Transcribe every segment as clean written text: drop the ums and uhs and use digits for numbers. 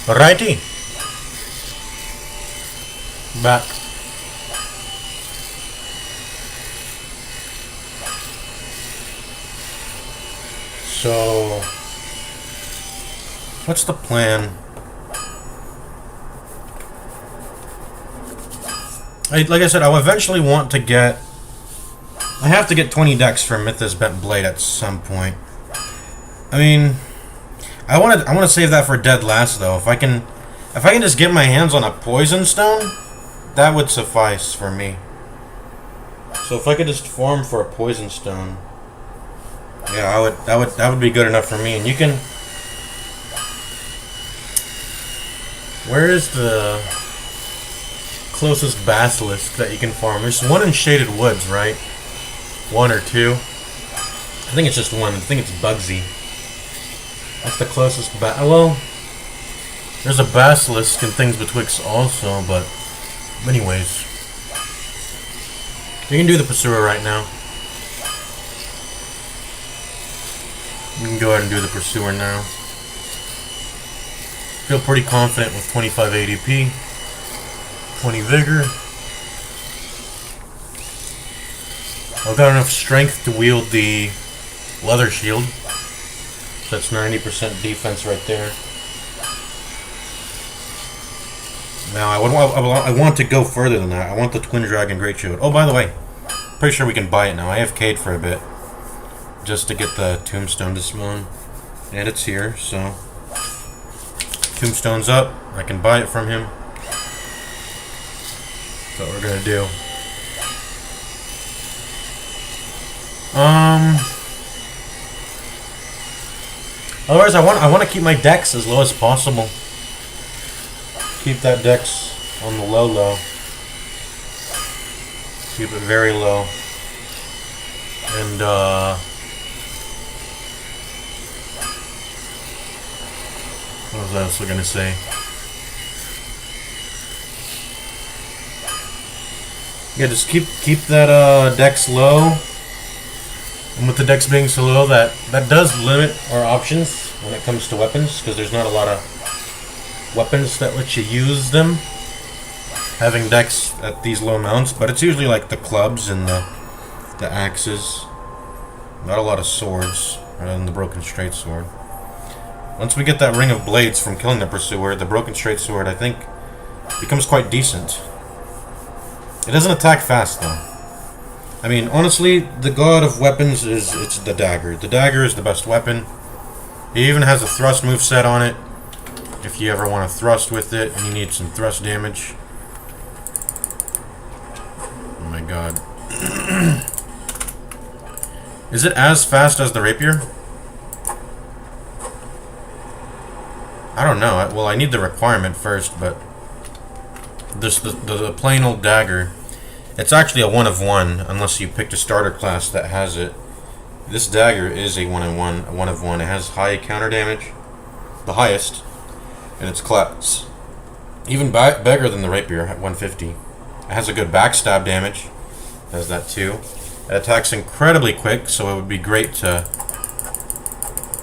Alrighty. Back. So, what's the plan? Like I said, I'll eventually want to get... I have to get 20 decks for Mythos Bent Blade at some point. I mean, I want to save that for dead last though. If I can just get my hands on a Poison Stone, that would suffice for me. So if I could just farm for a Poison Stone, yeah, that would be good enough for me. And you can... Where is the closest Basilisk that you can farm? There's one in Shaded Woods, right? One or two? I think it's just one. I think it's Bugsy. That's the closest well, there's a Basilisk and things betwixt also, but anyways. You can do the Pursuer right now. You can go ahead and do the Pursuer now. Feel pretty confident with 25 ADP, 20 Vigor. I've got enough strength to wield the Leather Shield. So that's 90% defense right there. Now I want to go further than that. I want the Twin Dragon Great Shield. Oh, by the way, pretty sure we can buy it now. I have K'd for a bit, just to get the Tombstone to spawn, and it's here. So Tombstone's up. I can buy it from him. That's what we're gonna do. Otherwise, I want to keep my dex as low as possible. Keep that dex on the low. Keep it very low. And what was I also gonna say? Yeah, just keep that dex low. And with the dex being so low, that does limit our options when it comes to weapons, because there's not a lot of weapons that let you use them having dex at these low amounts. But it's usually like the clubs and the axes. Not a lot of swords, rather than the Broken Straight Sword. Once we get that Ring of Blades from killing the Pursuer, the Broken Straight Sword, I think, becomes quite decent. It doesn't attack fast, though. I mean, honestly, the god of weapons it's the dagger. The dagger is the best weapon. It even has a thrust moveset on it, if you ever want to thrust with it and you need some thrust damage. Oh my god. Is it as fast as the rapier? I don't know. Well, I need the requirement first, but the plain old dagger, it's actually a 1 of 1 unless you picked a starter class that has it. This dagger is a 1 of 1. It has high counter damage, the highest in its class. Even bigger than the rapier at 150. It has a good backstab damage. It has that too. It attacks incredibly quick, so it would be great to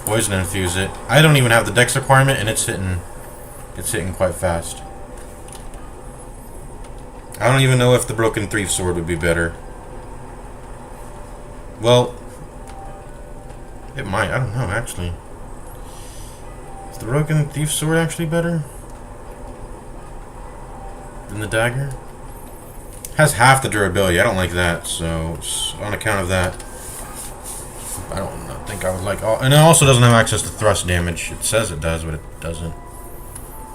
poison infuse it. I don't even have the dex requirement, and it's hitting quite fast. I don't even know if the Broken Thief Sword would be better. Well, it might. I don't know, actually. Is the Broken Thief Sword actually better than the dagger? It has half the durability. I don't like that, so on account of that, I don't think I would like all. And it also doesn't have access to thrust damage. It says it does, but it doesn't.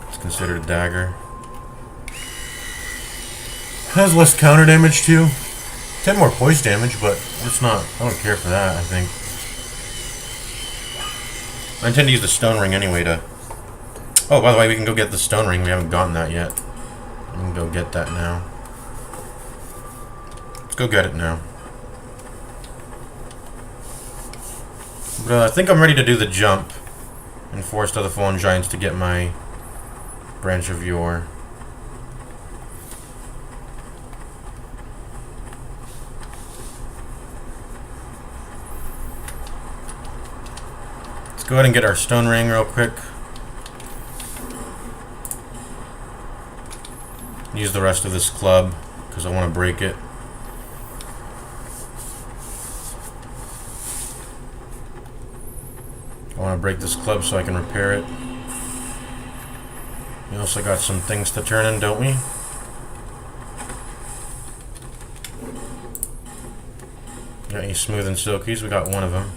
It's considered a dagger. Has less counter damage too. 10 more poise damage, but it's not. I don't care for that, I think. I intend to use the stone ring anyway to... Oh, by the way, we can go get the stone ring. We haven't gotten that yet. We can go get that now. Let's go get it now. But I think I'm ready to do the jump in Forest of the Fallen Giants to get my Branch of Yore. Let's go ahead and get our stone ring real quick. Use the rest of this club because I want to break it. I want to break this club so I can repair it. We also got some things to turn in, don't we? Got any smooth and silkies? We got one of them.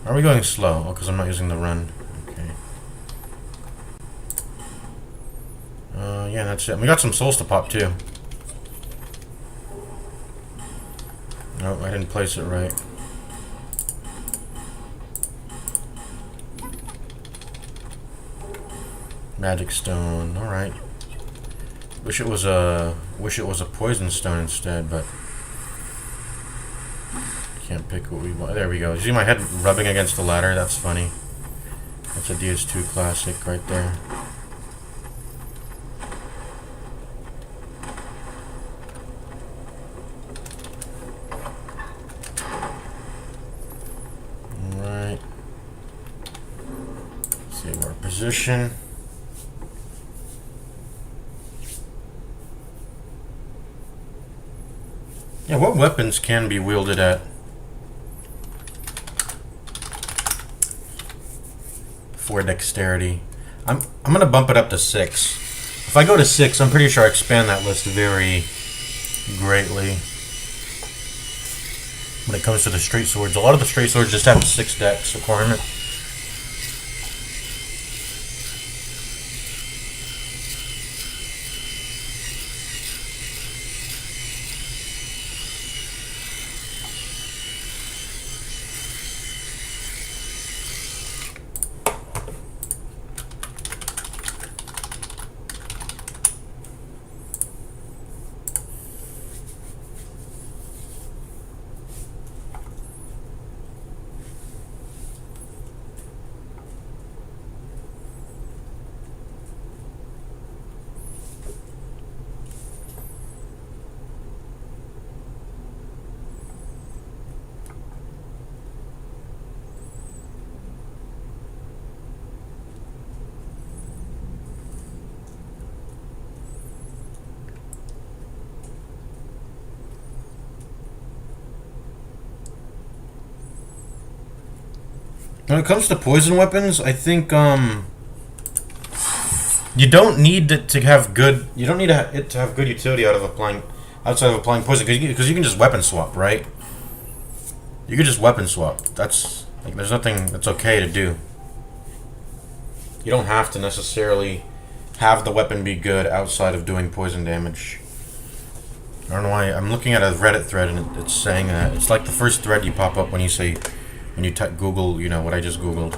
Are we going slow? Oh, because I'm not using the run. Okay. Yeah, that's it. We got some souls to pop too. No, I didn't place it right. Magic stone. All right. Wish it was a poison stone instead, but can't pick what we want. There we go. You see my head rubbing against the ladder? That's funny. That's a ds2 classic right there. Alright. Save our position. Yeah, what weapons can be wielded at 4 dexterity? I'm gonna bump it up to 6. If I go to 6, I'm pretty sure I expand that list very greatly. When it comes to the straight swords, a lot of the straight swords just have a 6 dex requirement. When it comes to poison weapons, I think you don't need it to have good. You don't need it to have good utility outside of applying poison, because you can just weapon swap, right? You can just weapon swap. That's like there's nothing that's okay to do. You don't have to necessarily have the weapon be good outside of doing poison damage. I don't know why. I'm looking at a Reddit thread and it's saying that. It's like the first thread you pop up when you say. When you Google, you know, what I just Googled.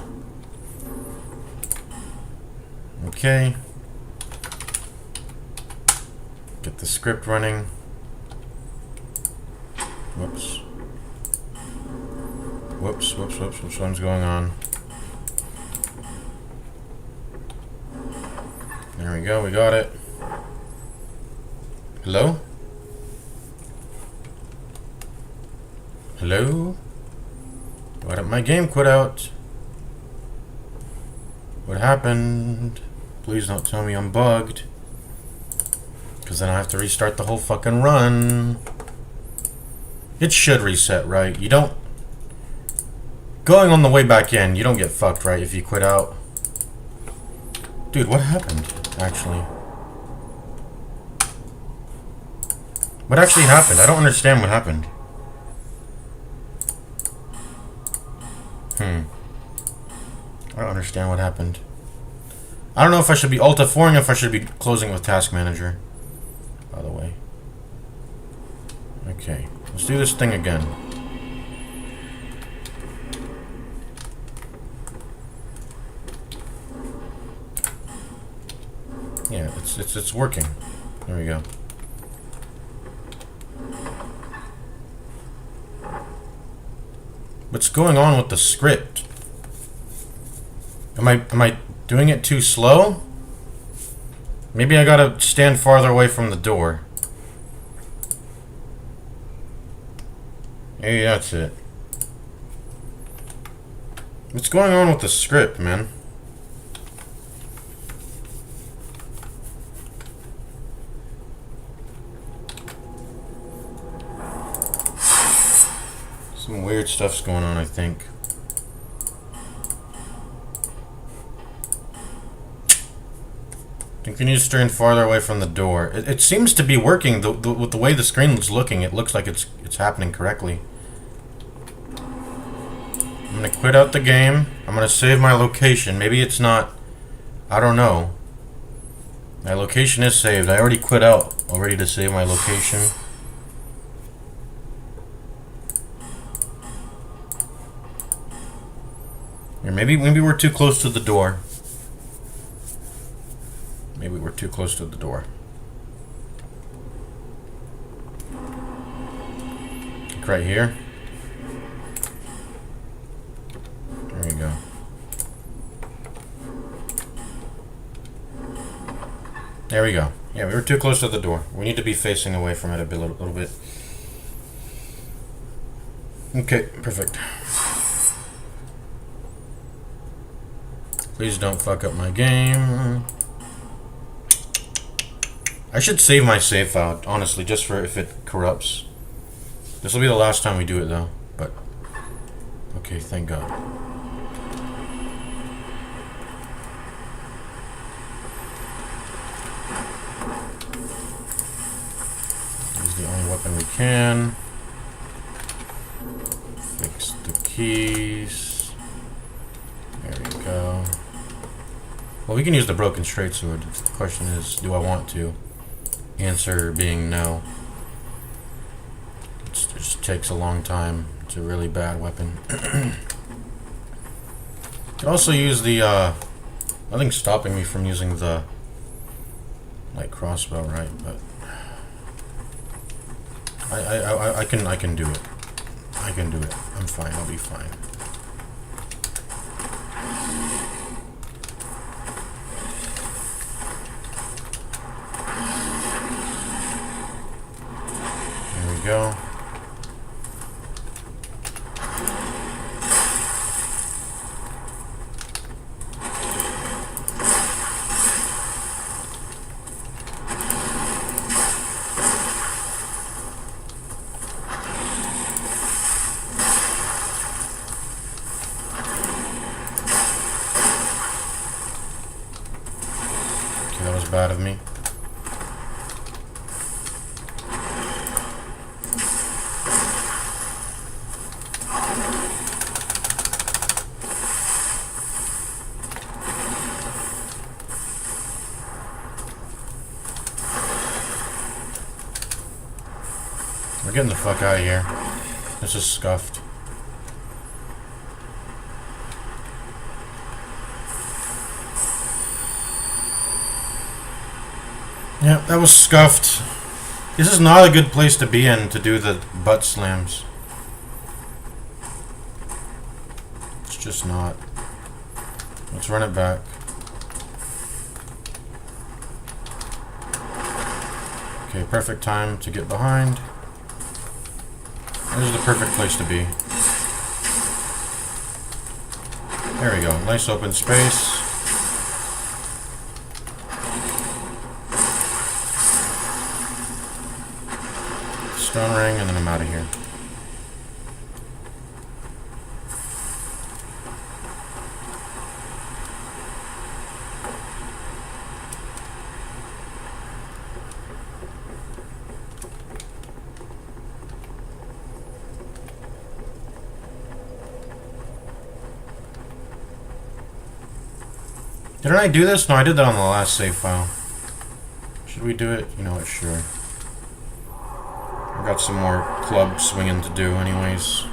Okay. Get the script running. Whoops. Whoops, whoops, whoops. Which one's going on? There we go, we got it. Hello? Hello? Why did my game quit out? What happened? Please don't tell me I'm bugged. Because then I have to restart the whole fucking run. It should reset, right? You don't... Going on the way back in, you don't get fucked, right, if you quit out? Dude, what happened, actually? What actually happened? I don't understand what happened. I don't understand what happened. I don't know if I should be alt-F4ing, if I should be closing with Task Manager. By the way. Okay, let's do this thing again. Yeah, it's working. There we go. What's going on with the script? Am I doing it too slow? Maybe I gotta stand farther away from the door. Maybe that's it. What's going on with the script, man? Some weird stuff's going on, I think. I think you need to stand farther away from the door. It seems to be working. With the way the screen is looking, it looks like it's happening correctly. I'm gonna quit out the game. I'm gonna save my location. Maybe it's not. I don't know. My location is saved. I already quit out already to save my location. Or maybe we're too close to the door. Maybe we're too close to the door. Like right here. There you go. There we go. Yeah, we were too close to the door. We need to be facing away from it a little bit. Okay, perfect. Please don't fuck up my game. I should save my save file, honestly, just for if it corrupts. This will be the last time we do it, though. But okay, thank God. Use the only weapon we can. Fix the keys. There we go. Well, we can use the broken straight sword. The question is, do I want to? Answer being no. It just takes a long time. It's a really bad weapon. You can also use the, nothing's stopping me from using the light crossbow, right? But I can do it. I can do it. I'm fine. I'll be fine. Go. Okay, that was bad of me. We're getting the fuck out of here. This is scuffed. Yep, that was scuffed. This is not a good place to be in to do the butt slams. It's just not. Let's run it back. Okay, perfect time to get behind. This is the perfect place to be. There we go. Nice open space. Stone ring, and then I'm out of here. Didn't I do this? No, I did that on the last save file. Should we do it? You know what, sure. I've got some more club swinging to do anyways.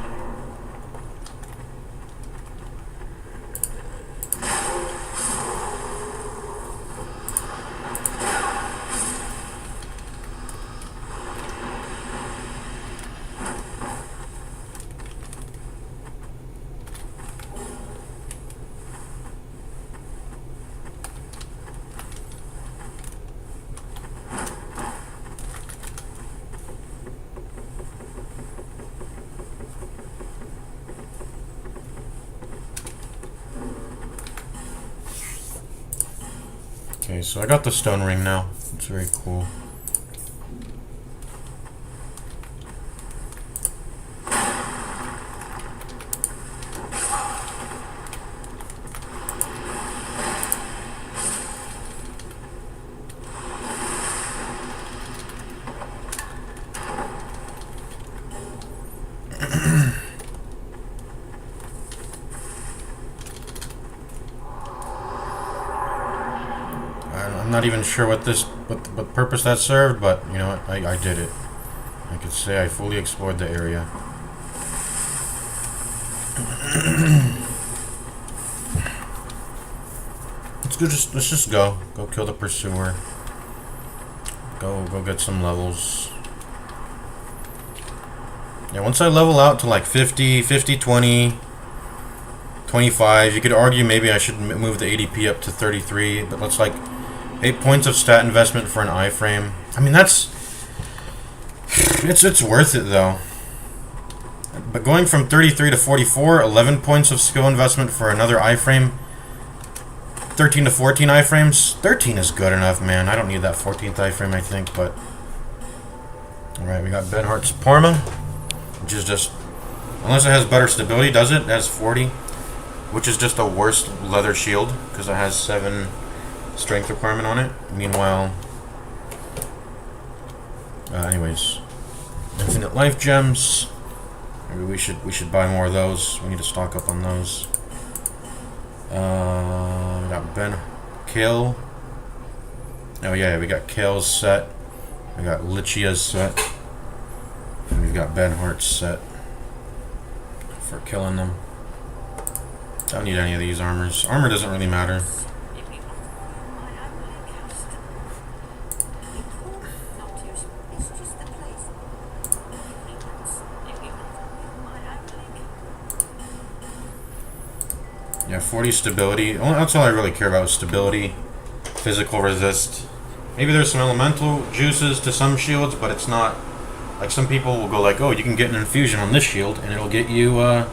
Okay, so I got the stone ring now. It's very cool. I'm not even sure what purpose that served, but you know what, I did it. I could say I fully explored the area. Let's just go kill the pursuer. Go get some levels. Yeah, once I level out to like 50, 20, 25, you could argue maybe I should move the ADP up to 33, but that's like 8 points of stat investment for an iframe. I mean, it's worth it though. But going from 33 to 44, 11 points of skill investment for another iframe. 13 to 14 iframes. 13 is good enough, man. I don't need that 14th iframe, I think, but... Alright, we got Benhart's Parma, which is just... Unless it has better stability, does it? It has 40, which is just a worse leather shield, because it has 7 strength requirement on it. Meanwhile... anyways. Infinite life gems. Maybe we should buy more of those. We need to stock up on those. We got Kale. Oh yeah, we got Kale's set. We got Lichia's set. And we've got Benhart's set for killing them. Don't need any of these armors. Armor doesn't really matter. Yeah, 40 stability. That's all I really care about is stability, physical resist. Maybe there's some elemental juices to some shields, but it's not... Like, some people will go like, oh, you can get an infusion on this shield, and it'll get you, like,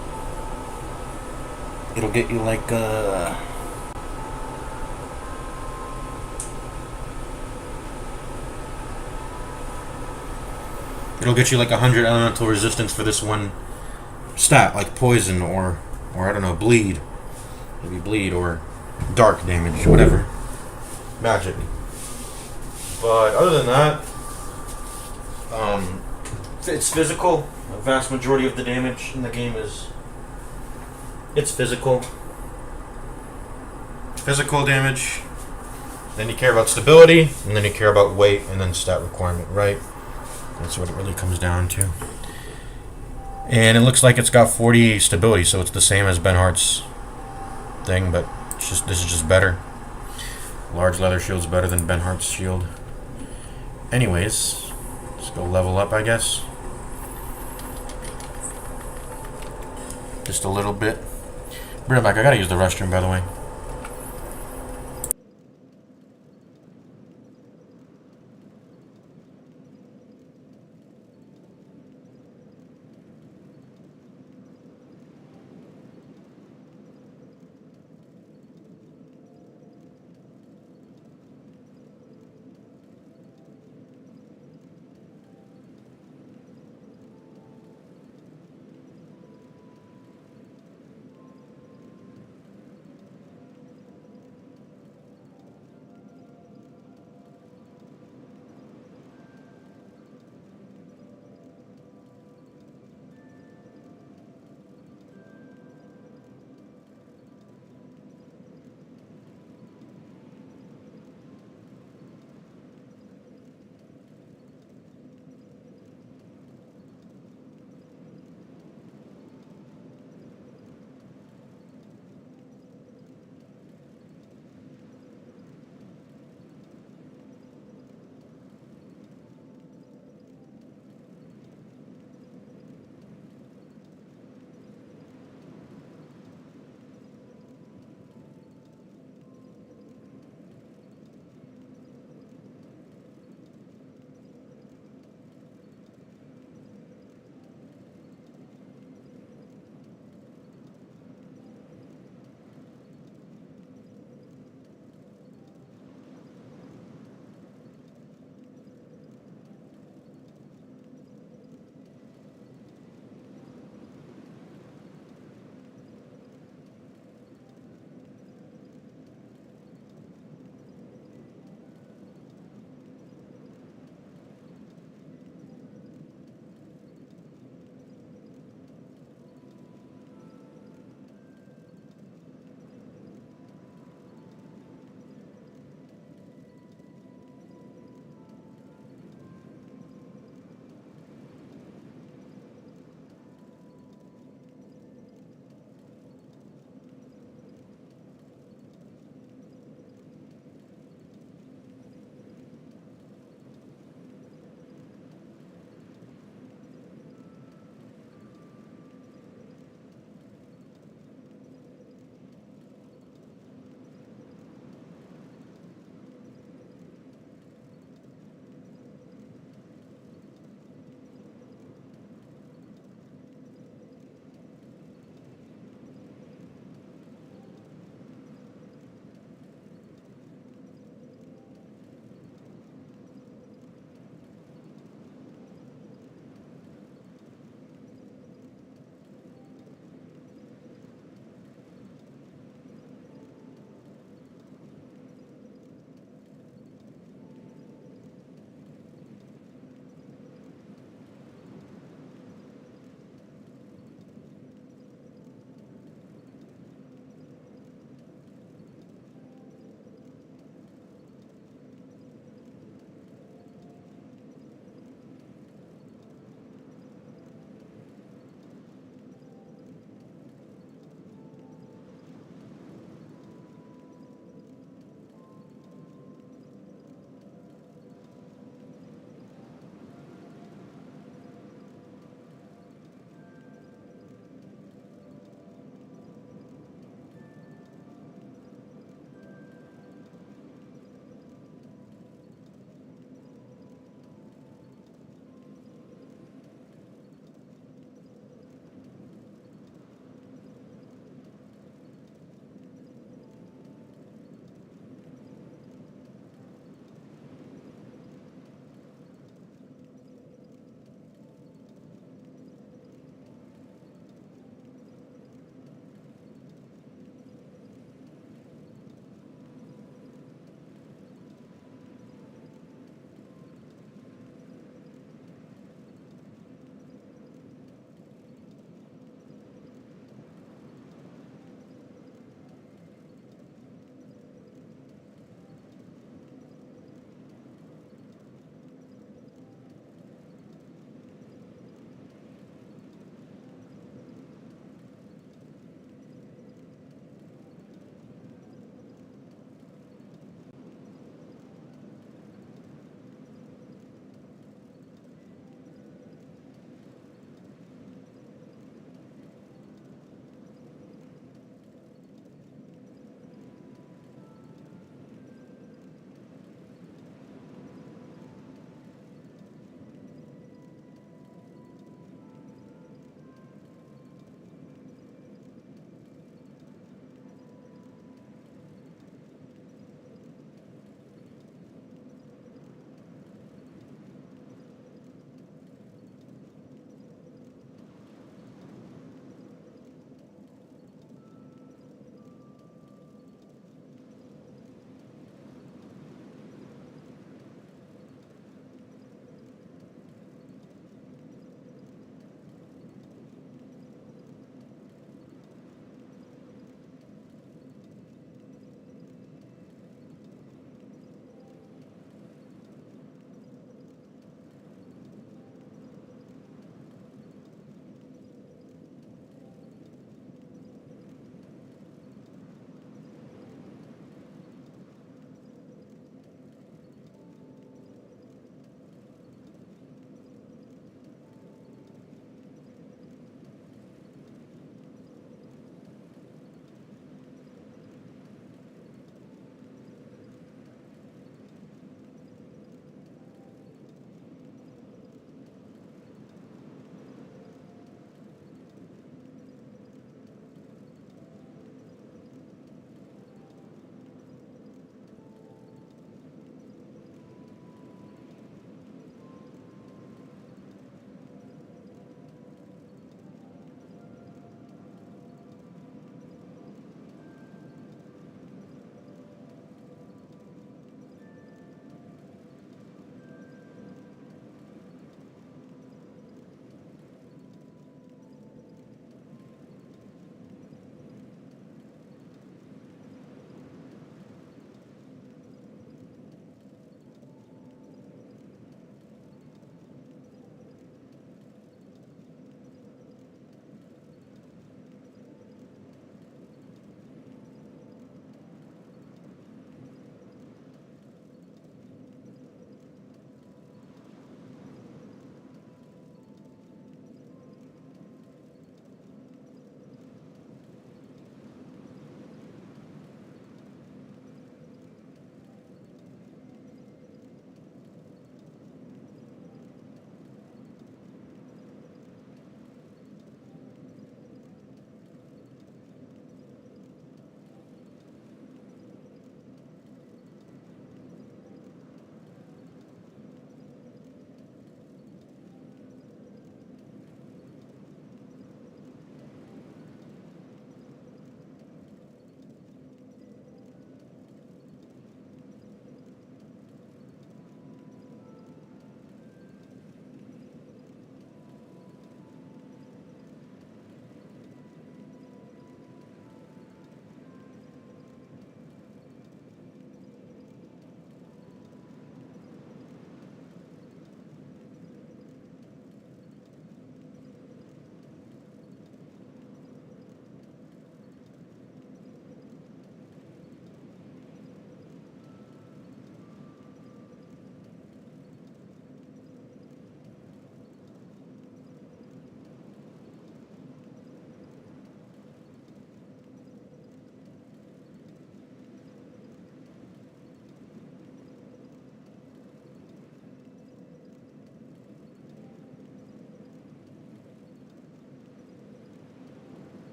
It'll get you, like, 100 elemental resistance for this one stat, like poison, or I don't know, bleed. Maybe bleed, or dark damage, whatever. Magic. But other than that, it's physical. The vast majority of the damage in the game it's physical. Physical damage. Then you care about stability, and then you care about weight, and then stat requirement, right? That's what it really comes down to. And it looks like it's got 40 stability, so it's the same as Benhart's thing, but this is just better. Large leather shield's better than Benhart's shield. Anyways, let's go level up, I guess. Just a little bit. Bring it back. I gotta use the restroom, by the way.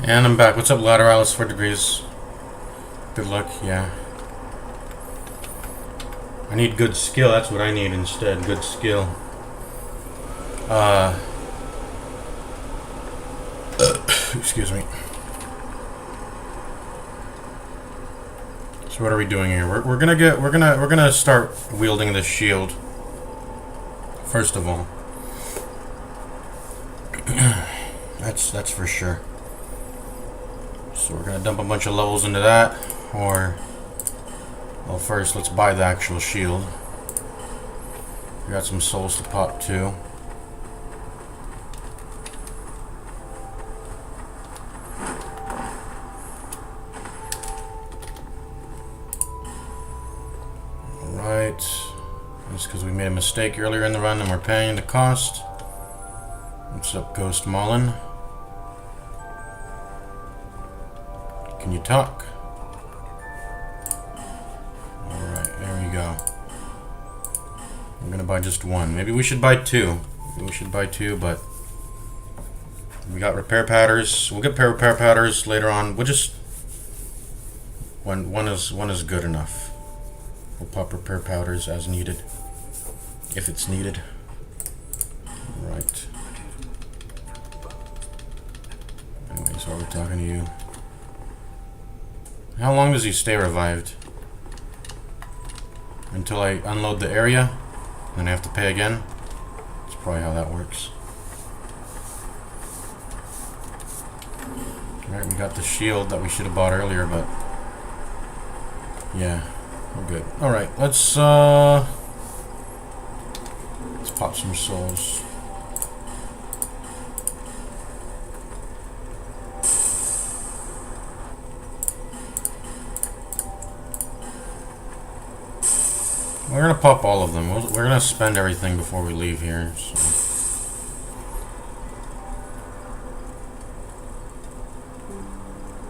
And I'm back. What's up, Lateralis? 4 degrees. Good luck, yeah. I need good skill. That's what I need instead. Good skill. Excuse me. So what are we doing here? We're gonna start wielding this shield. First of all. That's for sure. So we're gonna dump a bunch of levels into that, or well, first let's buy the actual shield. We got some souls to pop too. Alright. That's because we made a mistake earlier in the run and we're paying the cost. What's up, Ghost Mullen? Can you talk? Alright, there we go. I'm gonna buy just one. Maybe we should buy two. Maybe we should buy two, but we got repair powders. We'll get repair powders later on. We'll just one is good enough. We'll pop repair powders as needed. If it's needed. Right. Anyways, while we're talking to you. How long does he stay revived? Until I unload the area? Then I have to pay again? That's probably how that works. Alright, we got the shield that we should have bought earlier, but yeah, we're good. Alright, let's pop some souls. We're gonna pop all of them. We're gonna spend everything before we leave here. So.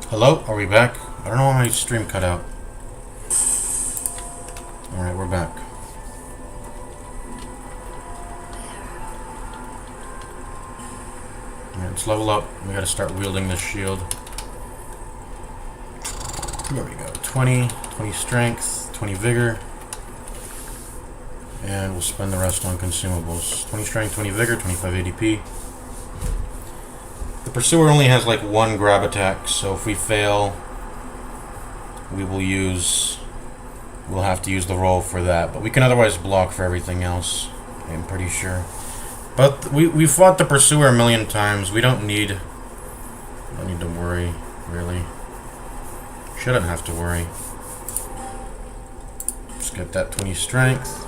Hello? Are we back? I don't know why my stream cut out. Alright, we're back. Alright, let's level up. We gotta start wielding this shield. There we go. 20 strength, 20 vigor. And we'll spend the rest on consumables. 20 strength, 20 vigor, 25 ADP. The pursuer only has like one grab attack, so if we fail, we'll have to use the roll for that. But we can otherwise block for everything else, I'm pretty sure. But we fought the pursuer a million times. We don't need to worry, really. Shouldn't have to worry. Just get that 20 strength.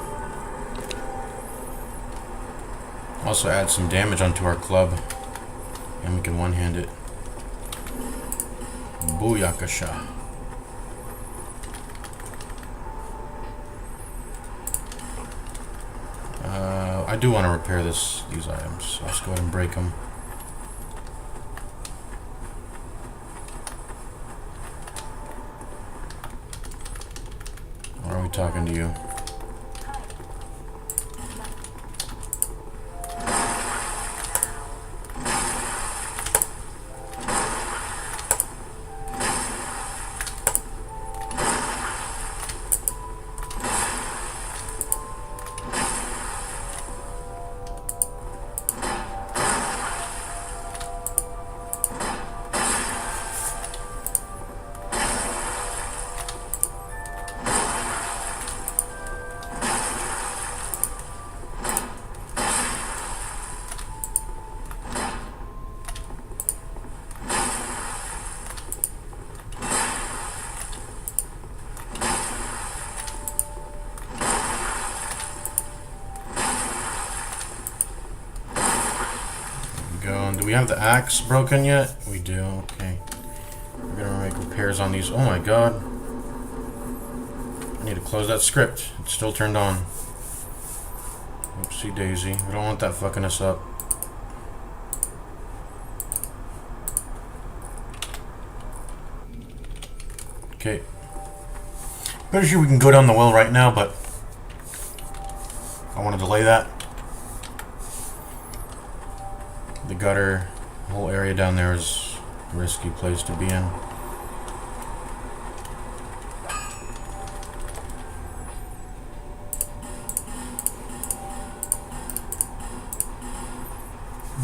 Also add some damage onto our club. And we can one-hand it. Booyakasha. I do want to repair these items. Let's go ahead and break them. Or are we talking to you? Do we have the axe broken yet? We do, okay. We're gonna make repairs on these. Oh my god. I need to close that script. It's still turned on. Oopsie daisy. We don't want that fucking us up. Okay. Pretty sure we can go down the well right now, but I want to delay that. The gutter, whole area down there is risky place to be in.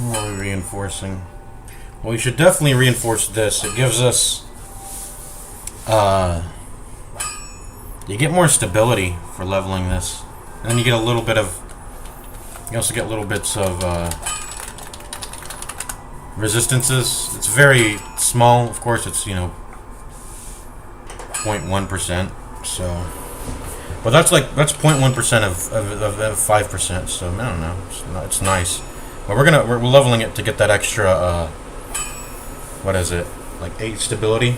What are we reinforcing? Well, we should definitely reinforce this. It gives us, you get more stability for leveling this. And then you get a little bit of, you also get little bits of, resistances. It's very small, of course, it's, you know, 0.1%, so, but that's 0.1% of 5%, so I don't know, it's nice. But we're leveling it to get that extra, what is it, like 8 stability.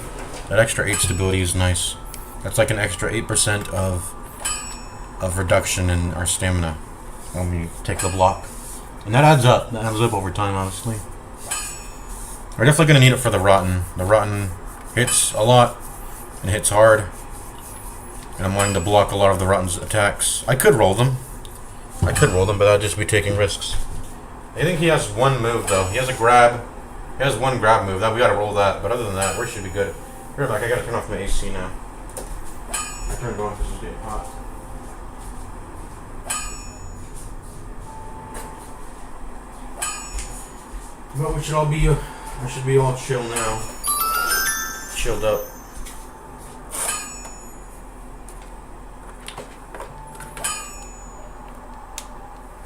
That extra 8 stability is nice. That's like an extra 8% of reduction in our stamina when we take the block, and that adds up. That adds up over time, honestly. We're definitely gonna need it for the rotten. The rotten hits a lot and hits hard, and I'm wanting to block a lot of the rotten's attacks. I could roll them, but I'd just be taking risks. I think he has one move though. He has a grab. He has one grab move. That we gotta roll that. But other than that, we should be good. Here, back. I gotta turn off my AC now. I turned it on because it's getting hot. Well, we should all be. I should be all chill now. Chilled up.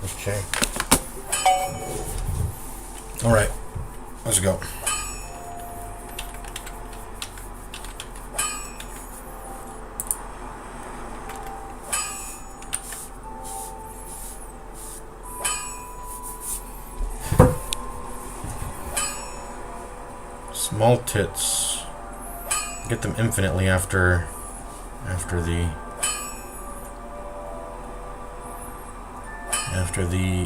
Okay. Alright. Let's go. Small tits. Get them infinitely after the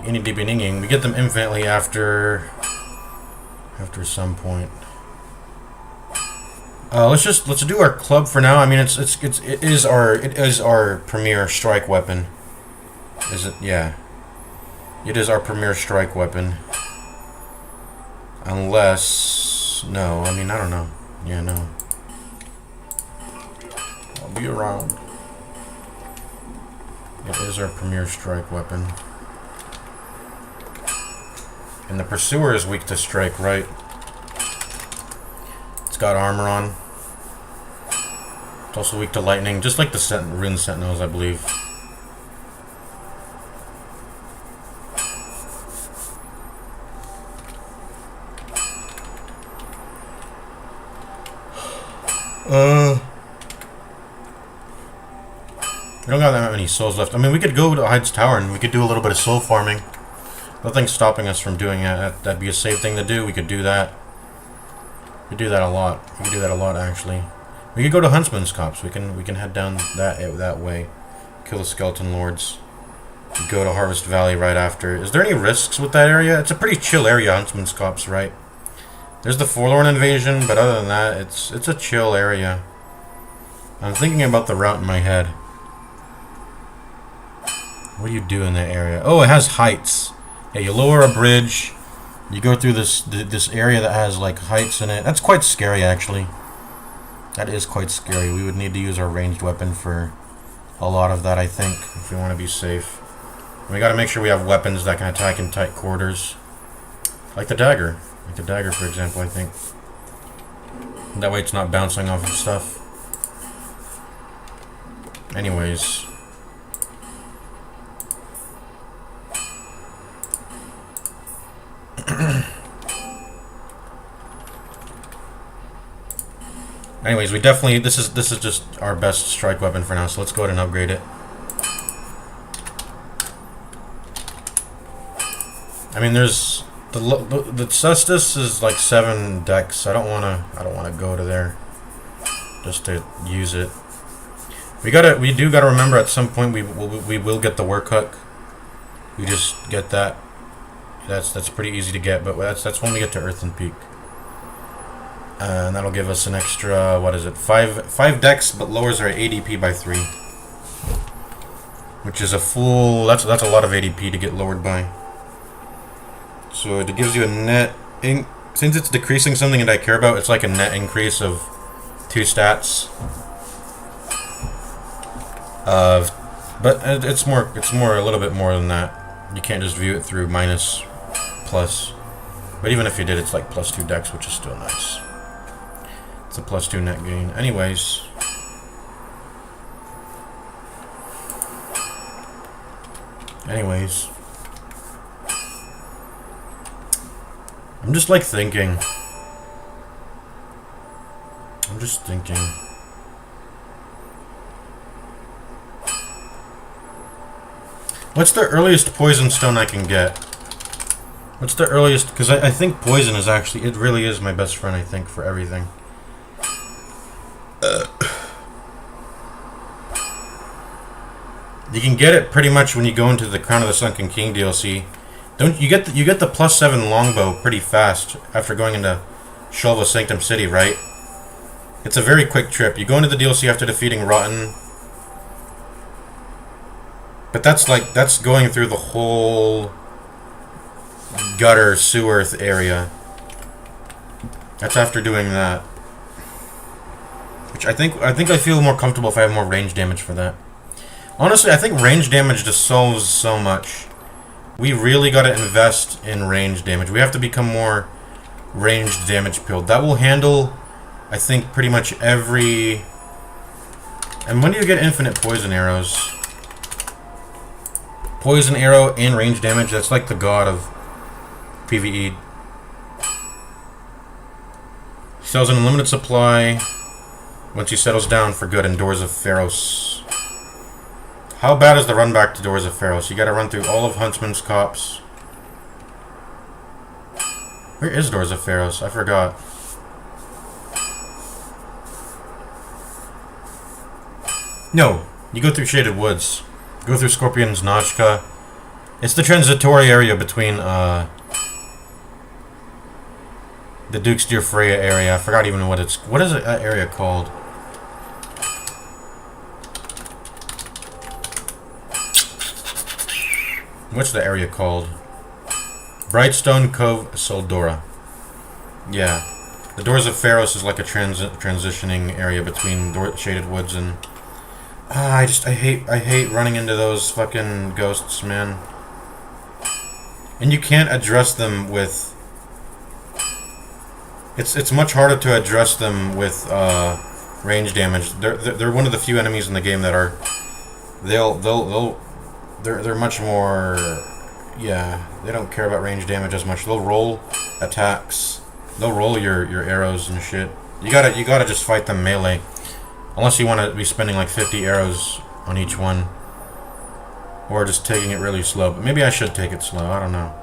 any beginning. We get them infinitely after some point. Let's do our club for now. I mean, it is our premier strike weapon. Is it? Yeah. It is our premier strike weapon. Unless, no, I mean, I don't know. Yeah, no. I'll be around. It is our premier strike weapon. And the pursuer is weak to strike, right? It's got armor on. It's also weak to lightning, just like the rune sentinels, I believe. We don't got that many souls left. I mean, we could go to Hyde's Tower and we could do a little bit of soul farming. Nothing's stopping us from doing that. That'd be a safe thing to do. We could do that. We could do that a lot. We could do that a lot, actually. We could go to Huntsman's Copse. We can head down that way. Kill the skeleton lords. Go to Harvest Valley right after. Is there any risks with that area? It's a pretty chill area, Huntsman's Copse, right? There's the Forlorn invasion, but other than that, it's a chill area. I'm thinking about the route in my head. What do you do in that area? Oh, it has heights. Yeah, you lower a bridge. You go through this area that has like heights in it. That's quite scary, actually. That is quite scary. We would need to use our ranged weapon for a lot of that, I think, if we want to be safe. And we got to make sure we have weapons that can attack in tight quarters, like the dagger. Like the dagger, for example, I think. That way, it's not bouncing off of stuff. Anyways. Anyways, we definitely this is just our best strike weapon for now. So let's go ahead and upgrade it. I mean, there's the Cestus is like 7 decks. I don't wanna go to there just to use it. We do gotta remember at some point we will get the work hook. We just get that. That's pretty easy to get, but that's when we get to Earthen Peak. And that'll give us an extra, what is it, 5 decks, but lowers our ADP by 3. Which is a full, that's a lot of ADP to get lowered by. So it gives you a net Since it's decreasing something that I care about, it's like a net increase of 2 stats. But it's more a little bit more than that. You can't just view it through minus, plus. But even if you did, it's like +2 dex, which is still nice. It's a +2 net gain. Anyways. I'm just like thinking. I'm just thinking. What's the earliest poison stone I can get? What's the earliest? Because I think poison is actually, it really is my best friend, I think, for everything. You can get it pretty much when you go into the Crown of the Sunken King DLC. Don't you get the +7 longbow pretty fast after going into Shulva Sanctum City, right? It's a very quick trip. You go into the DLC after defeating Rotten. But that's going through the whole gutter sewer area. That's after doing that. Which I think I feel more comfortable if I have more range damage for that. Honestly, I think range damage just solves so much. We really gotta invest in range damage. We have to become more ranged damage pilled. That will handle, I think, pretty much every... And when do you get infinite poison arrows? Poison arrow and range damage, that's like the god of PvE. He sells an unlimited supply once he settles down for good in Doors of Pharos. How bad is the run back to Doors of Pharos? You gotta run through all of Huntsman's Copse. Where is Doors of Pharos? I forgot. No, you go through Shaded Woods. Go through Scorpion's Notchka. It's the transitory area between the Duke's Dear Freya area. I forgot even what it's... What is that area called? What's the area called? Brightstone Cove, Soldora. Yeah. The Doors of Pharos is like a transitioning area between Shaded Woods and... I hate running into those fucking ghosts, man. And you can't address them with... It's much harder to address them with range damage. They're one of the few enemies in the game that are... They're much more... Yeah, they don't care about range damage as much. They'll roll attacks. They'll roll your arrows and shit. You gotta just fight them melee. Unless you want to be spending like 50 arrows on each one. Or just taking it really slow. But maybe I should take it slow, I don't know.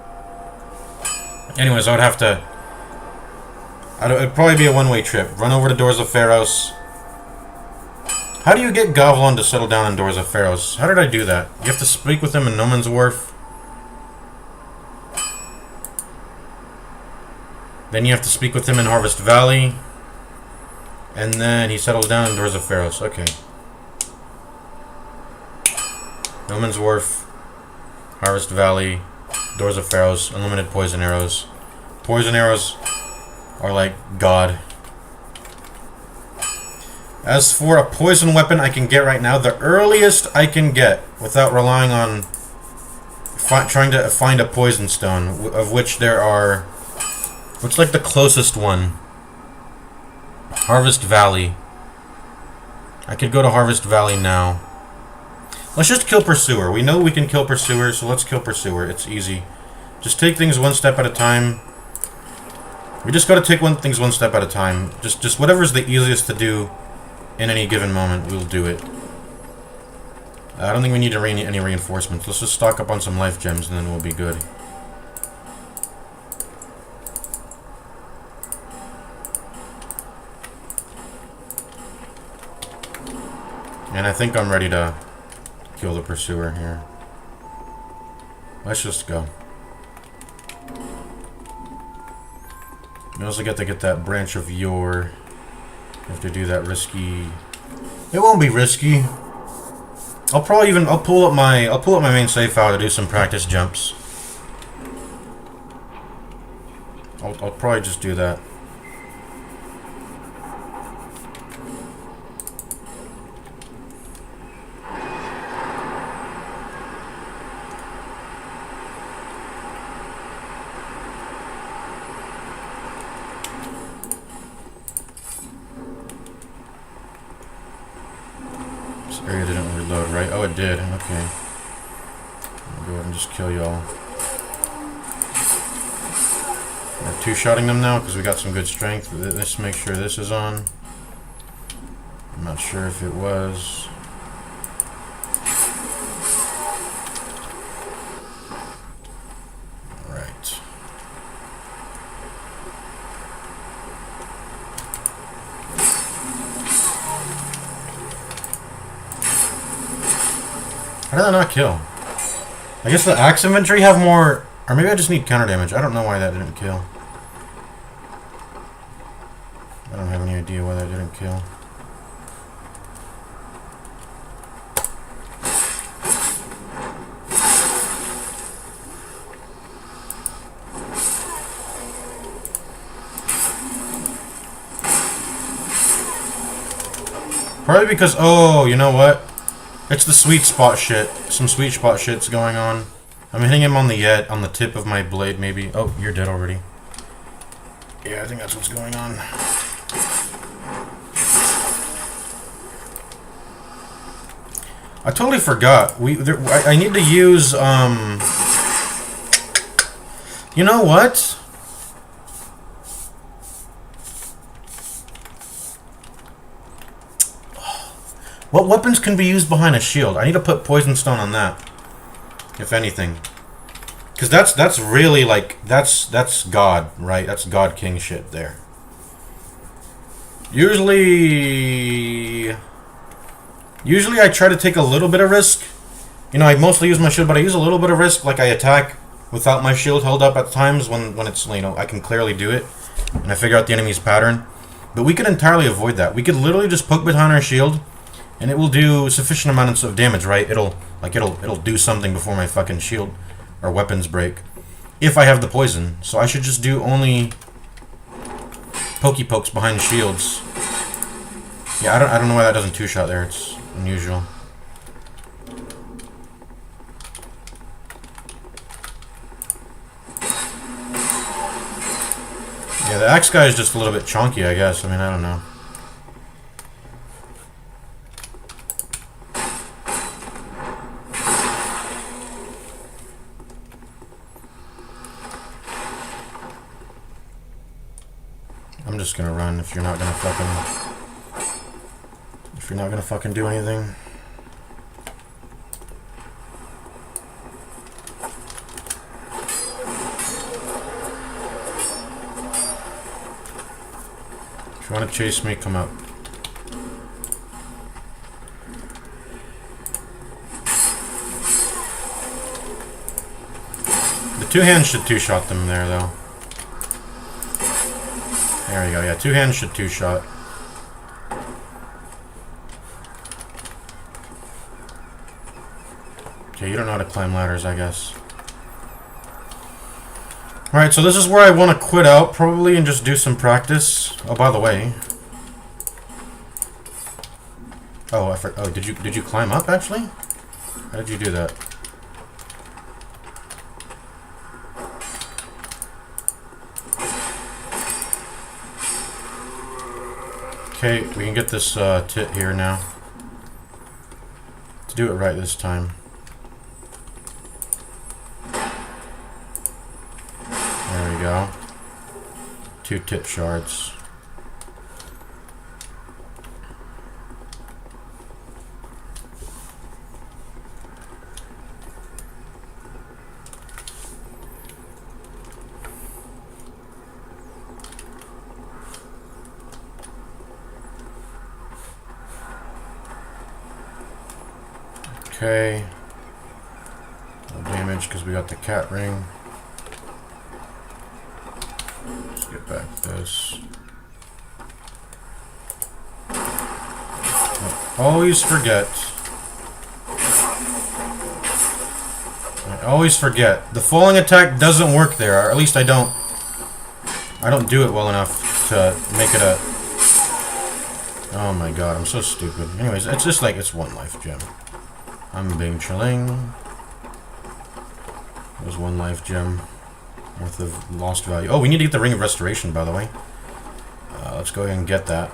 Anyways, I would have to... It'd probably be a one-way trip. Run over to Doors of Pharos. How do you get Gavlon to settle down in Doors of Pharos? How did I do that? You have to speak with him in No Man's Wharf. Then you have to speak with him in Harvest Valley. And then he settles down in Doors of Pharos. Okay. No Man's Wharf. Harvest Valley. Doors of Pharos. Unlimited poison arrows. Poison arrows are like God. As for a poison weapon I can get right now, the earliest I can get without relying on trying to find a poison stone, of which there are... What's like the closest one? Harvest Valley. I could go to Harvest Valley now. Let's just kill Pursuer. We know we can kill Pursuer, so let's kill Pursuer. It's easy. Just take things one step at a time. We just gotta take things one step at a time. Just whatever's the easiest to do in any given moment, we'll do it. I don't think we need any reinforcements. Let's just stock up on some life gems and then we'll be good. And I think I'm ready to kill the Pursuer here. Let's just go. We also get to get that branch of yore. Have to do that risky. It won't be risky. I'll pull up my main save file to do some practice jumps. I'll probably just do that. This area didn't reload, right? Oh, it did. Okay. I'll go ahead and just kill y'all. We're two-shotting them now because we got some good strength. Let's make sure this is on. I'm not sure if it was. Right. How did that not kill? I guess the axe infantry have more... Or maybe I just need counter damage. I don't know why that didn't kill. I don't have any idea why that didn't kill. Probably because... Oh, you know what? It's the sweet spot shit. Some sweet spot shit's going on. I'm hitting him on the tip of my blade, maybe. Oh, you're dead already. Yeah, I think that's what's going on. I totally forgot. I need to use, You know what? What weapons can be used behind a shield? I need to put poison stone on that. If anything. Because that's really like that's God, right? That's God King shit there. Usually I try to take a little bit of risk. You know, I mostly use my shield, but I use a little bit of risk, like I attack without my shield held up at times when it's, you know, I can clearly do it. And I figure out the enemy's pattern. But we could entirely avoid that. We could literally just poke behind our shield. And it will do sufficient amounts of damage, right? It'll do something before my fucking shield or weapons break. If I have the poison. So I should just do only pokey pokes behind shields. Yeah, I don't know why that doesn't two-shot there. It's unusual. Yeah, the axe guy is just a little bit chonky, I guess. I mean, I don't know. I'm just gonna run if you're not gonna fucking do anything. If you wanna chase me, come up. The two hands should two-shot them there, though. There we go, yeah, two hands should two-shot. Okay, you don't know how to climb ladders, I guess. Alright, so this is where I want to quit out, probably, and just do some practice. Oh, by the way. Oh, did you climb up, actually? How did you do that? Okay, we can get this tit here now. To do it right this time. There we go. 2 tit shards. Okay. No damage because we got the cat ring. Let's get back this. I always forget. I always forget. The falling attack doesn't work there, or at least I don't I don't do it well enough to make it a... Oh my god, I'm so stupid. Anyways, it's just like, it's 1 life gem. I'm being chilling. There's 1 life gem worth of lost value. Oh, we need to get the Ring of Restoration, by the way. Let's go ahead and get that.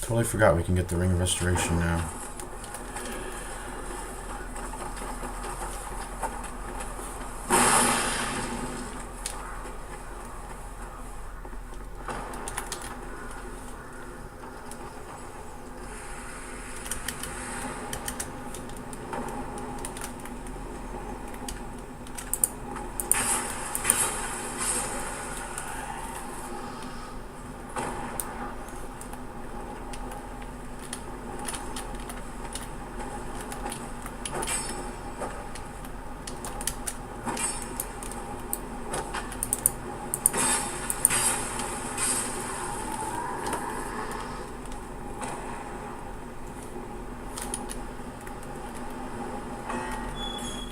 Totally forgot we can get the Ring of Restoration now.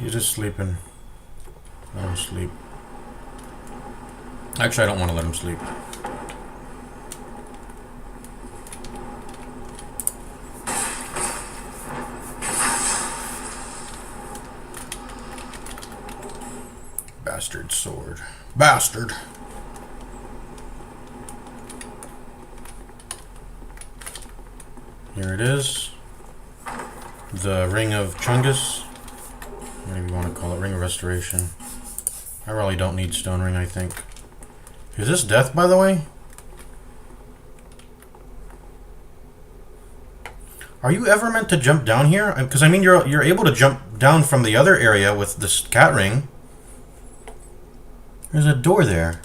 He's just sleeping. Let him sleep. Actually, I don't want to let him sleep. Bastard sword. Bastard! Here it is. The Ring of Chungus. Whatever you want to call it. Ring of Restoration. I really don't need Stone Ring, I think. Is this death, by the way? Are you ever meant to jump down here? Because, I mean, you're able to jump down from the other area with this cat ring. There's a door there.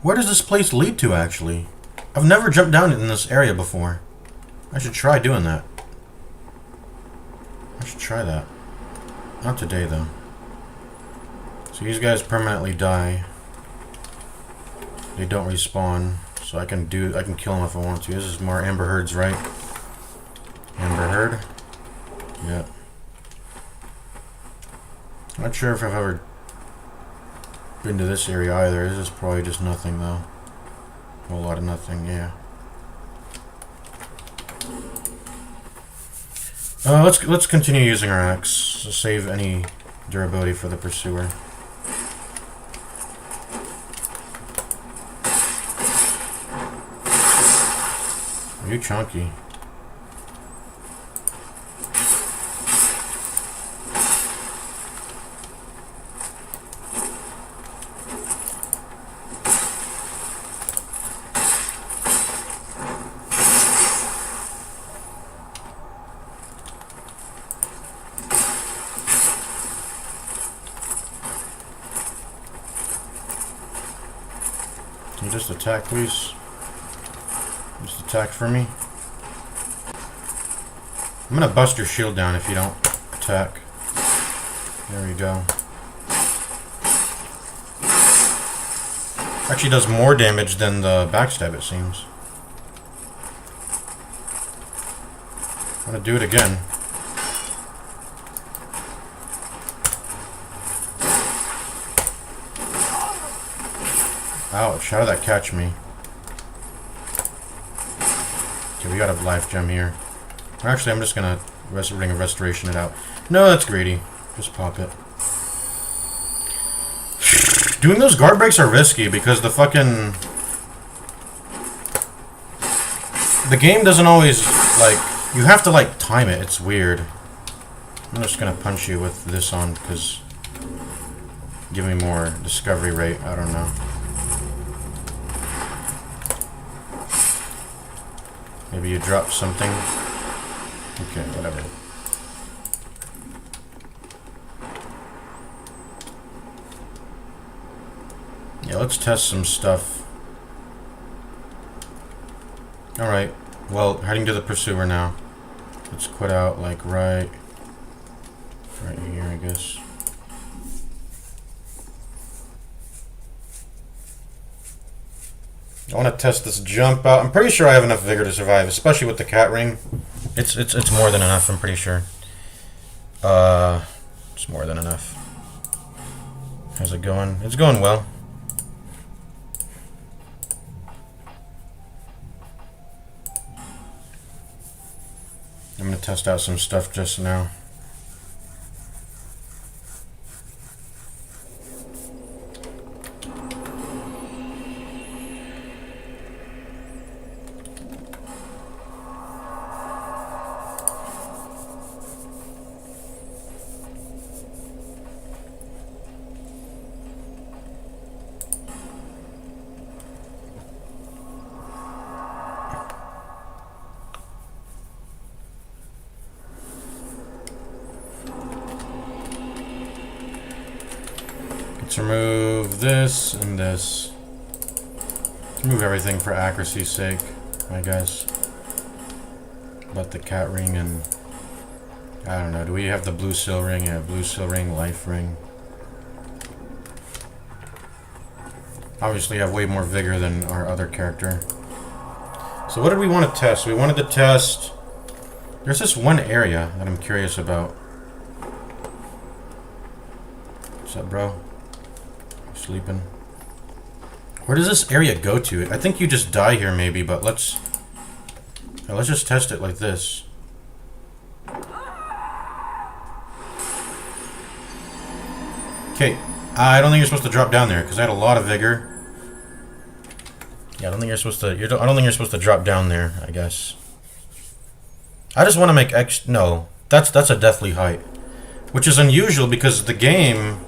Where does this place lead to, actually? I've never jumped down in this area before. I should try doing that. I should try that. Not today, though. So these guys permanently die. They don't respawn. So I can kill them if I want to. This is more Amber Herds, right? Amber Herd? Yep. Not sure if I've ever been to this area either. This is probably just nothing, though. A whole lot of nothing, yeah. Let's continue using our axe to save any durability for the pursuer. You chunky. Can you just attack, please? Just attack for me. I'm gonna bust your shield down if you don't attack. There we go. Actually does more damage than the backstab, it seems. I'm gonna do it again. Ouch, how did that catch me? Okay, we got a life gem here. Actually, I'm just gonna Ring of Restoration it out. No, that's greedy. Just pop it. Doing those guard breaks are risky because the fucking... The game doesn't always, like... You have to, like, time it. It's weird. I'm just gonna punch you with this on because... Give me more discovery rate. I don't know. Maybe you drop something. Okay, whatever. Yeah, let's test some stuff. Alright, well, heading to the pursuer now. Let's quit out, like, right here, I guess. I want to test this jump out. I'm pretty sure I have enough vigor to survive, especially with the cat ring. It's more than enough, I'm pretty sure. It's more than enough. How's it going? It's going well. I'm gonna test out some stuff just now. Let's remove this and this. Let's remove everything for accuracy's sake, I guess. But the cat ring and... I don't know, do we have the blue seal ring? Yeah, blue seal ring, life ring. Obviously have way more vigor than our other character. So what did we want to test? We wanted to test... There's this one area that I'm curious about. What's up, bro? Sleeping. Where does this area go to? I think you just die here maybe, but let's just test it like this. Okay, I don't think you're supposed to drop down there because I had a lot of vigor. Yeah, I don't think you're supposed to. I don't think you're supposed to drop down there. I guess. I just want to make X. No, that's a deathly height, which is unusual because the game.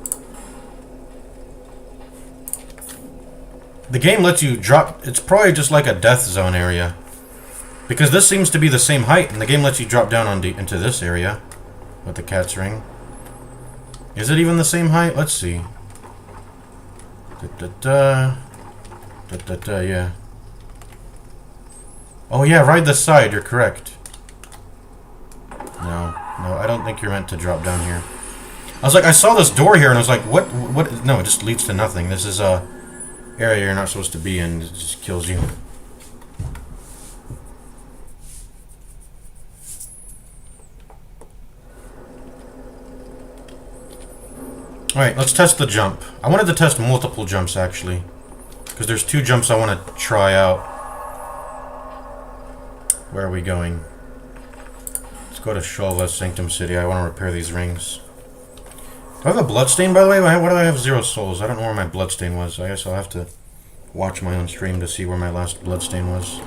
The game lets you drop... It's probably just like a death zone area. Because this seems to be the same height, and the game lets you drop down into this area. With the cat's ring. Is it even the same height? Let's see. Yeah. Oh yeah, ride the side, you're correct. No, I don't think you're meant to drop down here. I was like, I saw this door here, and I was like, what? No, it just leads to nothing. This is a... area you're not supposed to be in. It just kills you. Alright, let's test the jump. I wanted to test multiple jumps actually. Because there's two jumps I want to try out. Where are we going? Let's go to Shulva, Sanctum City. I want to repair these rings. Do I have a bloodstain, by the way? Why do I have 0 souls? I don't know where my bloodstain was. I guess I'll have to watch my own stream to see where my last bloodstain was.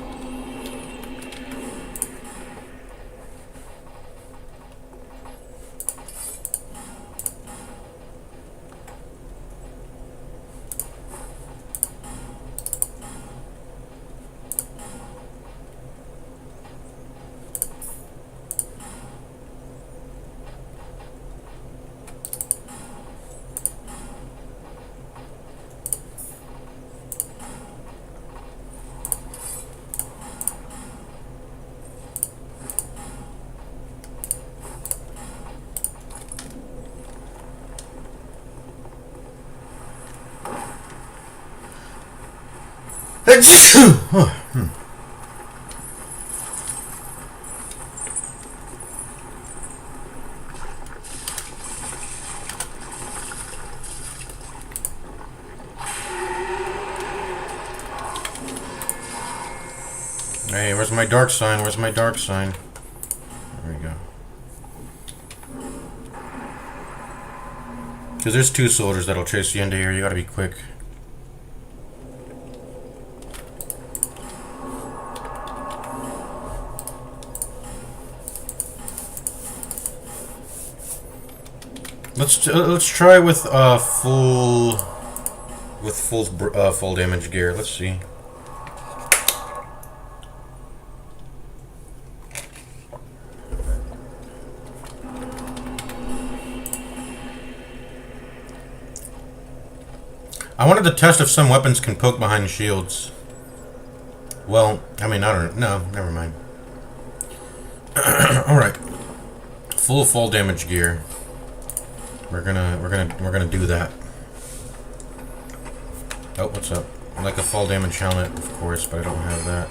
Hey, where's my dark sign? Where's my dark sign? There we go. Because there's 2 soldiers that'll chase you into here. You gotta be quick. Let's try with full damage gear. Let's see. I wanted to test if some weapons can poke behind shields. Well, I mean, I don't know. No, never mind. All right. Full damage gear. We're gonna do that. Oh, what's up? I like a full damage helmet, of course, but I don't have that.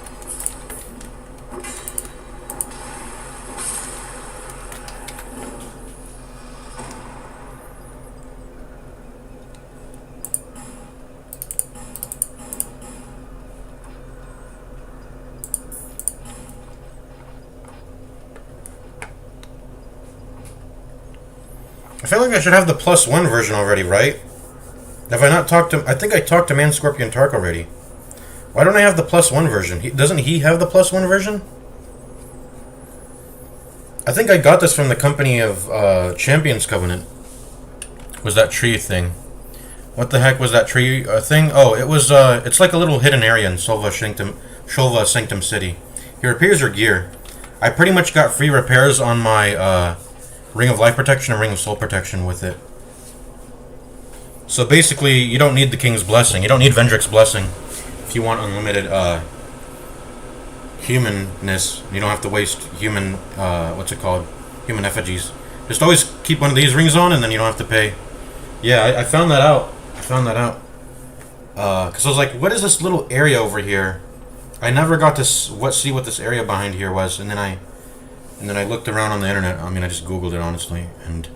I feel like I should have the +1 version already, right? Have I not talked to... I think I talked to Man Scorpion Tark already. Why don't I have the +1 version? Doesn't he have the +1 version? I think I got this from the company of Champions Covenant. Was that tree thing. What the heck was that tree thing? Oh, it was... it's like a little hidden area in Shulva Sanctum City. He repairs your gear. I pretty much got free repairs on my Ring of Life Protection and Ring of Soul Protection with it. So basically, you don't need the King's Blessing. You don't need Vendrick's Blessing if you want unlimited humanness. You don't have to waste human, what's it called? Human effigies. Just always keep one of these rings on and then you don't have to pay. Yeah, I found that out. Because I was like, what is this little area over here? I never got to see what this area behind here was, and then I looked around on the internet. I mean, I just Googled it, honestly, and...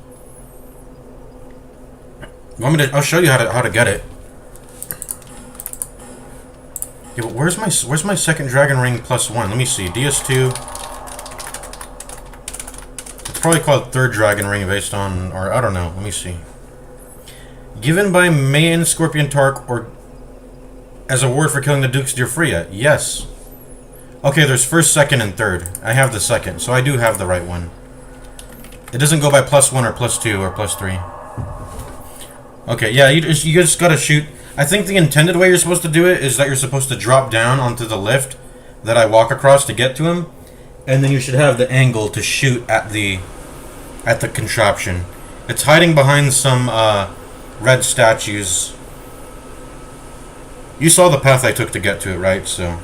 I'll show you how to get it. Yeah, but where's my second dragon ring +1? Let me see. ds2. It's probably called third dragon ring based on, or I don't know. Let me see. Given by Man Scorpion Tark or as a reward for killing the Dukes D'Urfria. Yes. Okay, there's first, second, and third. I have the second, so I do have the right one. It doesn't go by +1 or +2 or +3. Okay, yeah, you just gotta shoot. I think the intended way you're supposed to do it is that you're supposed to drop down onto the lift that I walk across to get to him, and then you should have the angle to shoot at the contraption. It's hiding behind some red statues. You saw the path I took to get to it, right? So,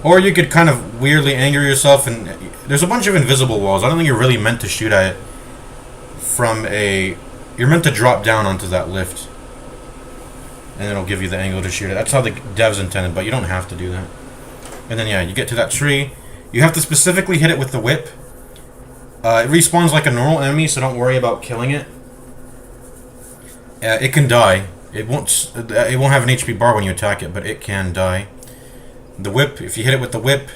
or you could kind of weirdly anger yourself, and there's a bunch of invisible walls. I don't think you're really meant to shoot at it from a... You're meant to drop down onto that lift, and it'll give you the angle to shoot it. That's how the devs intended, but you don't have to do that. And then, yeah, you get to that tree. You have to specifically hit it with the whip. It respawns like a normal enemy, so don't worry about killing it. It can die. It won't have an HP bar when you attack it, but it can die. The whip, if you hit it with the whip,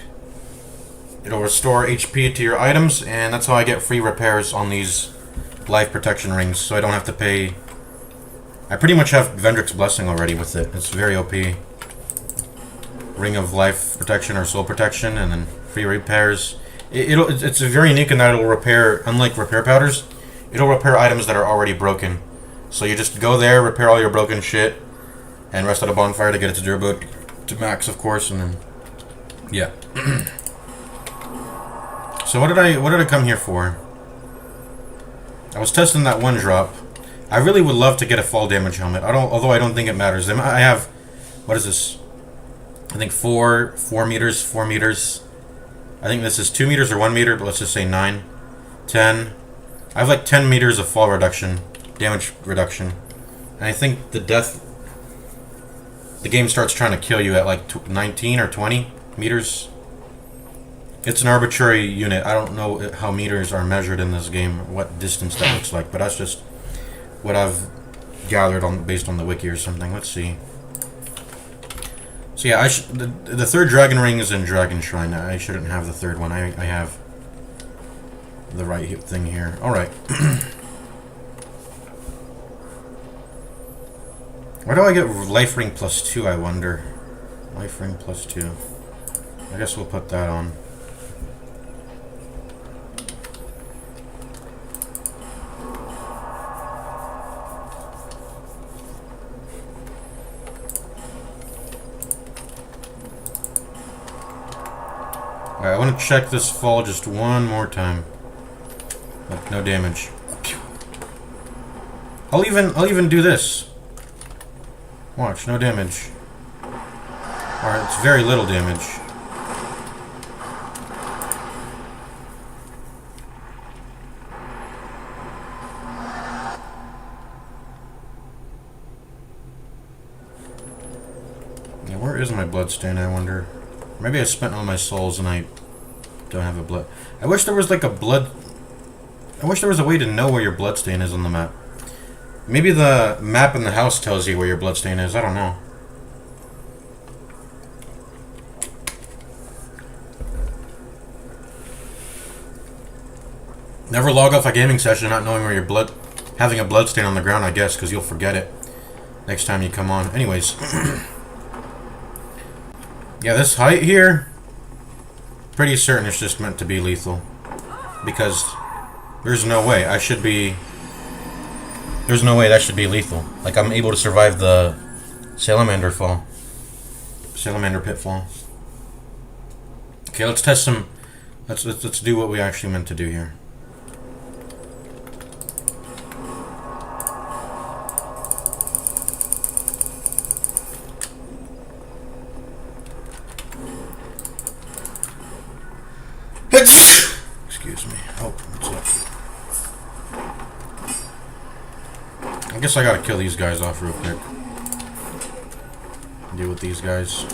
it'll restore HP to your items, and that's how I get free repairs on these life protection rings, so I don't have to pay. I pretty much have Vendrick's Blessing already with it. It's very OP. Ring of Life Protection or Soul Protection, and then free repairs. It's very unique in that it'll repair, unlike repair powders, it'll repair items that are already broken. So you just go there, repair all your broken shit, and rest at a bonfire to get its durability to max, of course, and then yeah. So what did I come here for? I was testing that one drop. I really would love to get a fall damage helmet. Although I don't think it matters. I have, what is this? I think 4 meters, 4 meters. I think this is 2 meters or 1 meter, but let's just say 9, 10. I have like 10 meters of fall reduction, damage reduction. And I think the game starts trying to kill you at like 19 or 20 meters. It's an arbitrary unit. I don't know how meters are measured in this game, what distance that looks like, but that's just what I've gathered based on the wiki or something. Let's see. So yeah, the third dragon ring is in Dragon Shrine. I shouldn't have the third one. I have the right thing here. Alright. Where do I get life ring +2, I wonder? Life ring +2. I guess we'll put that on. Alright, I want to check this fall just one more time. Look, no damage. I'll even do this. Watch, no damage. Alright, it's very little damage. Yeah, where is my bloodstain, I wonder? Maybe I spent all my souls and I don't have a blood. I wish there was like a blood... I wish there was a way to know where your bloodstain is on the map. Maybe the map in the house tells you where your bloodstain is. I don't know. Never log off a gaming session not knowing where your blood... having a bloodstain on the ground, I guess, because you'll forget it next time you come on. Anyways. Yeah, this height here, pretty certain it's just meant to be lethal. Because there's no way I should be... There's no way that should be lethal. Like, I'm able to survive the salamander fall. Salamander pitfall. Okay, let's test some... Let's do what we actually meant to do here. Excuse me. Oh, what's up? I guess I gotta kill these guys off real quick. Deal with these guys.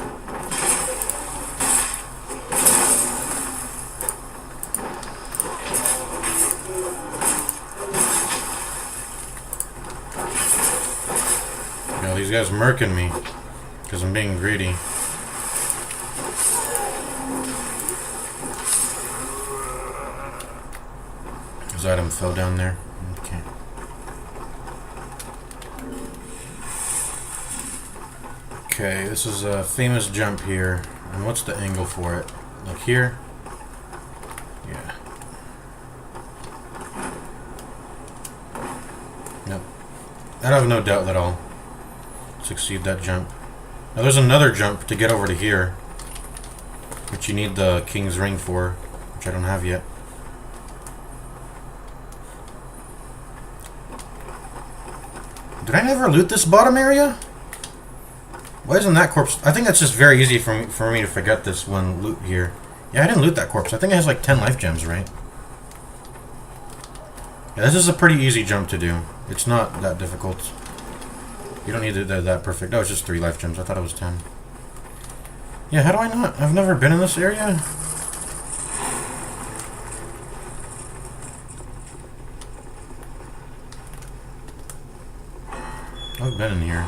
Yeah, these guys murking me because I'm being greedy. His item fell down there. Okay. Okay, this is a famous jump here. And what's the angle for it? Like here? Yeah. Yep. I have no doubt that I'll succeed that jump. Now there's another jump to get over to here, which you need the King's Ring for, which I don't have yet. Did I never loot this bottom area? Why isn't that corpse? I think that's just very easy for me to forget this one loot here. Yeah, I didn't loot that corpse. I think it has like 10 life gems, right? Yeah, this is a pretty easy jump to do. It's not that difficult. You don't need it that perfect. Oh, it's just 3 life gems. I thought it was 10. Yeah, how do I not? I've never been in this area. I've been in here.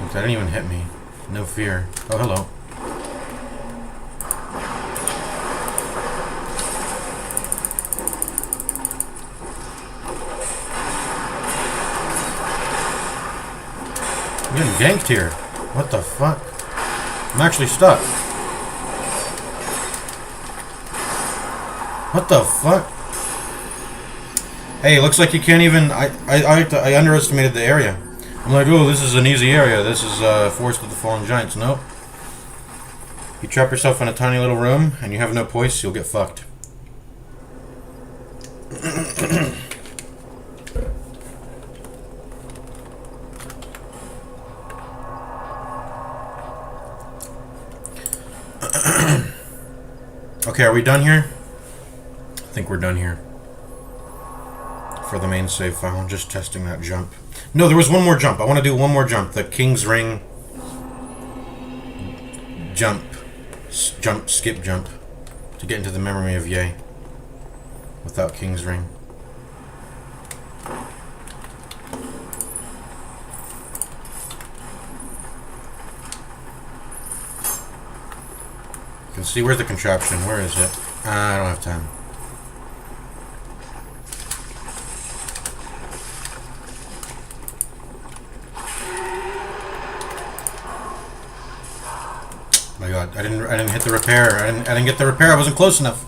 Look, that didn't even hit me. No fear. Oh, hello. I'm getting ganked here. What the fuck? I'm actually stuck. What the fuck? Hey, looks like you can't even... I underestimated the area. I'm like, oh, this is an easy area. This is Forest of the Fallen Giants. Nope. You trap yourself in a tiny little room and you have no poise, you'll get fucked. Okay, are we done here? I think we're done here. For the main save file, I'm just testing that jump. No, there was one more jump. I want to do one more jump. The King's Ring jump. Skip jump. To get into the memory of Ye. Without King's Ring. You can see, where's the contraption? Where is it? I don't have time. My God, I didn't hit the repair. I didn't get the repair. I wasn't close enough.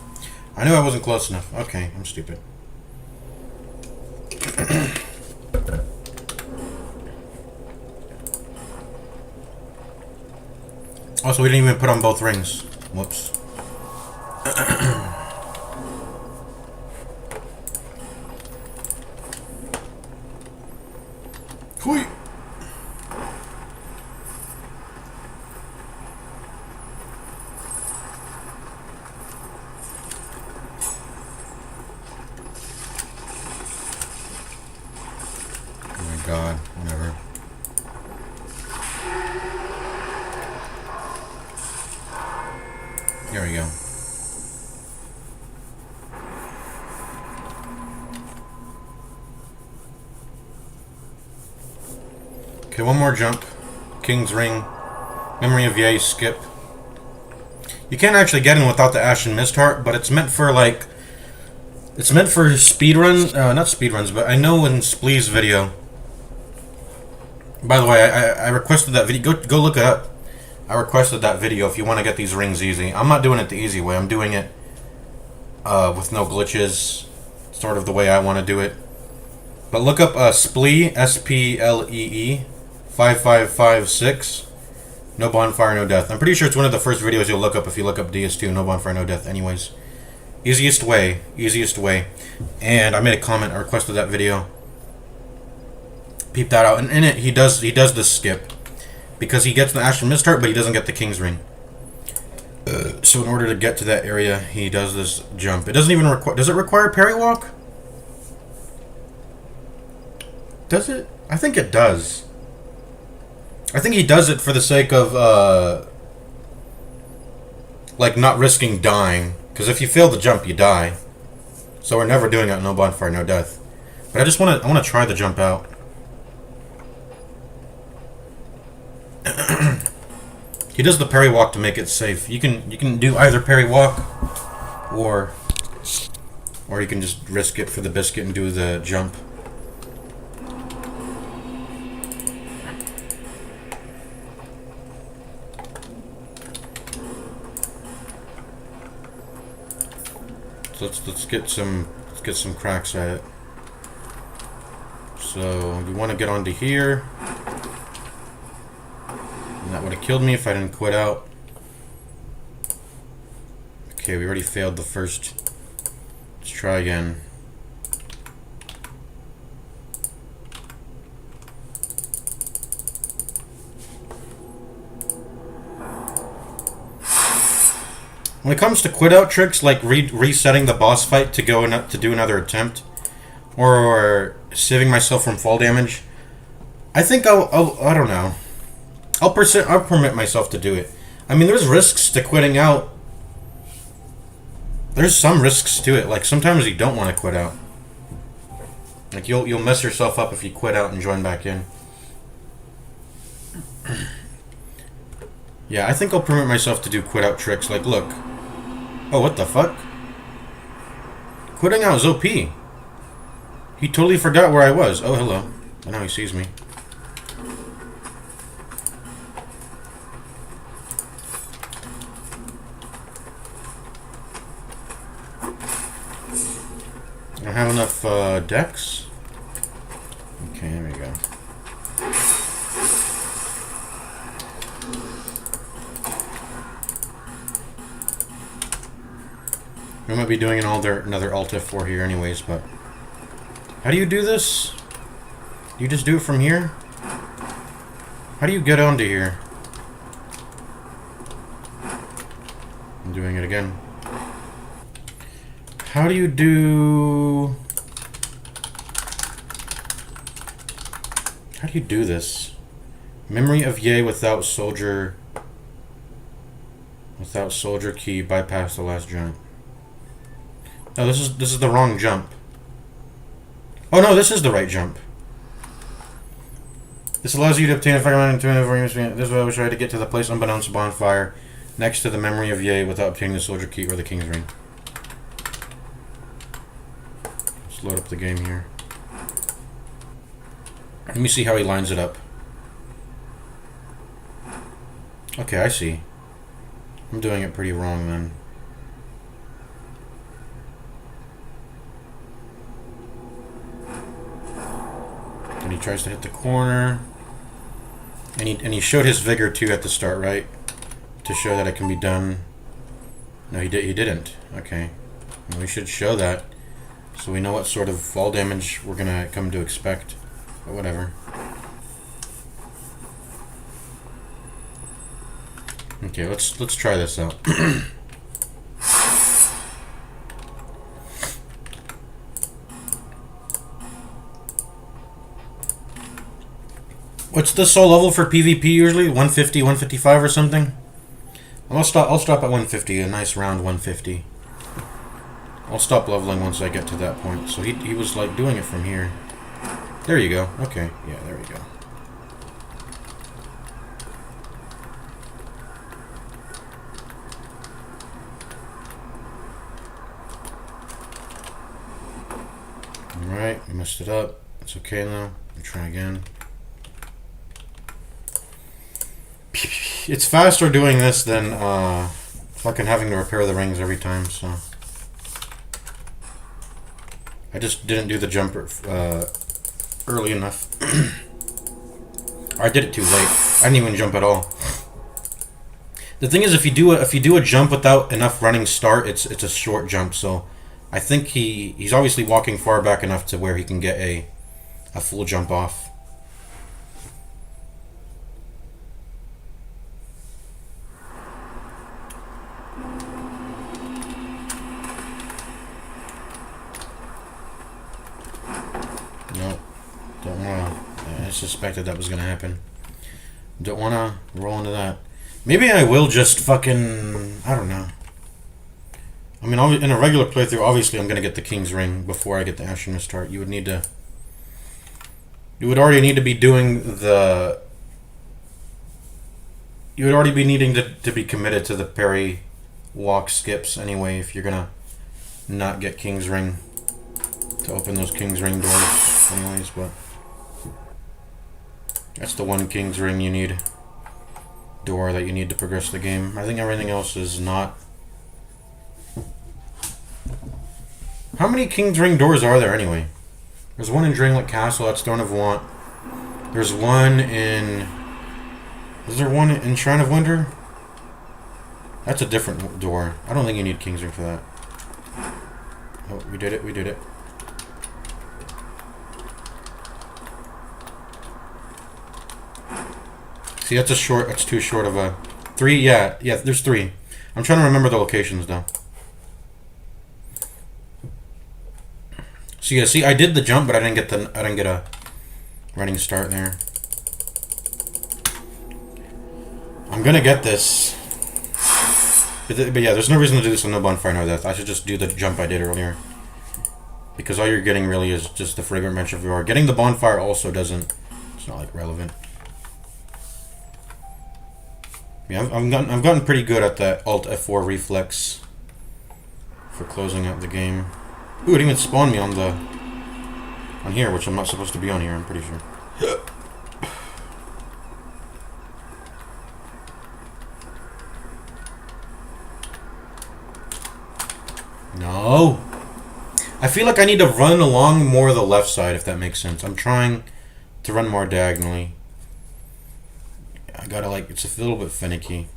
I knew I wasn't close enough. Okay, I'm stupid. Also, we didn't even put on both rings. Whoops. Hui. Oh my God, whatever. There we go. Okay, one more jump. King's Ring. Memory of Ye, skip. You can't actually get in without the Ashen Mist Heart, but it's meant for, like, It's meant for speed run, not speed runs, but I know in Splee's video. By the way, I requested that video. Go look it up. I requested that video if you want to get these rings easy. I'm not doing it the easy way. I'm doing it with no glitches, sort of the way I want to do it. But look up Splee, S-P-L-E-E, 5556. No bonfire, no death. I'm pretty sure it's one of the first videos you'll look up if you look up ds2. No bonfire, no death. Anyways, easiest way, easiest way. And I made a comment. I requested that video. Peep that out. And in it, he does this skip because he gets the Ashen Mist Heart, but he doesn't get the King's Ring. So in order to get to that area, he does this jump. It doesn't even require. Does it require parry walk? Does it? I think it does. I think he does it for the sake of like not risking dying. Because if you fail the jump, you die. So we're never doing it. No bonfire, no death. But I want to try the jump out. He does the parry walk to make it safe. You can do either parry walk or you can just risk it for the biscuit and do the jump. So let's get some cracks at it. So you want to get onto here. And that would have killed me if I didn't quit out. Okay, we already failed the first. Let's try again. When it comes to quit out tricks like resetting the boss fight to do another attempt, or saving myself from fall damage, I think I don't know. I'll permit myself to do it. I mean, there's risks to quitting out. There's some risks to it. Like sometimes you don't want to quit out. Like you'll mess yourself up if you quit out and join back in. Yeah, I think I'll permit myself to do quit out tricks. Like, look. Oh, what the fuck? Quitting out is OP. He totally forgot where I was. Oh, hello. And now he sees me. I don't have enough decks. Okay, there we go. We might be doing another Alt F4 here anyways, but... How do you do this? Do you just do it from here? How do you get onto here? I'm doing it again. How do you do... How do you do this? Memory of Yay without soldier... Without soldier key, bypass the last jump. Oh, this is the wrong jump. Oh no, this is the right jump. This allows you to obtain a fireman and this is why we tried to get to the place unbeknownst to bonfire next to the memory of Yay without obtaining the soldier key or the King's Ring. Let's load up the game here. Let me see how he lines it up. Okay, I see. I'm doing it pretty wrong then. And he tries to hit the corner. And he showed his vigor too at the start, right? To show that it can be done. No, he didn't. Okay. Well, we should show that. So we know what sort of fall damage we're gonna come to expect. But whatever. Okay, let's try this out. What's the soul level for PvP usually? 150, 155 or something? I'll stop at 150, a nice round 150. I'll stop leveling once I get to that point. So he was like doing it from here. There you go. Okay, yeah, there we go. messed it up. It's okay now. I'll try again. It's faster doing this than fucking having to repair the rings every time, so. I just didn't do the jump early enough. Or I did it too late. I didn't even jump at all. The thing is, if you do a jump without enough running start, it's a short jump. So I think he's obviously walking far back enough to where he can get a full jump off. Nope. Don't wanna. I suspected that was gonna happen. Don't wanna roll into that. Maybe I will just fucking... I don't know. I mean, in a regular playthrough, obviously I'm gonna get the King's Ring before I get the Ashen Mist Heart. You would need to... You would already need to be doing the... You would already be needing to be committed to the parry walk skips anyway if you're gonna not get King's Ring. To open those King's Ring doors anyways, but... That's the one King's Ring you need. Door that you need to progress the game. I think everything else is not. How many King's Ring doors are there anyway? There's one in Drangleic Castle, that's Throne of Want. There's one in... Is there one in Shrine of Winter? That's a different door. I don't think you need King's Ring for that. Oh, we did it, we did it. See, that's too short of a... 3? Yeah, there's 3. I'm trying to remember the locations though. So yeah, see, I did the jump, but I didn't get a running start there. I'm gonna get this. But yeah, there's no reason to do this on no bonfire, no death. I should just do the jump I did earlier. Because all you're getting really is just the fragrant bench of your... Getting the bonfire also doesn't... It's not like relevant. Yeah, I've gotten pretty good at that Alt F4 reflex for closing out the game. Ooh, it even spawned me on here, which I'm not supposed to be on here, I'm pretty sure. No! I feel like I need to run along more the left side, if that makes sense. I'm trying to run more diagonally. I gotta, like, it's a little bit finicky.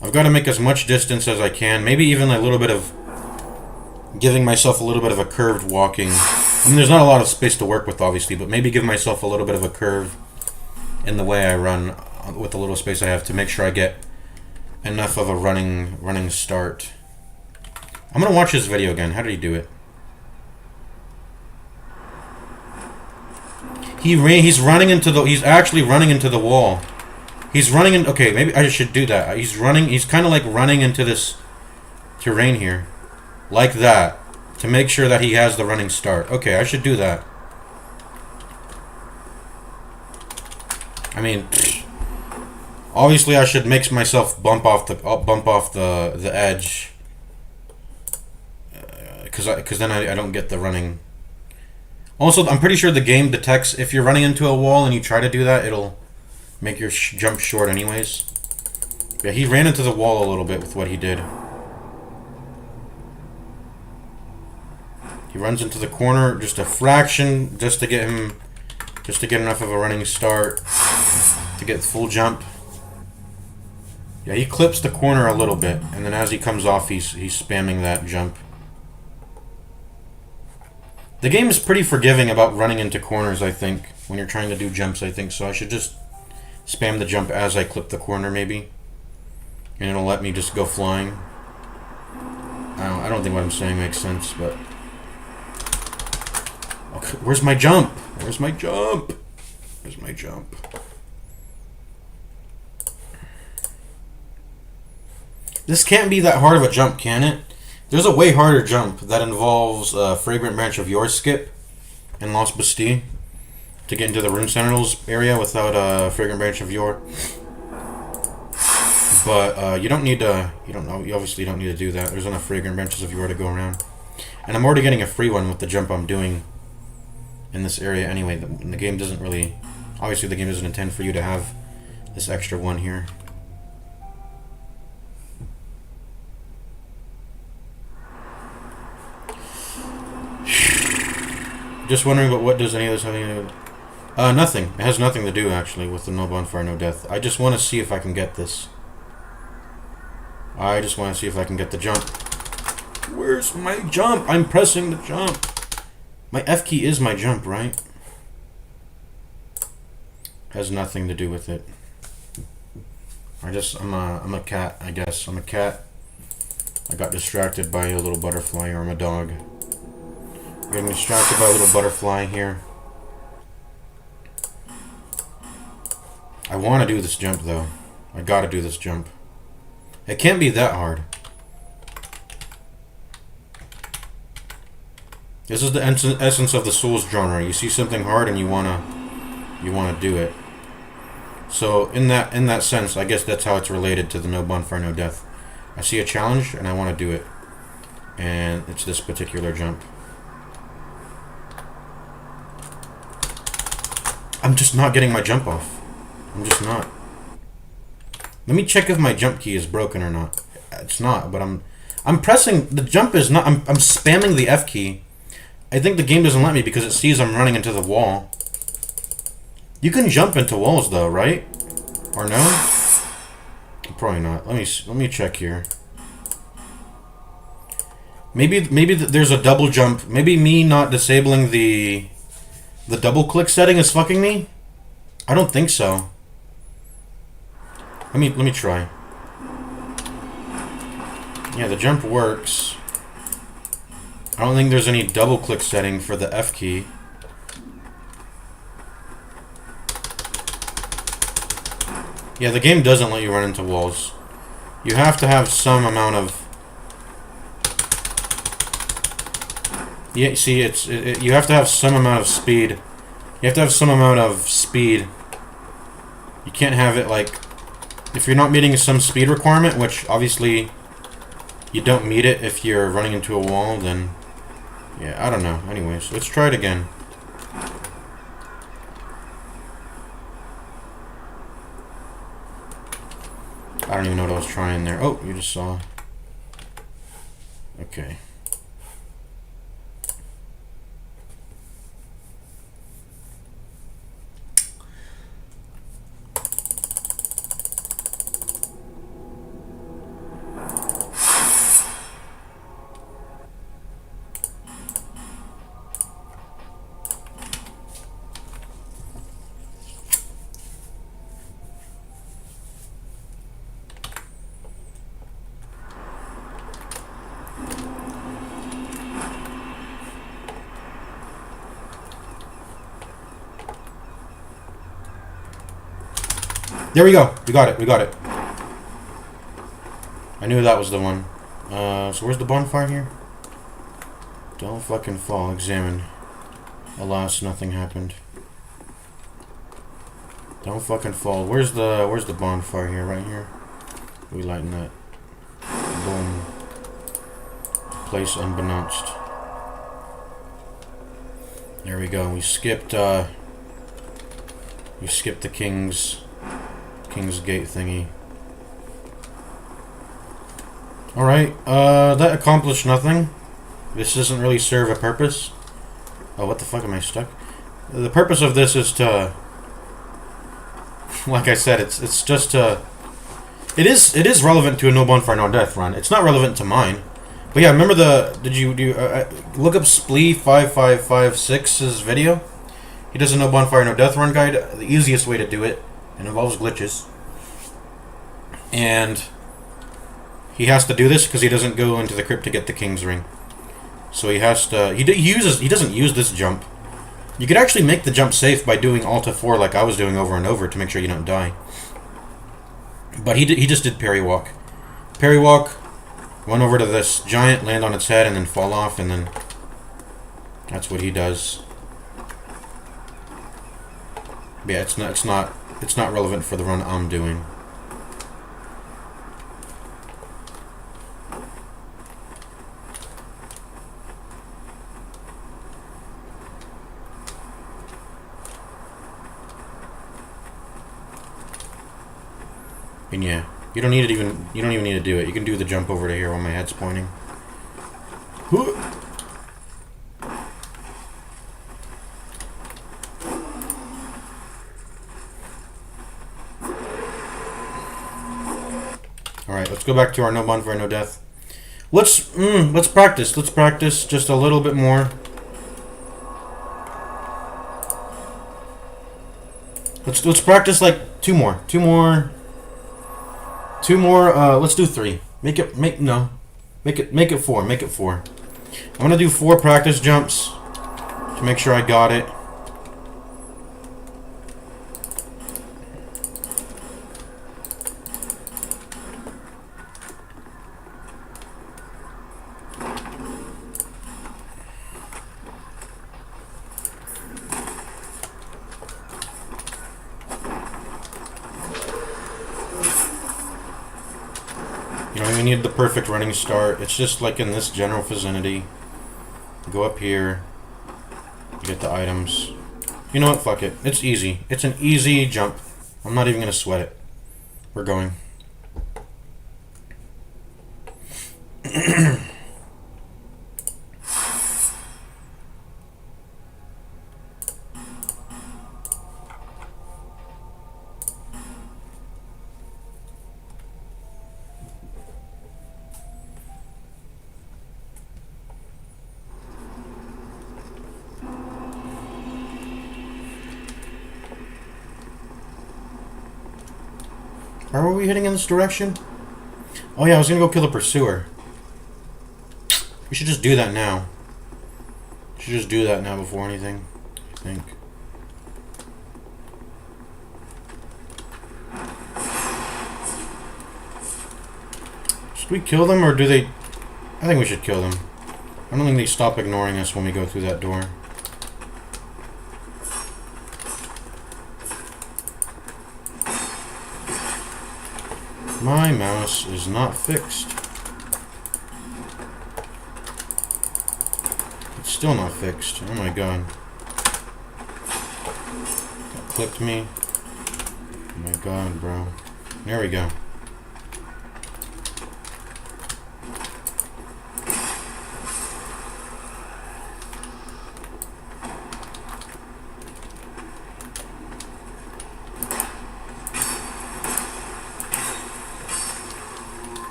I've got to make as much distance as I can. Maybe even a little bit of... Giving myself a little bit of a curved walking. I mean, there's not a lot of space to work with, obviously, but maybe give myself a little bit of a curve in the way I run with the little space I have to make sure I get enough of a running start. I'm gonna watch this video again. How did he do it? He's running into the... He's actually running into the wall. He's running in... Okay, maybe I should do that. He's running... He's kind of like running into this terrain here. Like that. To make sure that he has the running start. Okay, I should do that. I mean... Obviously, I should make myself bump off the edge. Because then I don't get the running... Also, I'm pretty sure the game detects if you're running into a wall and you try to do that, it'll make your jump short anyways. Yeah, he ran into the wall a little bit with what he did. He runs into the corner just a fraction, just to get enough of a running start to get full jump. Yeah, he clips the corner a little bit, and then as he comes off, he's spamming that jump. The game is pretty forgiving about running into corners, I think, when you're trying to do jumps, I think. So I should just spam the jump as I clip the corner, maybe. And it'll let me just go flying. I don't think what I'm saying makes sense, but... Okay, where's my jump? Where's my jump? Where's my jump? This can't be that hard of a jump, can it? There's a way harder jump that involves Fragrant Branch of Your skip in Lost Bastille to get into the Rune Sentinels area without Fragrant Branch of Your. But you don't need to. You obviously don't need to do that. There's enough Fragrant Branches of Your to go around. And I'm already getting a free one with the jump I'm doing in this area anyway. The game doesn't really... Obviously the game doesn't intend for you to have this extra one here. Just wondering, but what does any of this have anything to do? Nothing. It has nothing to do, actually, with the no bonfire, no death. I just want to see if I can get this. I just want to see if I can get the jump. Where's my jump? I'm pressing the jump. My F key is my jump, right? Has nothing to do with it. I'm a cat, I guess. I'm a cat. I got distracted by a little butterfly, or I'm a dog. Getting distracted by a little butterfly here. I want to do this jump, though. I gotta do this jump. It can't be that hard. This is the essence of the Souls genre. You see something hard and you wanna do it. So in that sense, I guess that's how it's related to the no bonfire, no death. I see a challenge and I want to do it, and it's this particular jump. I'm just not getting my jump off. I'm just not. Let me check if my jump key is broken or not. It's not, but I'm pressing the jump is not. I'm spamming the F key. I think the game doesn't let me because it sees I'm running into the wall. You can jump into walls though, right? Or no? Probably not. Let me check here. Maybe there's a double jump. Maybe me not disabling the double click setting is fucking me? I don't think so. Let me try. Yeah, the jump works. I don't think there's any double click setting for the F key. Yeah, the game doesn't let you run into walls. You have to have some amount of... Yeah, see, you have to have some amount of speed. You have to have some amount of speed. You can't have it like... If you're not meeting some speed requirement, which obviously you don't meet it if you're running into a wall, then... Yeah, I don't know. Anyways, let's try it again. I don't even know what I was trying there. Oh, you just saw. Okay. There we go. We got it. We got it. I knew that was the one. So where's the bonfire here? Don't fucking fall. Examine. Alas, nothing happened. Don't fucking fall. Where's the bonfire here? Right here. We lighten that. Boom. Place unbeknownst. There we go. We skipped the King's Gate thingy. Alright, that accomplished nothing. This doesn't really serve a purpose. Oh, what the fuck, am I stuck? The purpose of this is to... Like I said, it's just to... It is relevant to a no bonfire, no death run. It's not relevant to mine. But yeah, remember look up Splee5556's video? He does a no bonfire, no death run guide. The easiest way to do it. It involves glitches. And he has to do this because he doesn't go into the crypt to get the King's Ring. So he has to... He doesn't use this jump. You could actually make the jump safe by doing Alt F4 like I was doing over and over to make sure you don't die. But he just did parry walk. Parry walk, run over to this giant, land on its head, and then fall off, and then... That's what he does. Yeah, it's not relevant for the run I'm doing. And yeah, you don't even need to do it. You can do the jump over to here while my head's pointing. Alright, let's go back to our no bonfire, no death. Let's practice. Let's practice just a little bit more. Let's practice like two more. Let's do 3. Make it 4. Make it 4. I'm gonna do 4 practice jumps to make sure I got it. You don't even need the perfect running start. It's just like in this general vicinity. Go up here. Get the items. You know what? Fuck it. It's easy. It's an easy jump. I'm not even going to sweat it. We're going. How are we heading in this direction? Oh yeah, I was gonna go kill the pursuer. We should just do that now. Should just do that now before anything, I think. Should we kill them or do they... I think we should kill them. I don't think they stop ignoring us when we go through that door. My mouse is not fixed. It's still not fixed. Oh my god. That clipped me. Oh my god, bro. There we go.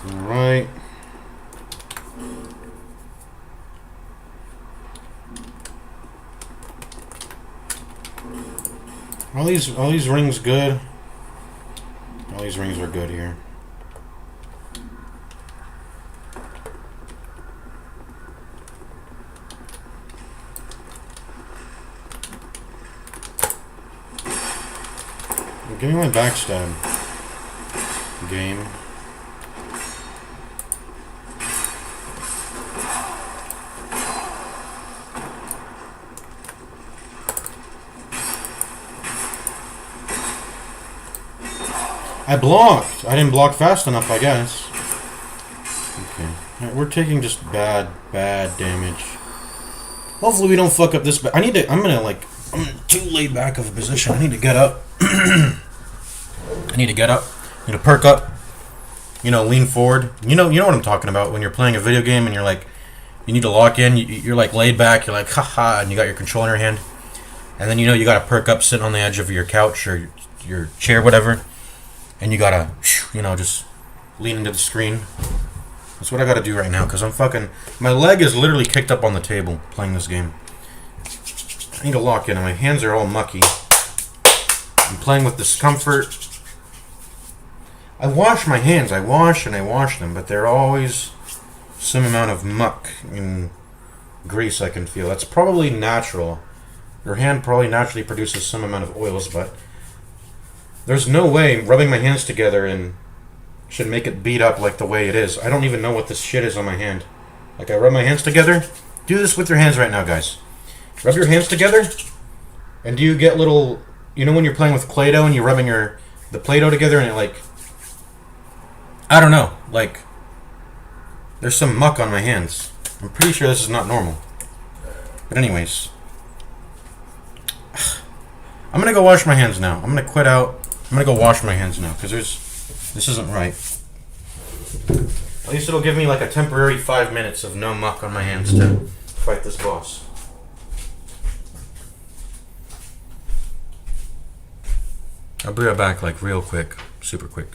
Alright. All these rings good. All these rings are good here. Give me my backstab. Game. I blocked. I didn't block fast enough, I guess. Okay. We're taking just bad damage. Hopefully we don't fuck up this bad. I'm too laid back of a position. I need to get up. I need to get up. I need to perk up. You know, lean forward. You know what I'm talking about when you're playing a video game and you're like, you need to lock in. You're like laid back. You're like, haha, and you got your controller in your hand. And then you got to perk up, sitting on the edge of your couch or your chair, whatever. And you gotta, just lean into the screen. That's what I gotta do right now, because my leg is literally kicked up on the table playing this game. I need to lock in, and my hands are all mucky. I'm playing with discomfort. I wash my hands, I wash them, but they're always some amount of muck and grease I can feel. That's probably natural. Your hand probably naturally produces some amount of oils, but there's no way rubbing my hands together and should make it beat up like the way it is. I don't even know what this shit is on my hand. Like, I rub my hands together. Do this with your hands right now, guys. Rub your hands together. And do you get little... You know when you're playing with Play-Doh and you're rubbing the Play-Doh together and it like... I don't know. Like, there's some muck on my hands. I'm pretty sure this is not normal. But anyways. I'm gonna go wash my hands now. I'm gonna quit out. I'm gonna go wash my hands now, because this isn't right. At least it'll give me like a temporary 5 minutes of no muck on my hands to fight this boss. I'll be right back, like real quick, super quick.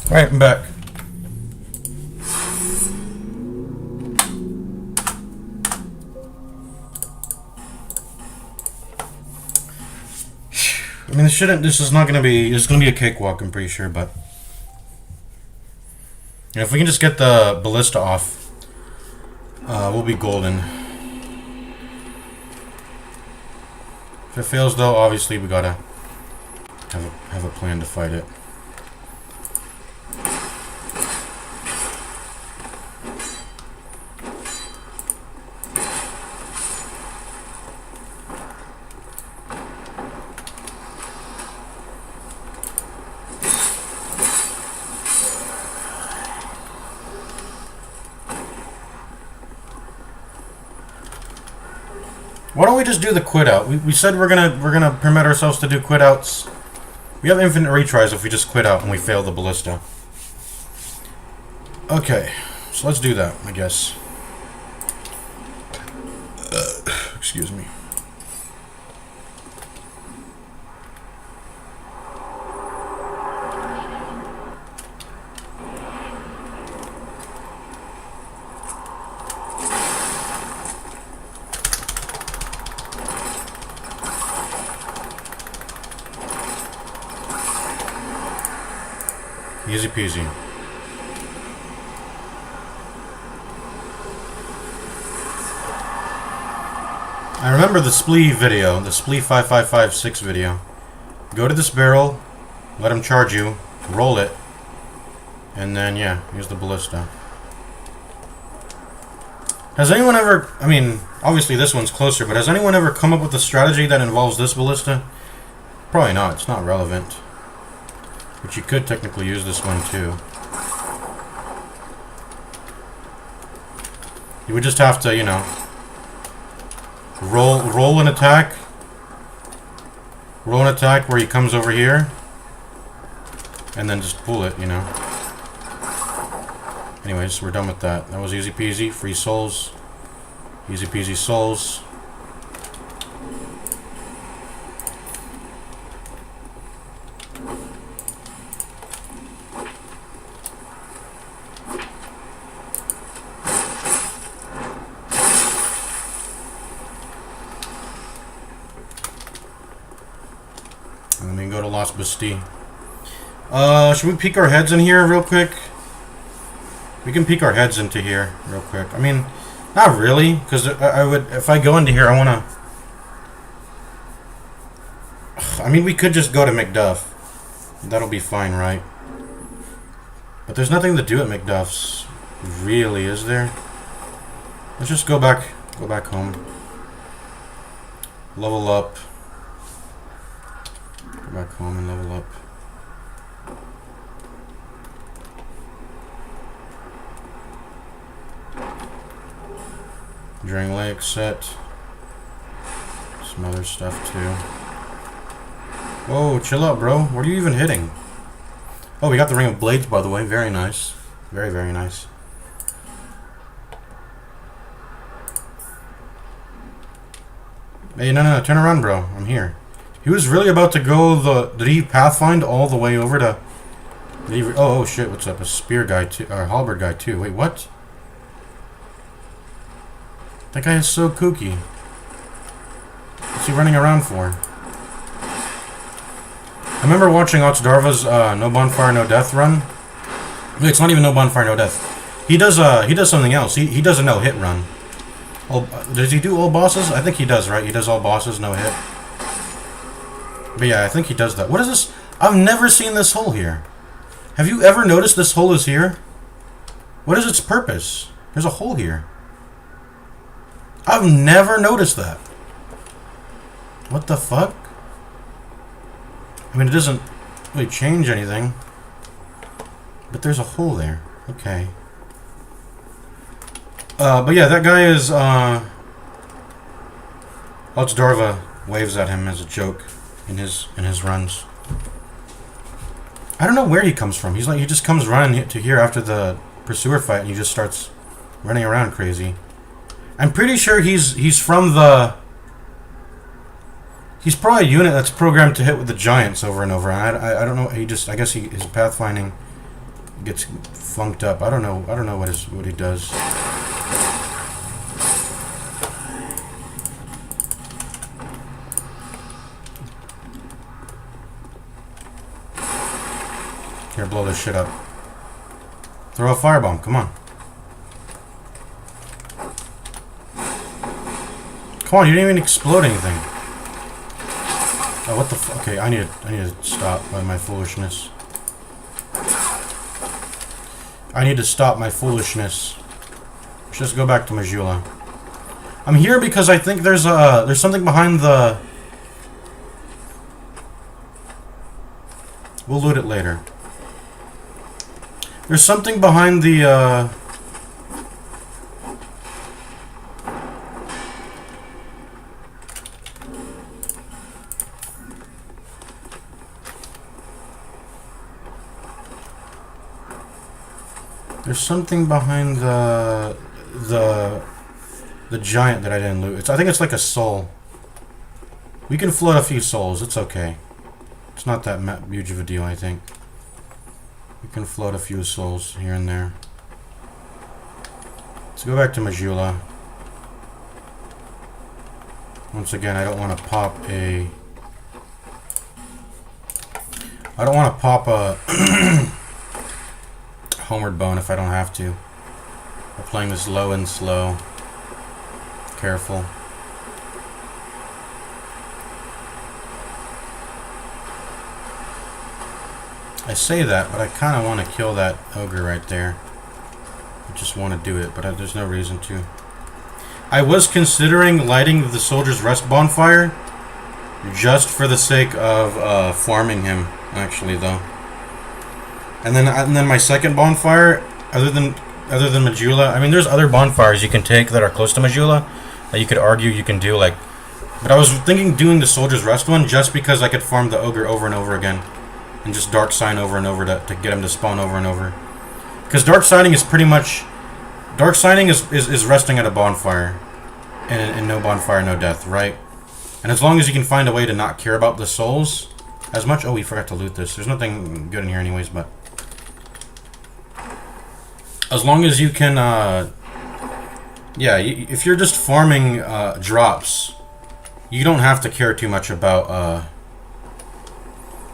Alright, I'm back. I mean, this is not gonna be, it's gonna be a cakewalk, I'm pretty sure, but if we can just get the ballista off, we'll be golden. If it fails though, obviously we gotta have a plan to fight it. Why don't we just do the quit out? We said we're gonna permit ourselves to do quit outs. We have infinite retries if we just quit out and we fail the ballista. Okay, so let's do that, I guess. Excuse me. Easy peasy. I remember the Splee video, the Splee 5556 video. Go to this barrel, let him charge you, roll it, and then, yeah, use the ballista. Has anyone ever, I mean, obviously this one's closer, but has anyone ever come up with a strategy that involves this ballista? Probably not, it's not relevant. But you could technically use this one too. You would just have to, you know, roll an attack. Roll an attack where he comes over here. And then just pull it, you know. Anyways, we're done with that. That was easy peasy. Free souls. Easy peasy souls. And then go to Las Bastille. Should we peek our heads in here real quick? We can peek our heads into here real quick. I mean, not really, because I would, if I go into here, I want to... I mean, we could just go to McDuff. That'll be fine, right? But there's nothing to do at McDuff's, really, is there? Let's just go back home. Level up. Go back home and level up. Drain Lake set. Some other stuff too. Whoa, chill out, bro. What are you even hitting? Oh, we got the Ring of Blades, by the way. Very nice. Very, very nice. Hey, no, turn around, bro. I'm here. He was really about to go Did he pathfind all the way over to... oh, shit, what's up? A spear guy, too. Or a halberd guy, too. Wait, what? That guy is so kooky. What's he running around for? I remember watching Darva's No Bonfire, No Death run. Wait, it's not even No Bonfire, No Death. He does something else. He does a no-hit run. Does he do all bosses? I think he does, right? He does all bosses, no hit. But yeah, I think he does that. What is this? I've never seen this hole here. Have you ever noticed this hole is here? What is its purpose? There's a hole here. I've never noticed that. What the fuck? I mean, it doesn't really change anything. But there's a hole there. Okay. But yeah, that guy is, Darva waves at him as a joke in his runs. I don't know where he comes from. He just comes running to here after the pursuer fight and he just starts running around crazy. I'm pretty sure he's from the... He's probably a unit that's programmed to hit with the giants over and over. I don't know. I guess his pathfinding gets funked up. I don't know what he does. Here, blow this shit up. Throw a firebomb. Come on. Come on, you didn't even explode anything. Oh, what the fuck? Okay, I need to stop my foolishness. I need to stop my foolishness. Let's just go back to Majula. I'm here because I think there's something behind the... We'll loot it later. There's something behind the, There's something behind the giant that I didn't loot. I think it's like a soul. We can float a few souls. It's okay. It's not that huge of a deal, I think. We can float a few souls here and there. Let's go back to Majula. Once again, I don't want to pop a... I don't want to pop a homeward bone if I don't have to. We're playing this low and slow. Careful. I say that, but I kind of want to kill that ogre right there. I just want to do it, but there's no reason to. I was considering lighting the Soldier's Rest bonfire just for the sake of farming him, actually, though. And then my second bonfire, other than Majula, I mean, there's other bonfires you can take that are close to Majula that you could argue you can do, like. But I was thinking doing the Soldier's Rest one just because I could farm the ogre over and over again. And just dark sign over and over to get him to spawn over and over. Because dark signing is pretty much... Dark signing is resting at a bonfire. And no bonfire, no death, right? And as long as you can find a way to not care about the souls as much... Oh, we forgot to loot this. There's nothing good in here anyways, but... As long as you can... yeah, if you're just farming drops, you don't have to care too much about...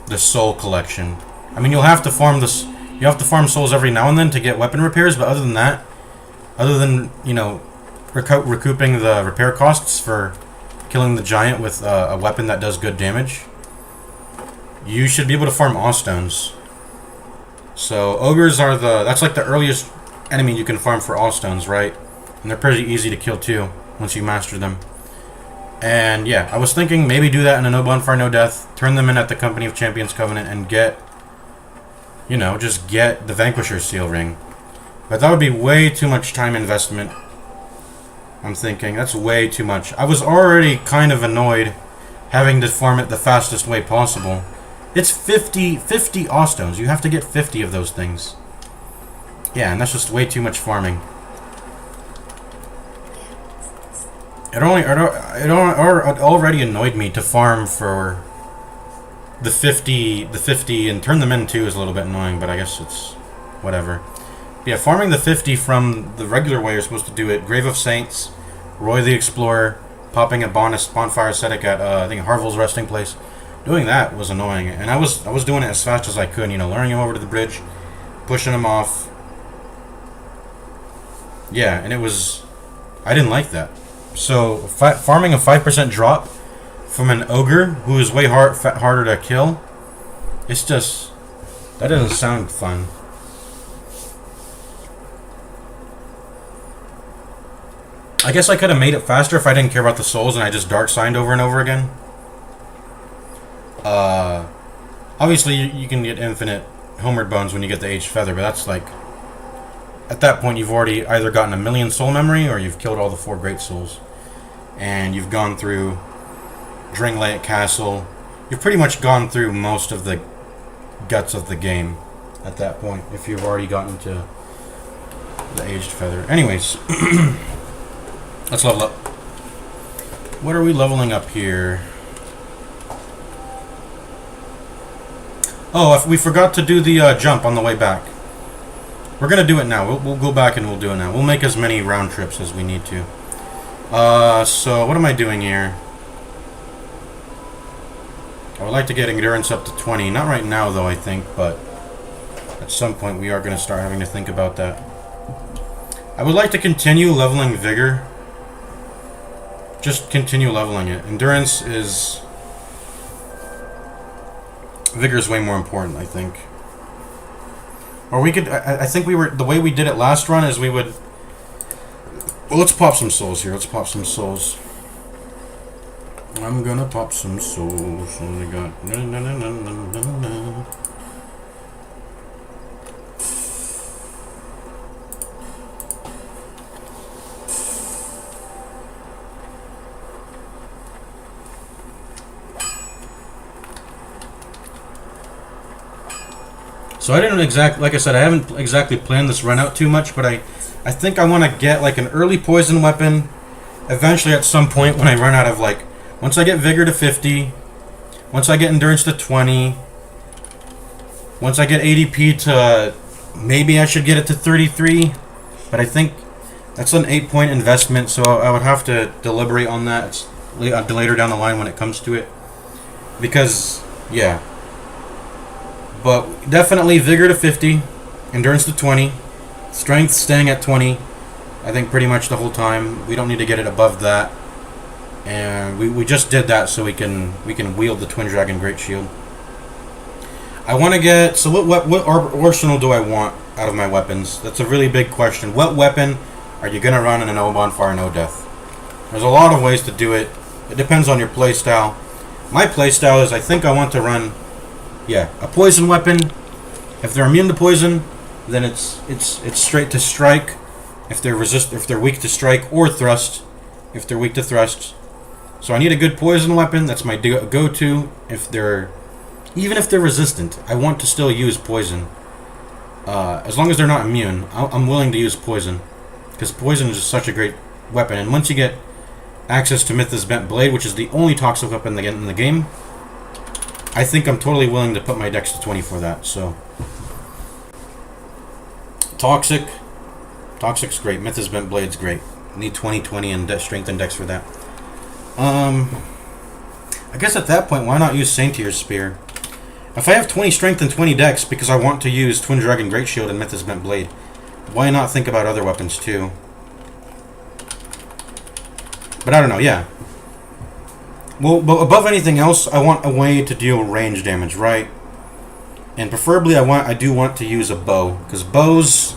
the soul collection. I mean, you'll have to farm this. You have to farm souls every now and then to get weapon repairs, but other than that, other than, you know, recouping the repair costs for killing the giant with a weapon that does good damage, you should be able to farm all stones. So ogres are that's like the earliest enemy you can farm for all stones, right? And they're pretty easy to kill too once you master them. And yeah, I was thinking maybe do that in a no bonfire, no death. Turn them in at the Company of Champions Covenant and get, you know, just get the Vanquisher seal ring. But that would be way too much time investment. I'm thinking that's way too much. I was already kind of annoyed having to farm it the fastest way possible. It's 50 All-Stones. You have to get 50 of those things. Yeah, and that's just way too much farming. It already annoyed me to farm for the 50 and turn them in too is a little bit annoying, but I guess it's whatever. But yeah, farming the 50 from the regular way you're supposed to do it. Grave of Saints, Roy the Explorer, popping a bonfire ascetic at I think Harville's resting place. Doing that was annoying, and I was doing it as fast as I could. You know, luring him over to the bridge, pushing him off. Yeah, and I didn't like that. So farming a 5% drop from an ogre who is way harder to kill, it's just, that doesn't sound fun. I guess I could have made it faster if I didn't care about the souls and I just dark signed over and over again. Obviously you can get infinite homeward bones when you get the aged feather, but that's like, at that point you've already either gotten a million soul memory or you've killed all the 4 great souls. And you've gone through Dringlake Castle. You've pretty much gone through most of the guts of the game at that point, if you've already gotten to the aged feather. Anyways, let's level up. What are we leveling up here? Oh, if we forgot to do the jump on the way back. We're going to do it now. We'll go back and we'll do it now. We'll make as many round trips as we need to. So what am I doing here? I would like to get endurance up to 20. Not right now, though, I think, but at some point we are going to start having to think about that. I would like to continue leveling vigor. Just continue leveling it. Endurance is... Vigor is way more important, I think. Or we could... I think we were... The way we did it last run is we would... Well, let's pop some souls here. Let's pop some souls. I'm gonna pop some souls. Only got... Na. So I didn't like I said, I haven't exactly planned this run out too much, but I think I want to get like an early poison weapon. Eventually, at some point, when I run out of like, once I get vigor to 50, once I get endurance to 20, once I get ADP to, maybe I should get it to 33, but I think that's an 8-point investment, so I would have to deliberate on that. It's later down the line when it comes to it, because yeah. But definitely vigor to 50, endurance to 20, strength staying at 20. I think pretty much the whole time. We don't need to get it above that. And we just did that so we can wield the Twin Dragon Great Shield. I want to get... So what arsenal do I want out of my weapons? That's a really big question. What weapon are you going to run in a no bonfire, no death? There's a lot of ways to do it. It depends on your playstyle. My playstyle is I think I want to run... Yeah, a poison weapon. If they're immune to poison, then it's straight to strike. If they're weak to strike, or thrust. If they're weak to thrust. So I need a good poison weapon. That's my go-to. Even if they're resistant, I want to still use poison. As long as they're not immune, I'm willing to use poison, because poison is just such a great weapon. And once you get access to Mythos Bent Blade, which is the only toxic weapon they get in the game, I think I'm totally willing to put my dex to 20 for that. So Toxic's great. Mythos Bent Blade's great. Need 20 and strength and dex for that. I guess at that point, why not use Saintier's Spear? If I have 20 strength and 20 dex because I want to use Twin Dragon Great Shield and Mythos Bent Blade, why not think about other weapons too? But I don't know, yeah. Well, but above anything else, I want a way to deal range damage, right? And preferably, I do want to use a bow, because bows,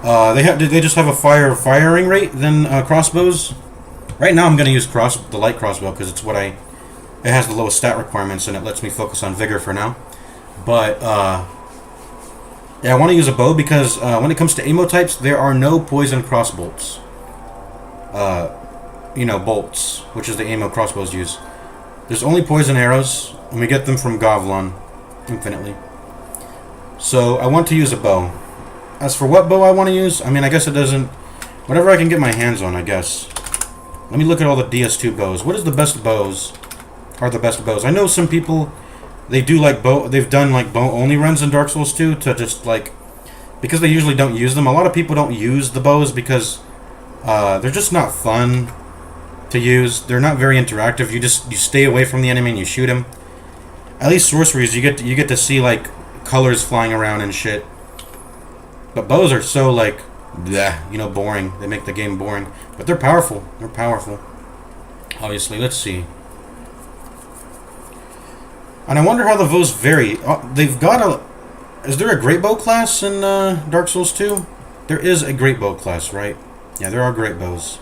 they just have a firing rate than crossbows. Right now, I'm going to use the light crossbow because it's it has the lowest stat requirements and it lets me focus on vigor for now. But yeah, I want to use a bow because when it comes to ammo types, there are no poison crossbolts. Bolts, which is the ammo crossbows use. There's only poison arrows, and we get them from Govlon infinitely. So I want to use a bow. As for what bow I want to use, I mean, I guess it doesn't... Whatever I can get my hands on, I guess. Let me look at all the ds2 bows. What is the best bows? Are the best bows? I know some people, they do like bow... They've done like bow-only runs in Dark Souls 2 to just like... Because they usually don't use them. A lot of people don't use the bows because they're just not fun to use. They're not very interactive. You stay away from the enemy and you shoot him. At least sorceries, you get to see like colors flying around and shit. But bows are so like, bleh, boring. They make the game boring. But they're powerful. They're powerful. Obviously, let's see. And I wonder how the bows vary. They've got a... Is there a great bow class in Dark Souls 2? There is a great bow class, right? Yeah, there are great bows.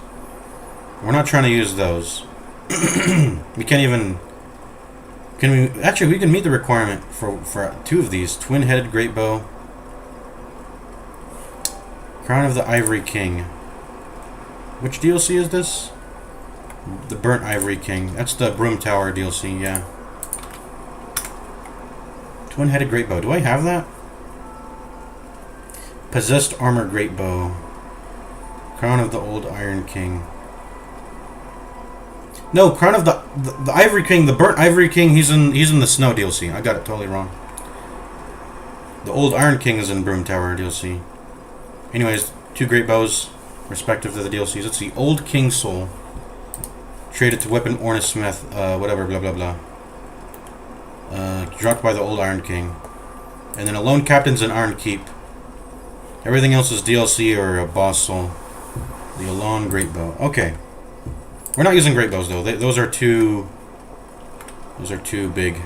We're not trying to use those. We can't even... Can we... Actually, we can meet the requirement for 2 of these. Twin-headed great bow. Crown of the Ivory King. Which DLC is this? The Burnt Ivory King. That's the Broom Tower DLC, yeah. Twin-headed great bow. Do I have that? Possessed Armor Great Bow. Crown of the Old Iron King. No, Crown of the Ivory King, the Burnt Ivory King, he's in the Snow DLC. I got it totally wrong. The Old Iron King is in Broom Tower DLC. Anyways, 2 great bows, respective to the DLCs. Let's see. Old King Soul. Traded to Weapon Ornismith, whatever, blah, blah, blah. Dropped by the Old Iron King. And then Alone Captain's in Iron Keep. Everything else is DLC or a boss soul. The Alone Great Bow. Okay. We're not using great bows though. Those are too big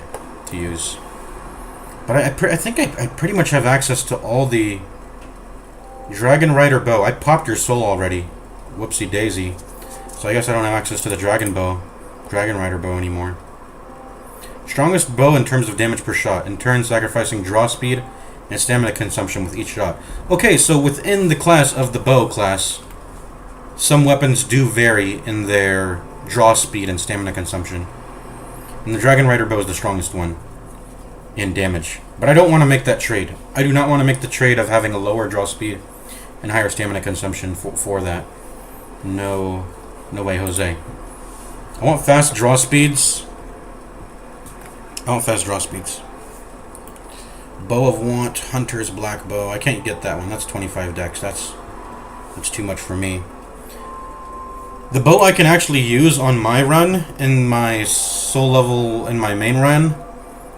to use. But I think I pretty much have access to all the Dragon Rider bow. I popped your soul already. Whoopsie daisy. So I guess I don't have access to the Dragon Rider bow anymore. Strongest bow in terms of damage per shot. In turn, sacrificing draw speed and stamina consumption with each shot. Okay, so within the class of the bow class, some weapons do vary in their draw speed and stamina consumption. And the Dragon Rider bow is the strongest one in damage. But I don't want to make that trade. I do not want to make the trade of having a lower draw speed and higher stamina consumption for that. No way, Jose. I want fast draw speeds. Bow of Want, Hunter's Black Bow. I can't get that one. That's 25 dex. That's too much for me. The bow I can actually use on my run, in my soul level, in my main run,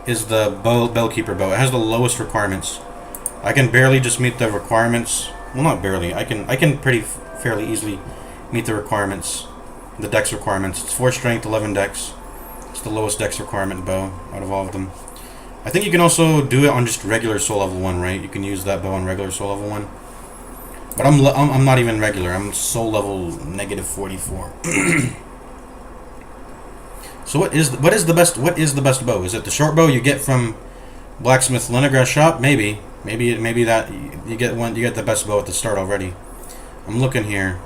is the Bellkeeper bow. It has the lowest requirements. I can barely just meet the requirements. Well, not barely. I can fairly easily meet the requirements, the dex requirements. It's 4 strength, 11 dex. It's the lowest dex requirement bow out of all of them. I think you can also do it on just regular soul level 1, right? You can use that bow on regular soul level 1. But I'm not even regular. I'm soul level -44. So what is the best bow? Is it the short bow you get from Blacksmith Leningrad shop? Maybe that you get the best bow at the start already. I'm looking here.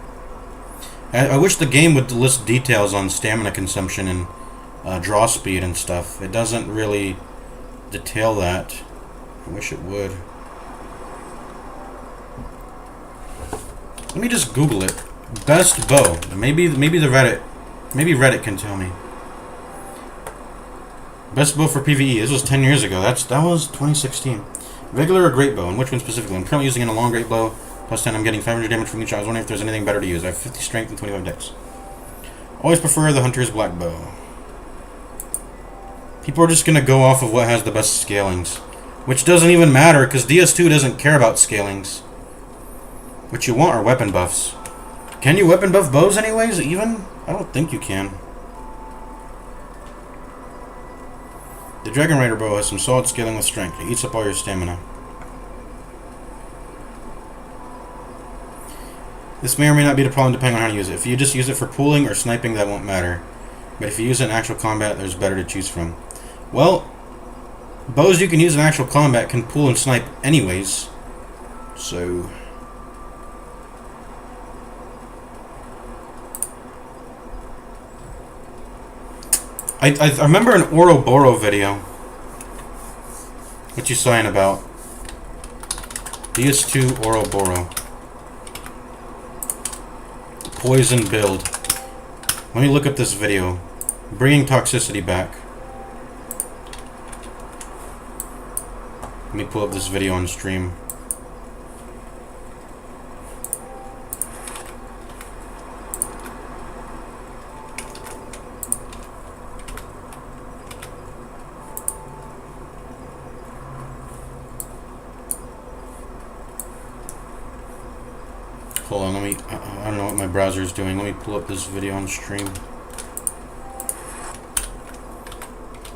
I wish the game would list details on stamina consumption and draw speed and stuff. It doesn't really detail that. I wish it would. Let me just Google it. Best bow. Maybe Reddit can tell me. Best bow for PvE. This was 10 years ago. That was 2016. Regular or great bow, and which one specifically? I'm currently using a long great bow. Plus 10, I'm getting 500 damage from each. I was wondering if there's anything better to use. I have 50 strength and 25 dex. Always prefer the Hunter's Black Bow. People are just going to go off of what has the best scalings. Which doesn't even matter, because ds2 doesn't care about scalings. What you want are weapon buffs. Can you weapon buff bows anyways, even? I don't think you can. The Dragon Rider bow has some solid scaling with strength. It eats up all your stamina. This may or may not be the problem depending on how you use it. If you just use it for pooling or sniping, that won't matter. But if you use it in actual combat, there's better to choose from. Well, bows you can use in actual combat can pool and snipe anyways. So... I remember an Ouroboros video. What you saying about? ds2 Ouroboros. Poison build. Let me look up this video. Bringing toxicity back. Let me pull up this video on stream. Hold on, let me... I don't know what my browser is doing. Let me pull up this video on stream.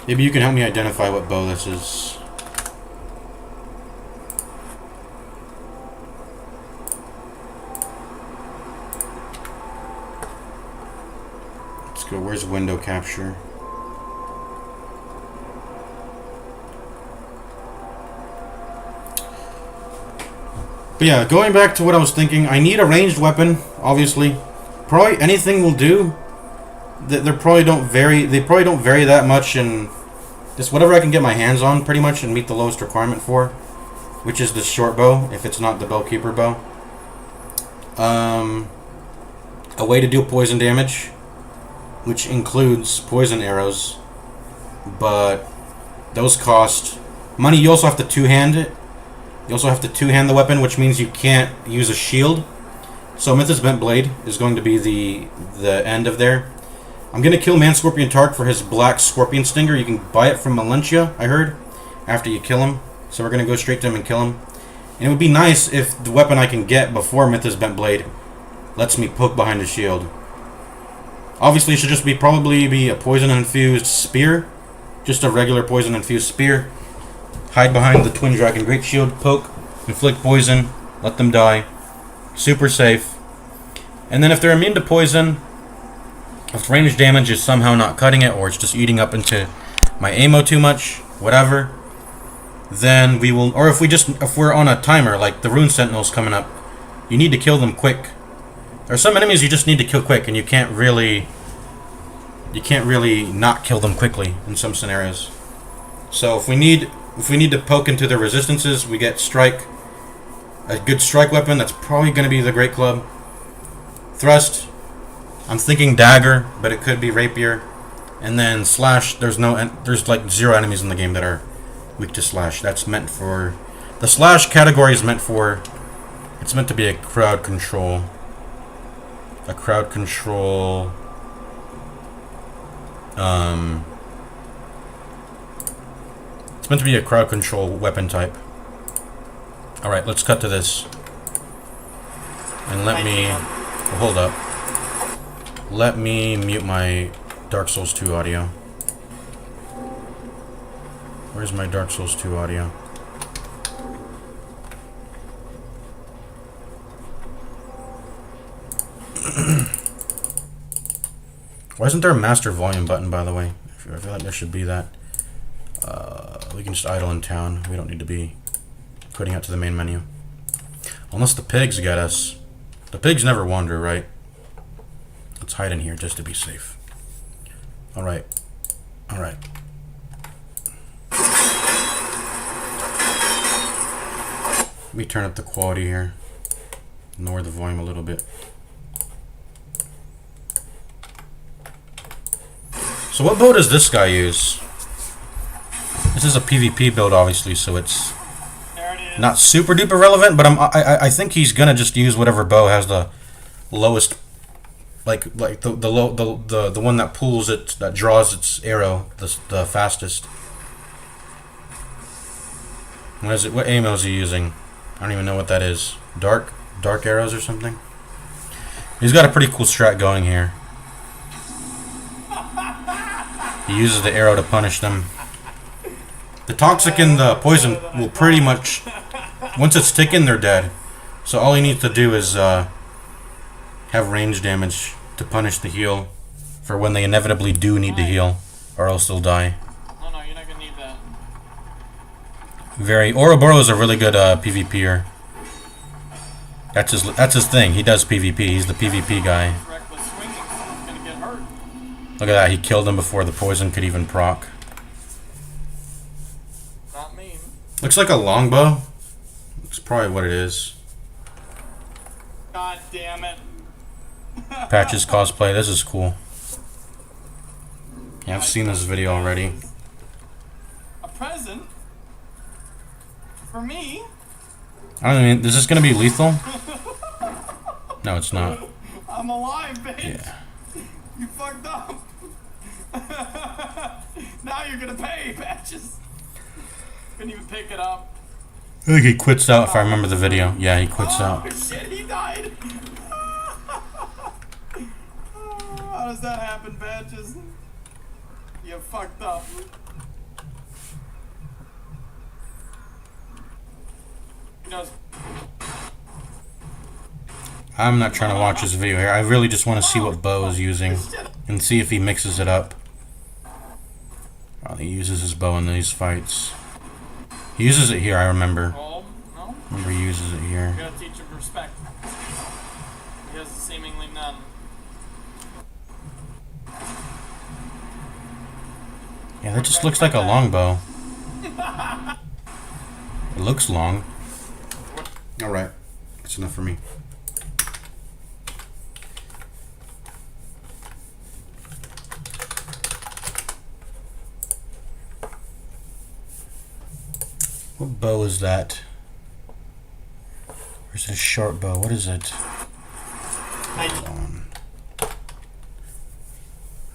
Maybe you can help me identify what bow this is. Let's go. Where's window capture? But yeah, going back to what I was thinking, I need a ranged weapon, obviously. Probably anything will do. They probably don't vary that much, and just whatever I can get my hands on pretty much and meet the lowest requirement for, which is the short bow, if it's not the Bellkeeper bow. A way to do poison damage, which includes poison arrows, but those cost money. You also have to two-hand it. You also have to two-hand the weapon, which means you can't use a shield. So Mythos Bent Blade is going to be the end of there. I'm going to kill Man Scorpion Tark for his black scorpion stinger. You can buy it from Malencia, I heard, after you kill him. So we're going to go straight to him and kill him. And it would be nice if the weapon I can get before Mythos Bent Blade lets me poke behind the shield. Obviously, it should just probably be a poison-infused spear. Just a regular poison-infused spear. Hide behind the Twin Dragon Great Shield, poke, inflict poison, let them die. Super safe. And then if they're immune to poison, if range damage is somehow not cutting it, or it's just eating up into my ammo too much, whatever, then we will, or if we're on a timer, like the Rune Sentinels coming up, you need to kill them quick. There are some enemies you just need to kill quick, and you can't really not kill them quickly in some scenarios. So if we need to poke into their resistances, we get strike. A good strike weapon, that's probably going to be the Great Club. Thrust, I'm thinking dagger, but it could be rapier. And then slash, there's like 0 enemies in the game that are weak to slash. That's meant for... The slash category is meant for... It's meant to be a crowd control. A crowd control... It's meant to be a crowd control weapon type. Alright, let's cut to this. And let me... Oh, hold up. Let me mute my Dark Souls 2 audio. Where's my Dark Souls 2 audio? Why isn't there a master volume button, by the way? I feel like there should be that. We can just idle in town. We don't need to be putting out to the main menu. Unless the pigs get us. The pigs never wander, right? Let's hide in here just to be safe. Alright. Alright. Let me turn up the quality here. Lower the volume a little bit. So what bow does this guy use? This is a PvP build, obviously, so it's not super duper relevant, but I think he's gonna just use whatever bow has the lowest, like the one that pulls it, that draws its arrow the fastest. What is it? What ammo is he using? I don't even know what that is. Dark arrows or something. He's got a pretty cool strat going here. He uses the arrow to punish them. The toxic and the poison will pretty much, once it's ticking, they're dead. So all he needs to do is have range damage to punish the heal for when they inevitably do need to heal, or else they'll die. Oh no, you're not gonna need that. Ouroboros is a really good PvPer. That's his thing. He does PvP. He's the PvP guy. Reckless swinging, someone's gonna get hurt. Look at that. He killed him before the poison could even proc. Not me. Looks like a longbow. That's probably what it is. God damn it. Patches cosplay. This is cool. Yeah, I've seen this video already. A present? For me? I don't mean, is this gonna be lethal? No, it's not. I'm alive, bitch. Yeah. You fucked up. Now you're gonna pay, Patches. Couldn't even pick it up. I think he quits out if I remember the video. Yeah, he quits out. Oh shit, he died. How does that happen, Patches? You fucked up. He knows. I'm not trying to watch this video here. I really just want to see what Bo is using and see if he mixes it up. Oh, he uses his bow in these fights. He uses it here, I remember. Oh, no? Remember he uses it here. You gotta teach him respect. He has seemingly none. Yeah, that just looks like a longbow. It looks long. Alright, that's enough for me. What bow is that? Where's this short bow? What is it? Hold on.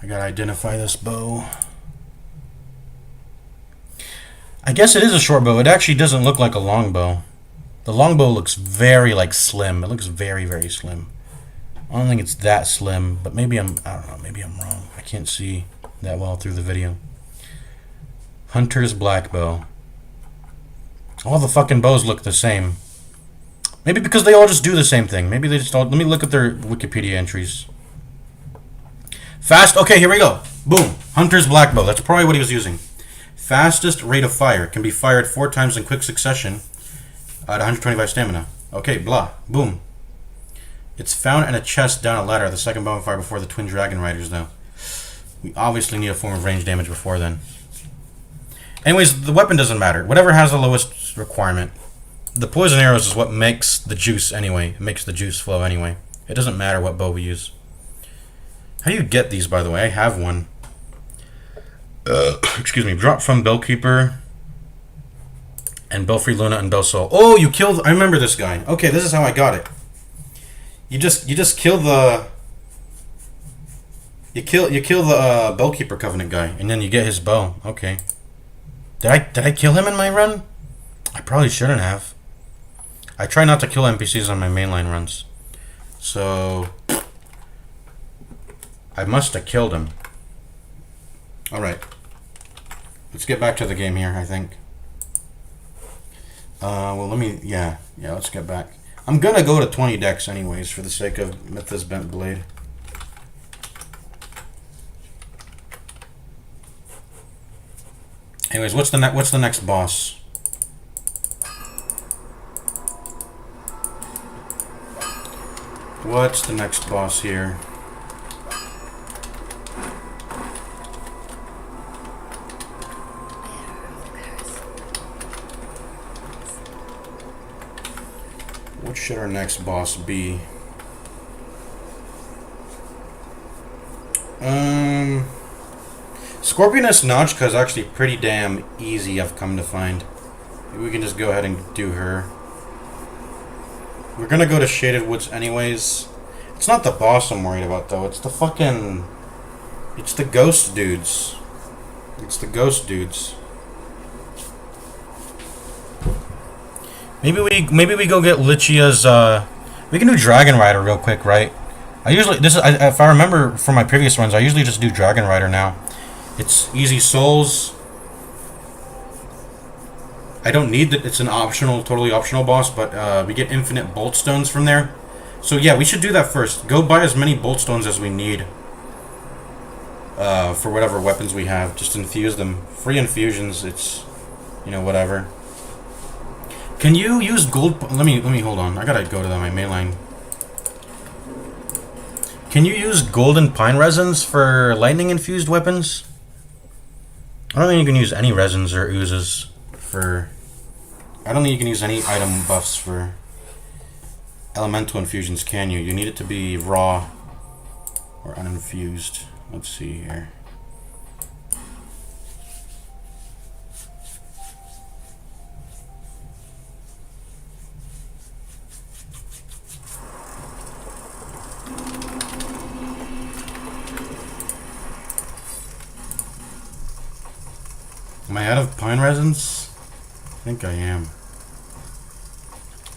I gotta identify this bow. I guess it is a short bow. It actually doesn't look like a long bow. The longbow looks very, like, slim. It looks very, very slim. I don't think it's that slim, but maybe I don't know, maybe I'm wrong. I can't see that well through the video. Hunter's black bow. All the fucking bows look the same. Maybe because they all just do the same thing. Maybe they just all... Let me look at their Wikipedia entries. Fast... Okay, here we go. Boom. Hunter's black bow. That's probably what he was using. Fastest rate of fire. Can be fired 4 times in quick succession at 125 stamina. Okay, blah. Boom. It's found in a chest down a ladder. The second bonfire before the twin dragon riders, though. We obviously need a form of range damage before then. Anyways, the weapon doesn't matter. Whatever has the lowest requirement. The poison arrows is what makes the juice anyway. It makes the juice flow anyway. It doesn't matter what bow we use. How do you get these, by the way? I have one. Excuse me. Drop from Bellkeeper and Belfry Luna and Belsol. Oh, you killed... I remember this guy. Okay, this is how I got it. You just kill the... You kill the Bellkeeper Covenant guy, and then you get his bow. Okay. Did I kill him in my run? I probably shouldn't have. I try not to kill NPCs on my mainline runs. So... I must have killed him. Alright. Let's get back to the game here, I think. Well, let me... Yeah, let's get back. I'm gonna go to 20 decks anyways, for the sake of Mythos Bent Blade. Anyways, what's the next boss? What's the next boss here? What should our next boss be? Scorpioness Notchka is actually pretty damn easy, I've come to find. Maybe we can just go ahead and do her. We're gonna go to Shaded Woods anyways. It's not the boss I'm worried about, though. It's the fucking... It's the ghost dudes. It's the ghost dudes. Maybe we go get Lichia's, we can do Dragon Rider real quick, right? I usually... if I remember from my previous runs, I usually just do Dragon Rider now. It's easy souls. I don't need that. It's an optional, totally optional boss, but we get infinite bolt stones from there. So yeah, we should do that first. Go buy as many bolt stones as we need for whatever weapons we have. Just infuse them. Free infusions. It's, you know, whatever. Can you use gold? Let me hold on. I gotta go to my main line. Can you use golden pine resins for lightning infused weapons? I don't think you can use any resins or oozes for... I don't think you can use any item buffs for elemental infusions, can you? You need it to be raw or uninfused. Let's see here. Am I out of pine resins? I think I am.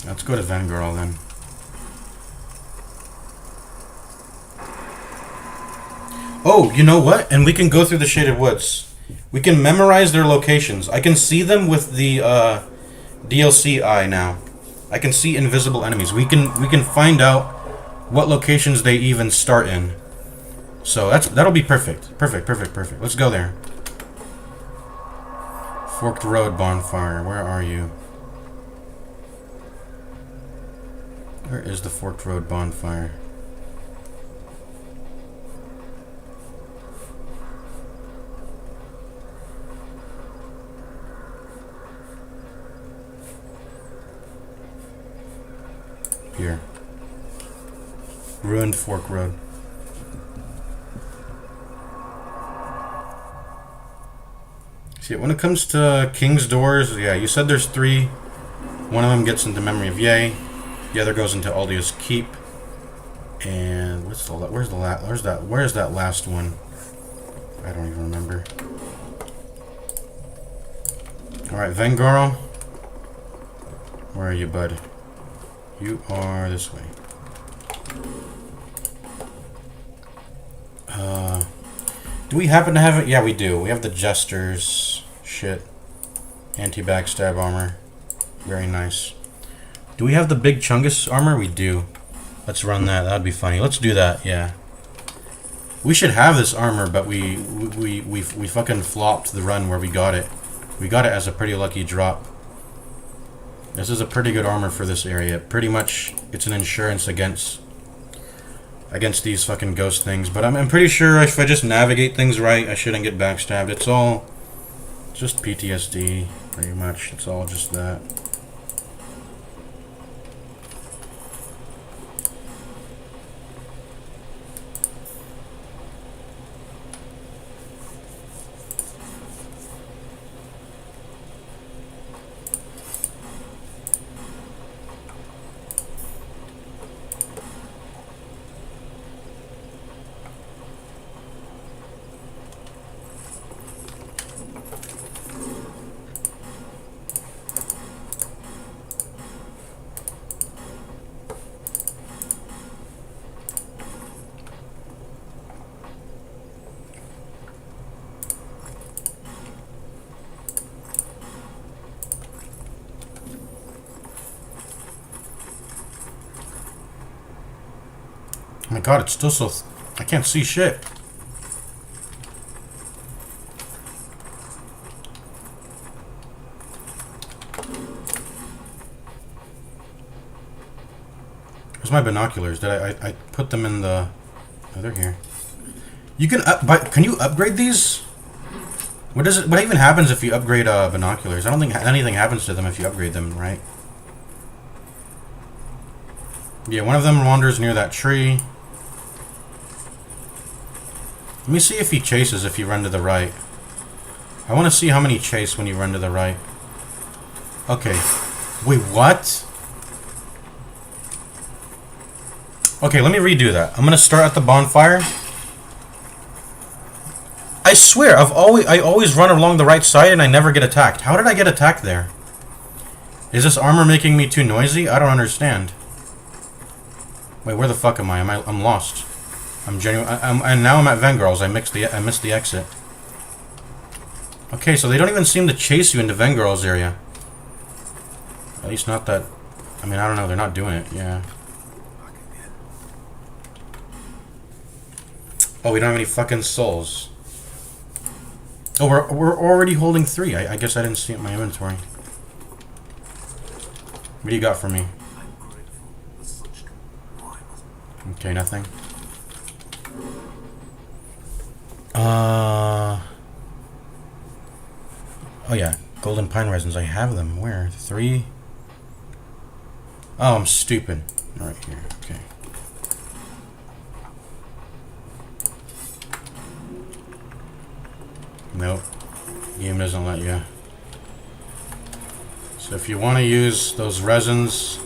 Let's go to Vengirl then. Oh, you know what? And we can go through the Shaded Woods. We can memorize their locations. I can see them with the DLC eye now. I can see invisible enemies. We can find out what locations they even start in. So that'll be perfect. Perfect. Let's go there. Forked Road bonfire. Where are you? Where is the Forked Road bonfire? Here. Ruined Fork Road. See, when it comes to King's Doors, yeah, you said there's 3. One of them gets into Memory of Yea. The other goes into Aldia's Keep. And where's that last one? I don't even remember. Alright, Vengirl. Where are you, bud? You are this way. Do we happen to have it? Yeah, we do. We have the Jester's shit. Anti-backstab armor. Very nice. Do we have the big Chungus armor? We do. Let's run that. That'd be funny. Let's do that, yeah. We should have this armor, but we fucking flopped the run where we got it. We got it as a pretty lucky drop. This is a pretty good armor for this area. Pretty much, it's an insurance against these fucking ghost things. But I'm pretty sure if I just navigate things right, I shouldn't get backstabbed. It's all just PTSD, pretty much. It's all just that. Oh my god, it's still so... I can't see shit. Where's my binoculars? Did I put them in the... Oh, they're here. You can can you upgrade these? What even happens if you upgrade binoculars? I don't think anything happens to them if you upgrade them, right? Yeah, one of them wanders near that tree. Let me see if he chases if you run to the right. I want to see how many chase when you run to the right. Okay. Wait, what? Okay, let me redo that. I'm going to start at the bonfire. I swear, I always run along the right side and I never get attacked. How did I get attacked there? Is this armor making me too noisy? I don't understand. Wait, where the fuck am I? I'm lost. I'm genuine. And now I'm at Vengirl's. I missed the exit. Okay, so they don't even seem to chase you into Vengirl's area. At least not that... I mean, I don't know. They're not doing it. Yeah. Oh, we don't have any fucking souls. Oh, we're already holding 3. I guess I didn't see it in my inventory. What do you got for me? Okay, nothing. Oh yeah, golden pine resins. I have them. Where? 3? Oh, I'm stupid. Right here. Okay. Nope. Game doesn't let you. So if you want to use those resins...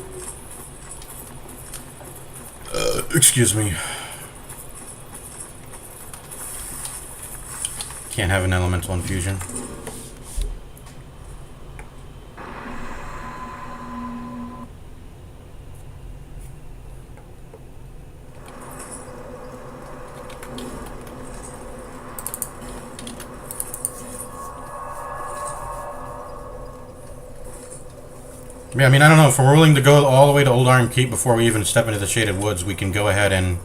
excuse me. Can't have an elemental infusion. Yeah, I mean, I don't know. If we're willing to go all the way to Old Iron Keep before we even step into the Shaded Woods, we can go ahead and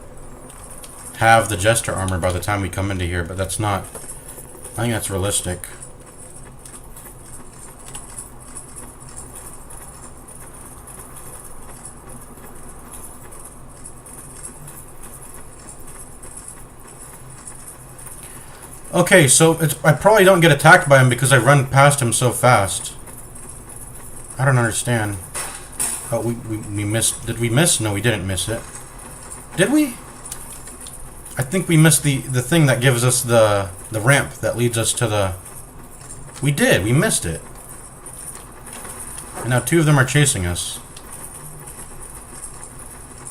have the Jester armor by the time we come into here, but that's not... I think that's realistic. Okay, so I probably don't get attacked by him because I run past him so fast. I don't understand. Oh, we missed... Did we miss? No, we didn't miss it. Did we? I think we missed the thing that gives us the ramp that leads us to the... We did. We missed it. And now 2 of them are chasing us.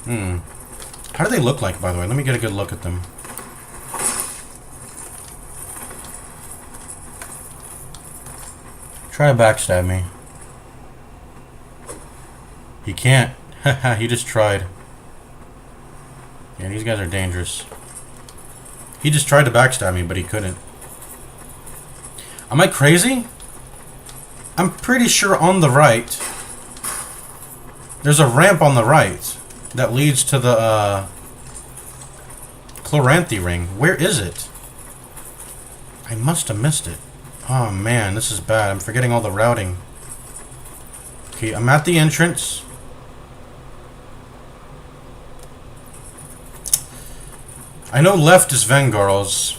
How do they look like, by the way? Let me get a good look at them. Try to backstab me. He can't. Haha, he just tried. Yeah, these guys are dangerous. He just tried to backstab me, but he couldn't. Am I crazy? I'm pretty sure on the right, there's a ramp on the right that leads to the Chloranthy ring. Where is it? I must have missed it. Oh man, this is bad. I'm forgetting all the routing. Okay, I'm at the entrance. I know left is Vengarl's.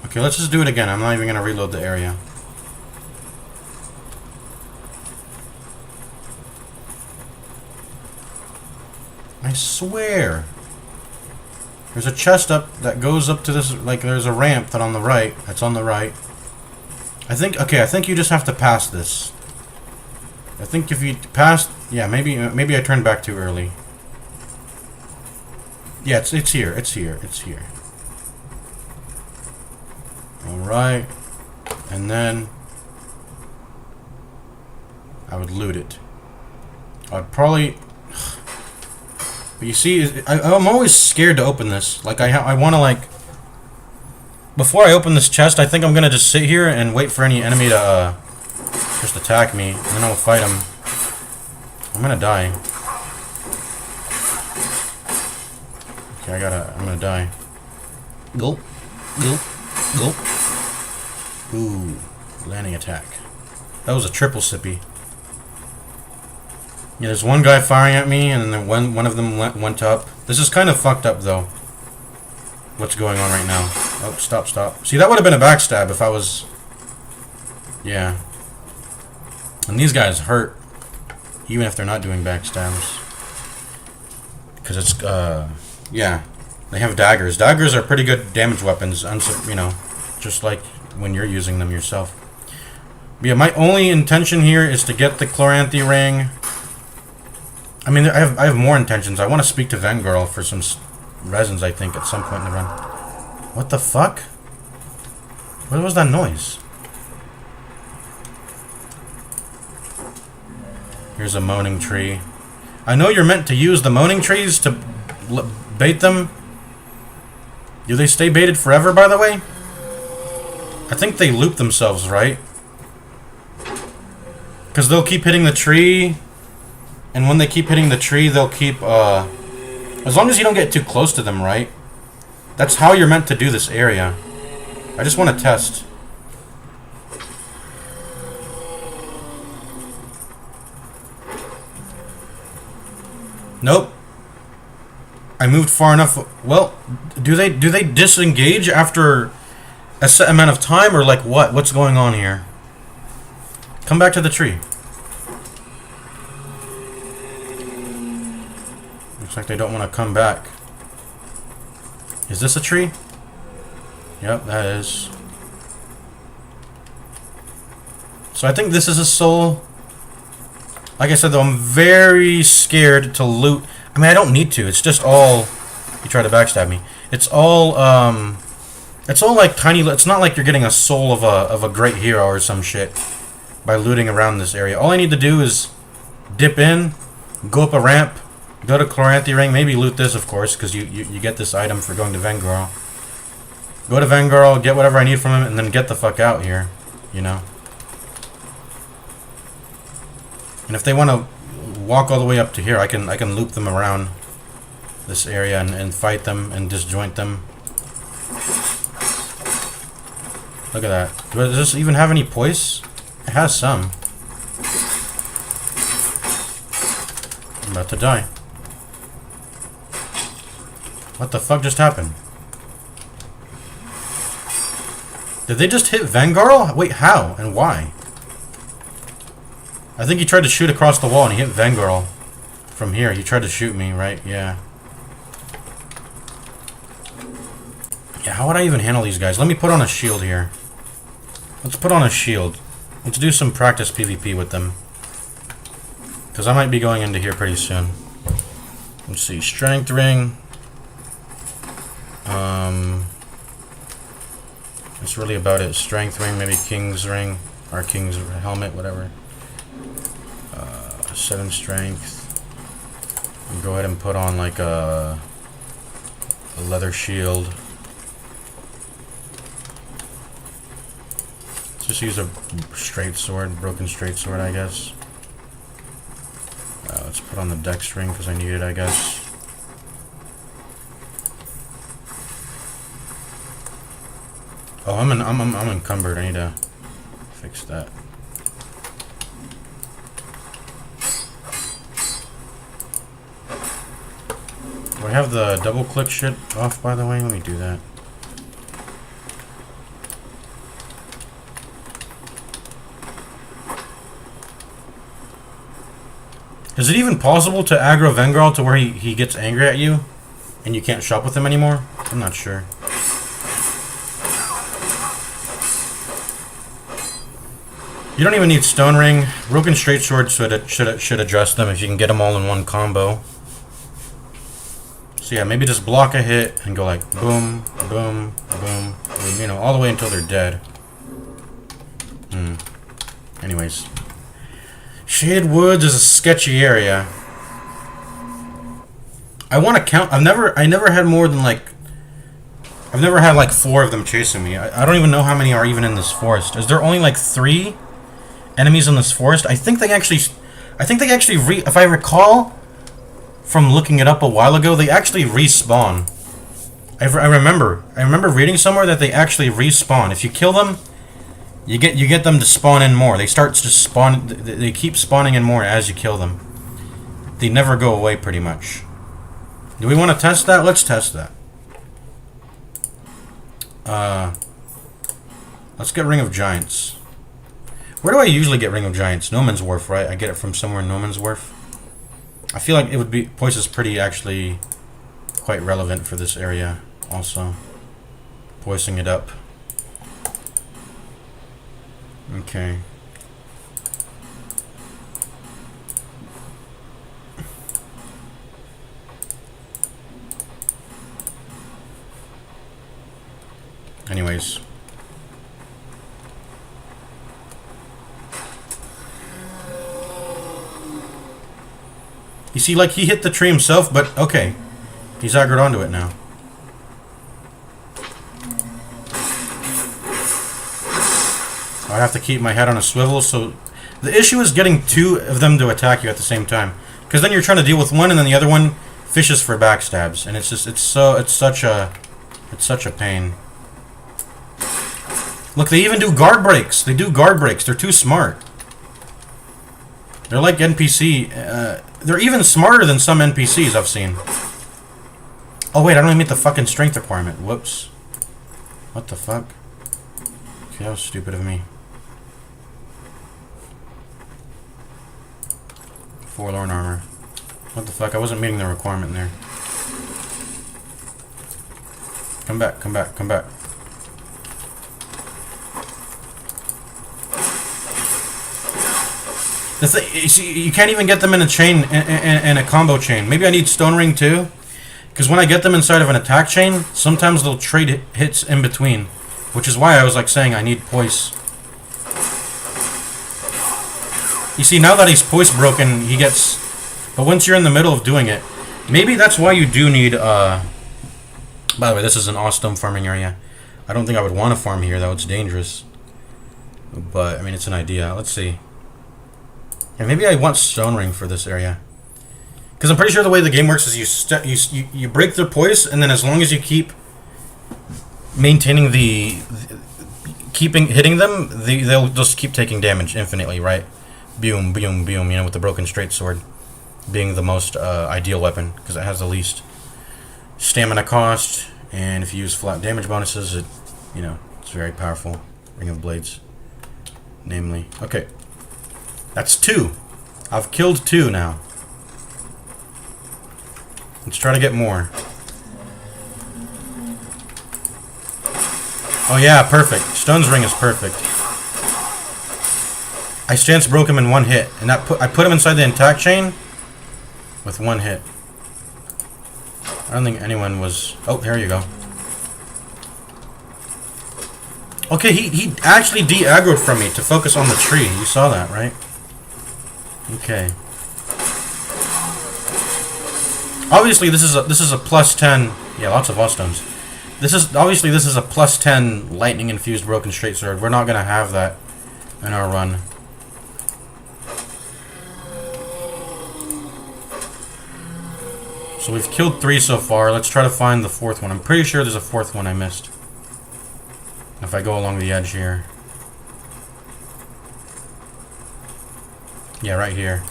Okay, let's just do it again. I'm not even going to reload the area. I swear. There's a chest up that goes up to this, like there's a ramp that on the right, that's on the right. I think, okay, I think you just have to pass this. I think if you pass, yeah, maybe I turned back too early. Yeah, it's here, it's here, it's here. Alright. And then I would loot it. I'd probably... But you see, I'm always scared to open this. Like, I want to, like... Before I open this chest, I think I'm going to just sit here and wait for any enemy to just attack me. And then I'll fight them. I'm going to die. Okay, I'm going to die. Gulp. Gulp. Gulp. Ooh. Landing attack. That was a triple sippy. Yeah, there's one guy firing at me, and then one of them went up. This is kind of fucked up, though. What's going on right now? Oh, stop, stop. See, that would have been a backstab if I was... Yeah. And these guys hurt, even if they're not doing backstabs. Because it's, yeah. They have daggers. Daggers are pretty good damage weapons, you know, just like when you're using them yourself. But yeah, my only intention here is to get the Chloranthy ring. I mean, I have more intentions. I want to speak to Vengarl for some resins, I think, at some point in the run. What the fuck? What was that noise? Here's a moaning tree. I know you're meant to use the moaning trees to bait them. Do they stay baited forever, by the way? I think they loop themselves, right? Because they'll keep hitting the tree, and when they keep hitting the tree, they'll keep, as long as you don't get too close to them, right? That's how you're meant to do this area. I just want to test. Nope. I moved far enough. Well, do they disengage after a set amount of time, or like what? What's going on here? Come back to the tree. Looks like they don't want to come back. Is this a tree? Yep, that is. So I think this is a soul. Like I said, though, I'm very scared to loot. I mean, I don't need to. It's just all... You try to backstab me. It's all like tiny... It's not like you're getting a soul of a great hero or some shit by looting around this area. All I need to do is dip in, go up a ramp, go to Chloranthy Ring, maybe loot this, of course, because you get this item for going to Vengarl. Go to Vengarl, get whatever I need from him, and then get the fuck out here, you know? And if they want to walk all the way up to here, I can loop them around this area and fight them and disjoint them. Look at that. Does this even have any poise? It has some. I'm about to die. What the fuck just happened? Did they just hit Vengarl? Wait, how and why? I think he tried to shoot across the wall and he hit Vengarl from here. He tried to shoot me, right? Yeah. Yeah, how would I even handle these guys? Let me put on a shield here. Let's put on a shield. Let's do some practice PvP with them. Because I might be going into here pretty soon. Let's see. Strength ring. That's really about it. Strength ring, maybe King's ring. Or King's helmet, whatever. 7 strength. And go ahead and put on like a leather shield. Let's just use a straight sword, broken straight sword, I guess. Let's put on the dex ring because I need it, I guess. Oh, I'm encumbered. I need to fix that. Do I have the double click shit off, by the way? Let me do that. Is it even possible to aggro Vengarl to where he gets angry at you and you can't shop with him anymore? I'm not sure. You don't even need Stone Ring. Broken Straight Sword should address them if you can get them all in one combo. So yeah, maybe just block a hit and go like boom, boom, boom, boom, you know, all the way until they're dead. Anyways. Shaded Woods is a sketchy area. I want to count. I never had more than like... I've never had like 4 of them chasing me. I don't even know how many are even in this forest. Is there only like 3 enemies in this forest? I think they actually if I recall from looking it up a while ago, they actually respawn. I remember reading somewhere that they actually respawn. If you kill them, you get them to spawn in more. They start to spawn. They keep spawning in more as you kill them. They never go away, pretty much. Do we want to test that? Let's test that. Let's get Ring of Giants. Where do I usually get Ring of Giants? No Man's Wharf, right? I get it from somewhere in No Man's Wharf. I feel like it would be... Poise is pretty, actually, quite relevant for this area, also. Poising it up. Okay. Anyways. You see, like, he hit the tree himself, but okay. He's aggroed onto it now. I have to keep my head on a swivel, so The issue is getting 2 of them to attack you at the same time. Because then you're trying to deal with one, and then the other one fishes for backstabs, and it's such a pain. Look, they even do guard breaks. They do guard breaks. They're too smart. They're like NPC. They're even smarter than some NPCs I've seen. Oh wait, I don't even meet the fucking strength requirement. Whoops. What the fuck? Okay, that was stupid of me. Forlorn armor. What the fuck? I wasn't meeting the requirement there. Come back, come back, come back. You see, you can't even get them in a chain, in a combo chain. Maybe I need Stone Ring too? Because when I get them inside of an attack chain, sometimes they'll trade hits in between. Which is why I was like saying I need poise. You see, now that he's poise broken, he gets... But once you're in the middle of doing it, maybe that's why you do need... By the way, this is an awesome farming area. I don't think I would want to farm here, though. It's dangerous. But, I mean, it's an idea. Let's see. And maybe I want Stone Ring for this area. Because I'm pretty sure the way the game works is you break their poise, and then as long as you keep maintaining hitting them, they'll just keep taking damage infinitely, right? Boom, boom, boom, you know, with the broken straight sword being the most ideal weapon, because it has the least stamina cost, and if you use flat damage bonuses, it, you know, it's very powerful. Ring of Blades, namely. Okay. That's 2. I've killed 2 now. Let's try to get more. Oh yeah, perfect. Stone's Ring is perfect. I stance broke him in 1 hit, and I put him inside the attack chain with 1 hit. I don't think anyone was... Oh, here you go. Okay, he actually de-aggroed from me to focus on the tree. You saw that, right? Okay. Obviously, this is a plus 10. Yeah, lots of lost stones. This is a plus 10 lightning infused broken straight sword. We're not gonna have that in our run. So we've killed 3 so far. Let's try to find the 4th one. I'm pretty sure there's a 4th one I missed. If I go along the edge here. Yeah, right here.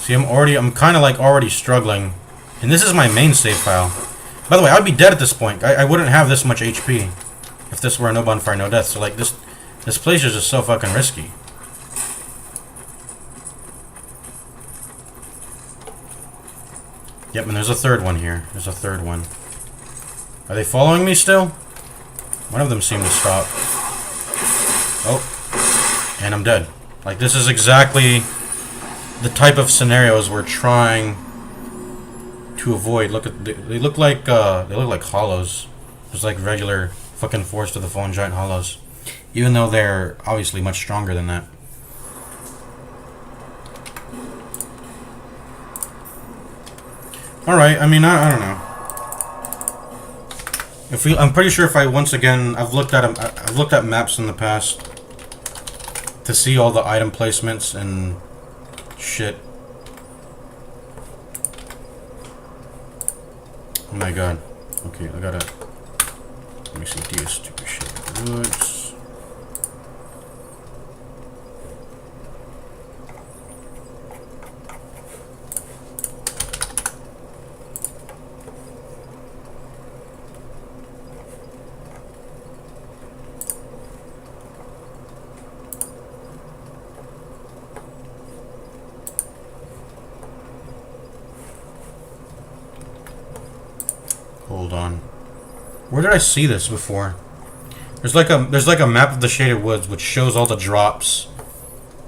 See, I'm kind of like already struggling. And this is my main save file. By the way, I'd be dead at this point. I wouldn't have this much HP if this were a no bonfire, no death. So like this place is just so fucking risky. Yep, and there's a 3rd one here. There's a 3rd one. Are they following me still? One of them seemed to stop. Oh. And I'm dead. Like, this is exactly the type of scenarios we're trying to avoid. Look at... They look like hollows. Just like regular fucking Forest of the Fallen Giant hollows. Even though they're obviously much stronger than that. Alright, I mean, I don't know. I'm pretty sure if I once again I've looked at maps in the past to see all the item placements and shit. Oh my god. Okay, I gotta let me see ds2 shit. Goods. Hold on. Where did I see this before? There's like a map of the Shaded Woods which shows all the drops.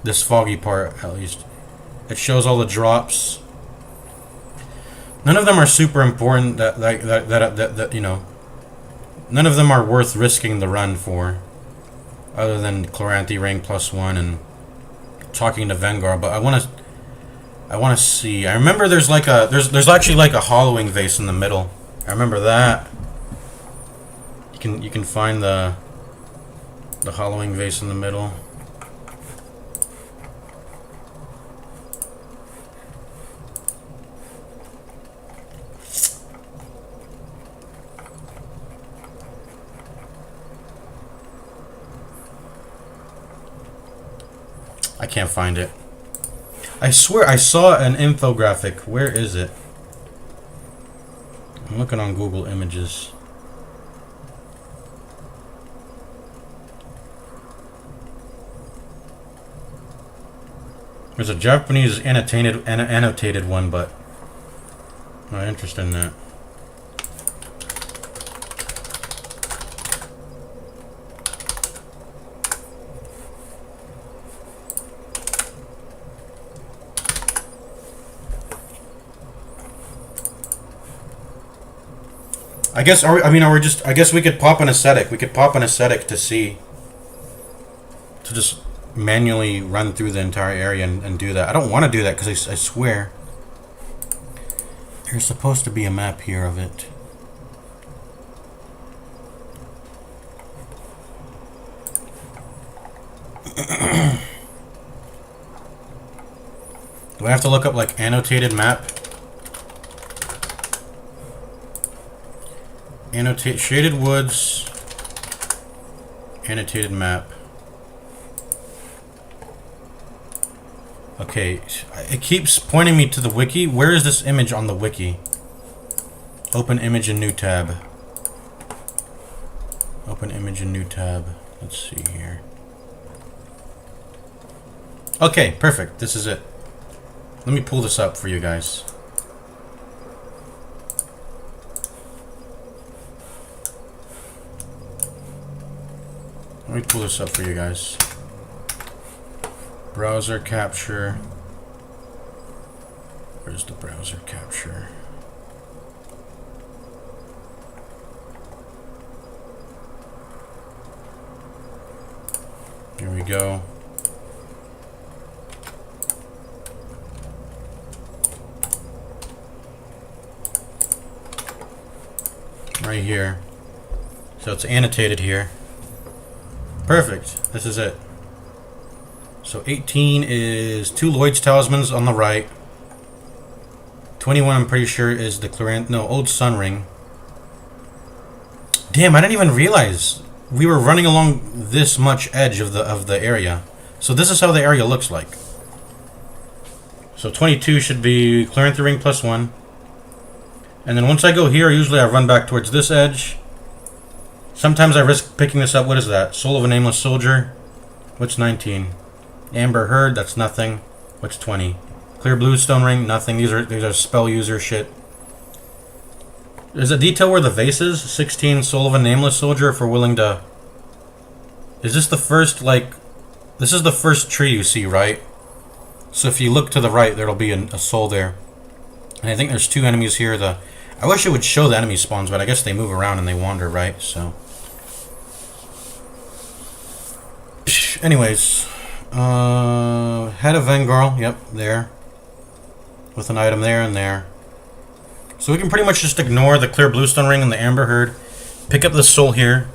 This foggy part, at least. It shows all the drops. None of them are super important. That you know. None of them are worth risking the run for, other than Chloranthy Ring +1 and talking to Vengar. But I want to see. I remember there's actually like a hollowing vase in the middle. I remember that. You can find the hollowing vase in the middle. I can't find it. I swear I saw an infographic. Where is it? I'm looking on Google Images. There's a Japanese annotated one, but I'm not interested in that. I guess I guess we could pop an ascetic. We could pop an ascetic to see. To just manually run through the entire area and do that. I don't want to do that because I swear there's supposed to be a map here of it. Do I have to look up like annotated map? Annotate shaded woods. Annotated map. Okay, it keeps pointing me to the wiki. Where is this image on the wiki? Open image in new tab. Open image in new tab. Let's see here. Okay, perfect. This is it. Let me pull this up for you guys. Let me pull this up for you guys. Browser capture. Where's the browser capture? Here we go. Right here. So it's annotated here. Perfect. This is it. So 18 is 2 Lloyd's Talismans on the right. 21 I'm pretty sure is the Old Sun Ring. Damn, I didn't even realize we were running along this much edge of the area. So this is how the area looks like. So 22 should be Clearing the Ring +1. And then once I go here, usually I run back towards this edge. Sometimes I risk picking this up. What is that? Soul of a Nameless Soldier. What's 19? Amber Herd, that's nothing. What's 20? Clear Bluestone Ring, nothing. These are spell user shit. There's a detail where the vase is. 16, Soul of a Nameless Soldier, if we're willing to... Is this the first, like... This is the first tree you see, right? So if you look to the right, there'll be a soul there. And I think there's 2 enemies here. I wish it would show the enemy spawns, but I guess they move around and they wander, right? So... Anyways... Head of Vengarl, yep, there. With an item there and there. So we can pretty much just ignore the Clear Bluestone Ring and the Amber Herd. Pick up the soul here.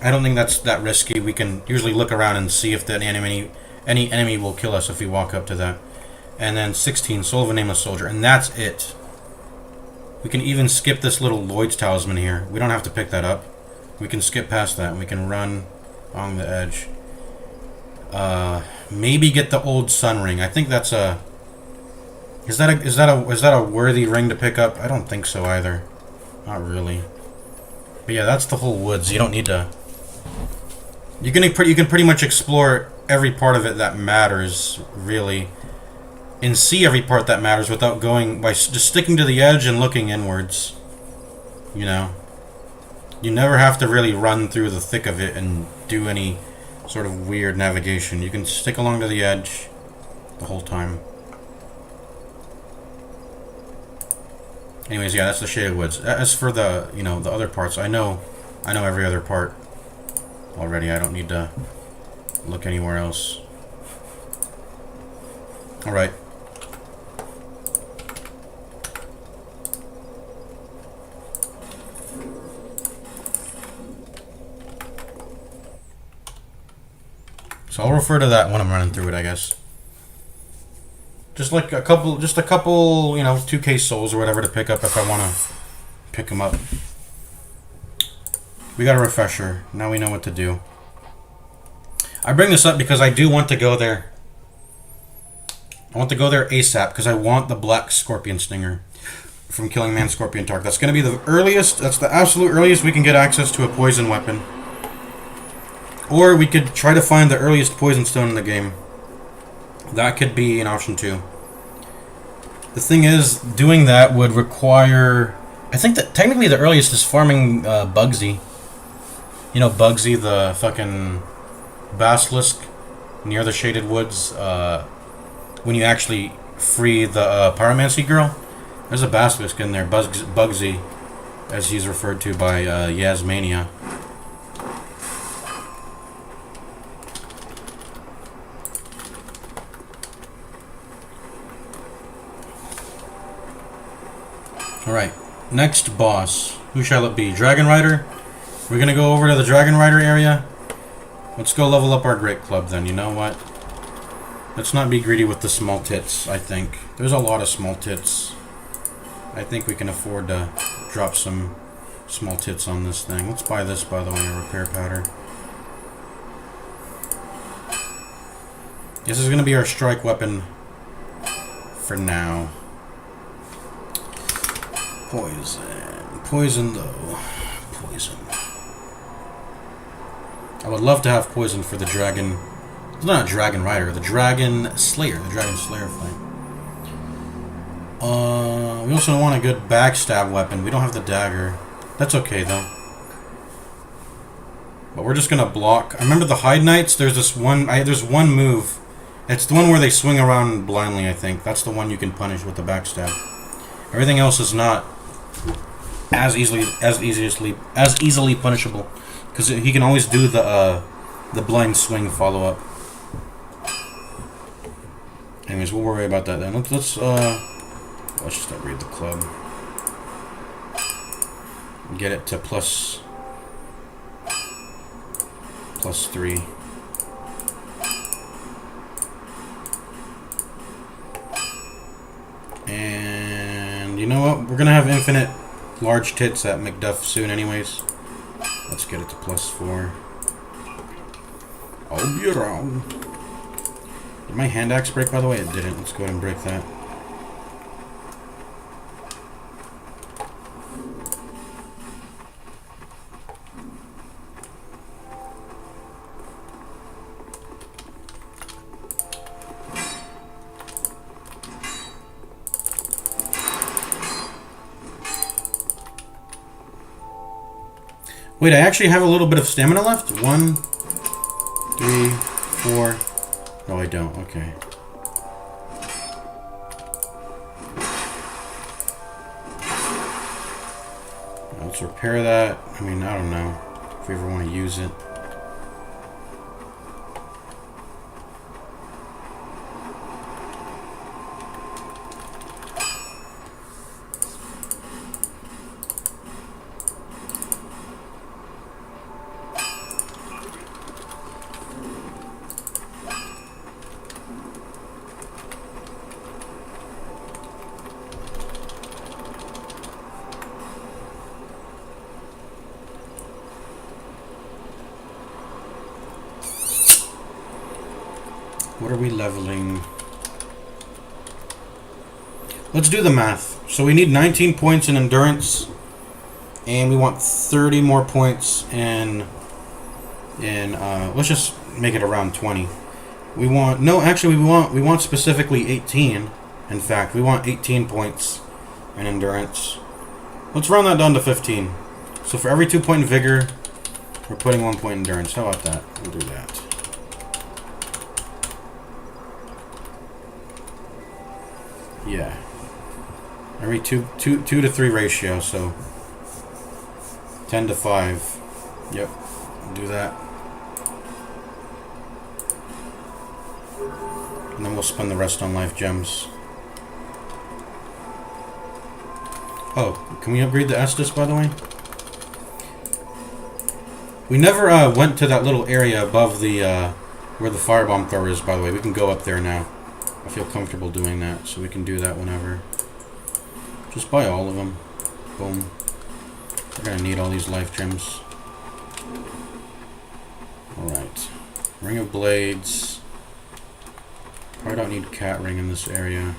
I don't think that's that risky. We can usually look around and see if that any enemy will kill us if we walk up to that. And then 16, Soul of a Nameless Soldier. And that's it. We can even skip this little Lloyd's Talisman here. We don't have to pick that up. We can skip past that and we can run along the edge. Maybe get the Old Sun Ring. I think that's a... Is that a worthy ring to pick up? I don't think so either. Not really. But yeah, that's the whole woods. You don't need to... You can pretty much explore every part of it that matters, really. And see every part that matters without going... By just sticking to the edge and looking inwards. You know? You never have to really run through the thick of it and do any... sort of weird navigation. You can stick along to the edge the whole time. Anyways, yeah, that's the Shaded Woods. As for the, the other parts, I know every other part already. I don't need to look anywhere else. All right. So I'll refer to that when I'm running through it, I guess. Just like a couple, you know, 2K souls or whatever to pick up if I want to pick them up. We got a refresher. Now we know what to do. I bring this up because I do want to go there. I want to go there ASAP because I want the black scorpion stinger from Killing Man Scorpion Tark. That's going to be the earliest, that's the absolute earliest we can get access to a poison weapon. Or we could try to find the earliest poison stone in the game. That could be an option too. The thing is, doing that would require... I think that technically the earliest is farming Bugsy. You know Bugsy, the fucking basilisk near the Shaded Woods. When you actually free the pyromancy girl, there's a basilisk in there, Bugsy, as he's referred to by Yasmania. Alright, next boss. Who shall it be? Dragon Rider? We're gonna go over to the Dragon Rider area. Let's go level up our Great Club then, you know what? Let's not be greedy with the small tits, I think. There's a lot of small tits. I think we can afford to drop some small tits on this thing. Let's buy this, by the way, a repair powder. This is going to be our strike weapon for now. Poison. Poison, though. Poison. I would love to have poison for the dragon... It's not a Dragon Rider, the Dragon Slayer. The Dragon Slayer fight. We also want a good backstab weapon. We don't have the dagger. That's okay, though. But we're just gonna block. I remember the Hide Knights, there's this one... there's one move. It's the one where they swing around blindly, I think. That's the one you can punish with the backstab. Everything else is not as easily punishable. Because he can always do the blind swing follow-up. Anyways, we'll worry about that then. Let's just upgrade the club. Get it to plus 3. And you know what? We're gonna have infinite large tits at McDuff soon anyways. Let's get it to plus 4. I'll be around. Did my hand axe break, by the way? It didn't. Let's go ahead and break that. Wait, I actually have a little bit of stamina left? 1, 3, 4... No, I don't. Okay. Let's repair that. I mean, I don't know if we ever want to use it. What are we leveling? Let's do the math. So we need 19 points in endurance, and we want 30 more points in let's just make it around 20. We want we want specifically 18. In fact, we want 18 points in endurance. Let's round that down to 15. So for every 2 point in vigor, we're putting 1 point in endurance. How about that? We'll do that. Yeah. Every 2 to 3 ratio, so 10 to 5. Yep. Do that. And then we'll spend the rest on life gems. Oh, can we upgrade the Estus, by the way? We never went to that little area above the Where the firebomb thrower is, by the way. We can go up there now. I feel comfortable doing that, so we can do that whenever. Just buy all of them. Boom. We're gonna need all these life gems. Alright. Ring of Blades. Probably don't need cat ring in this area.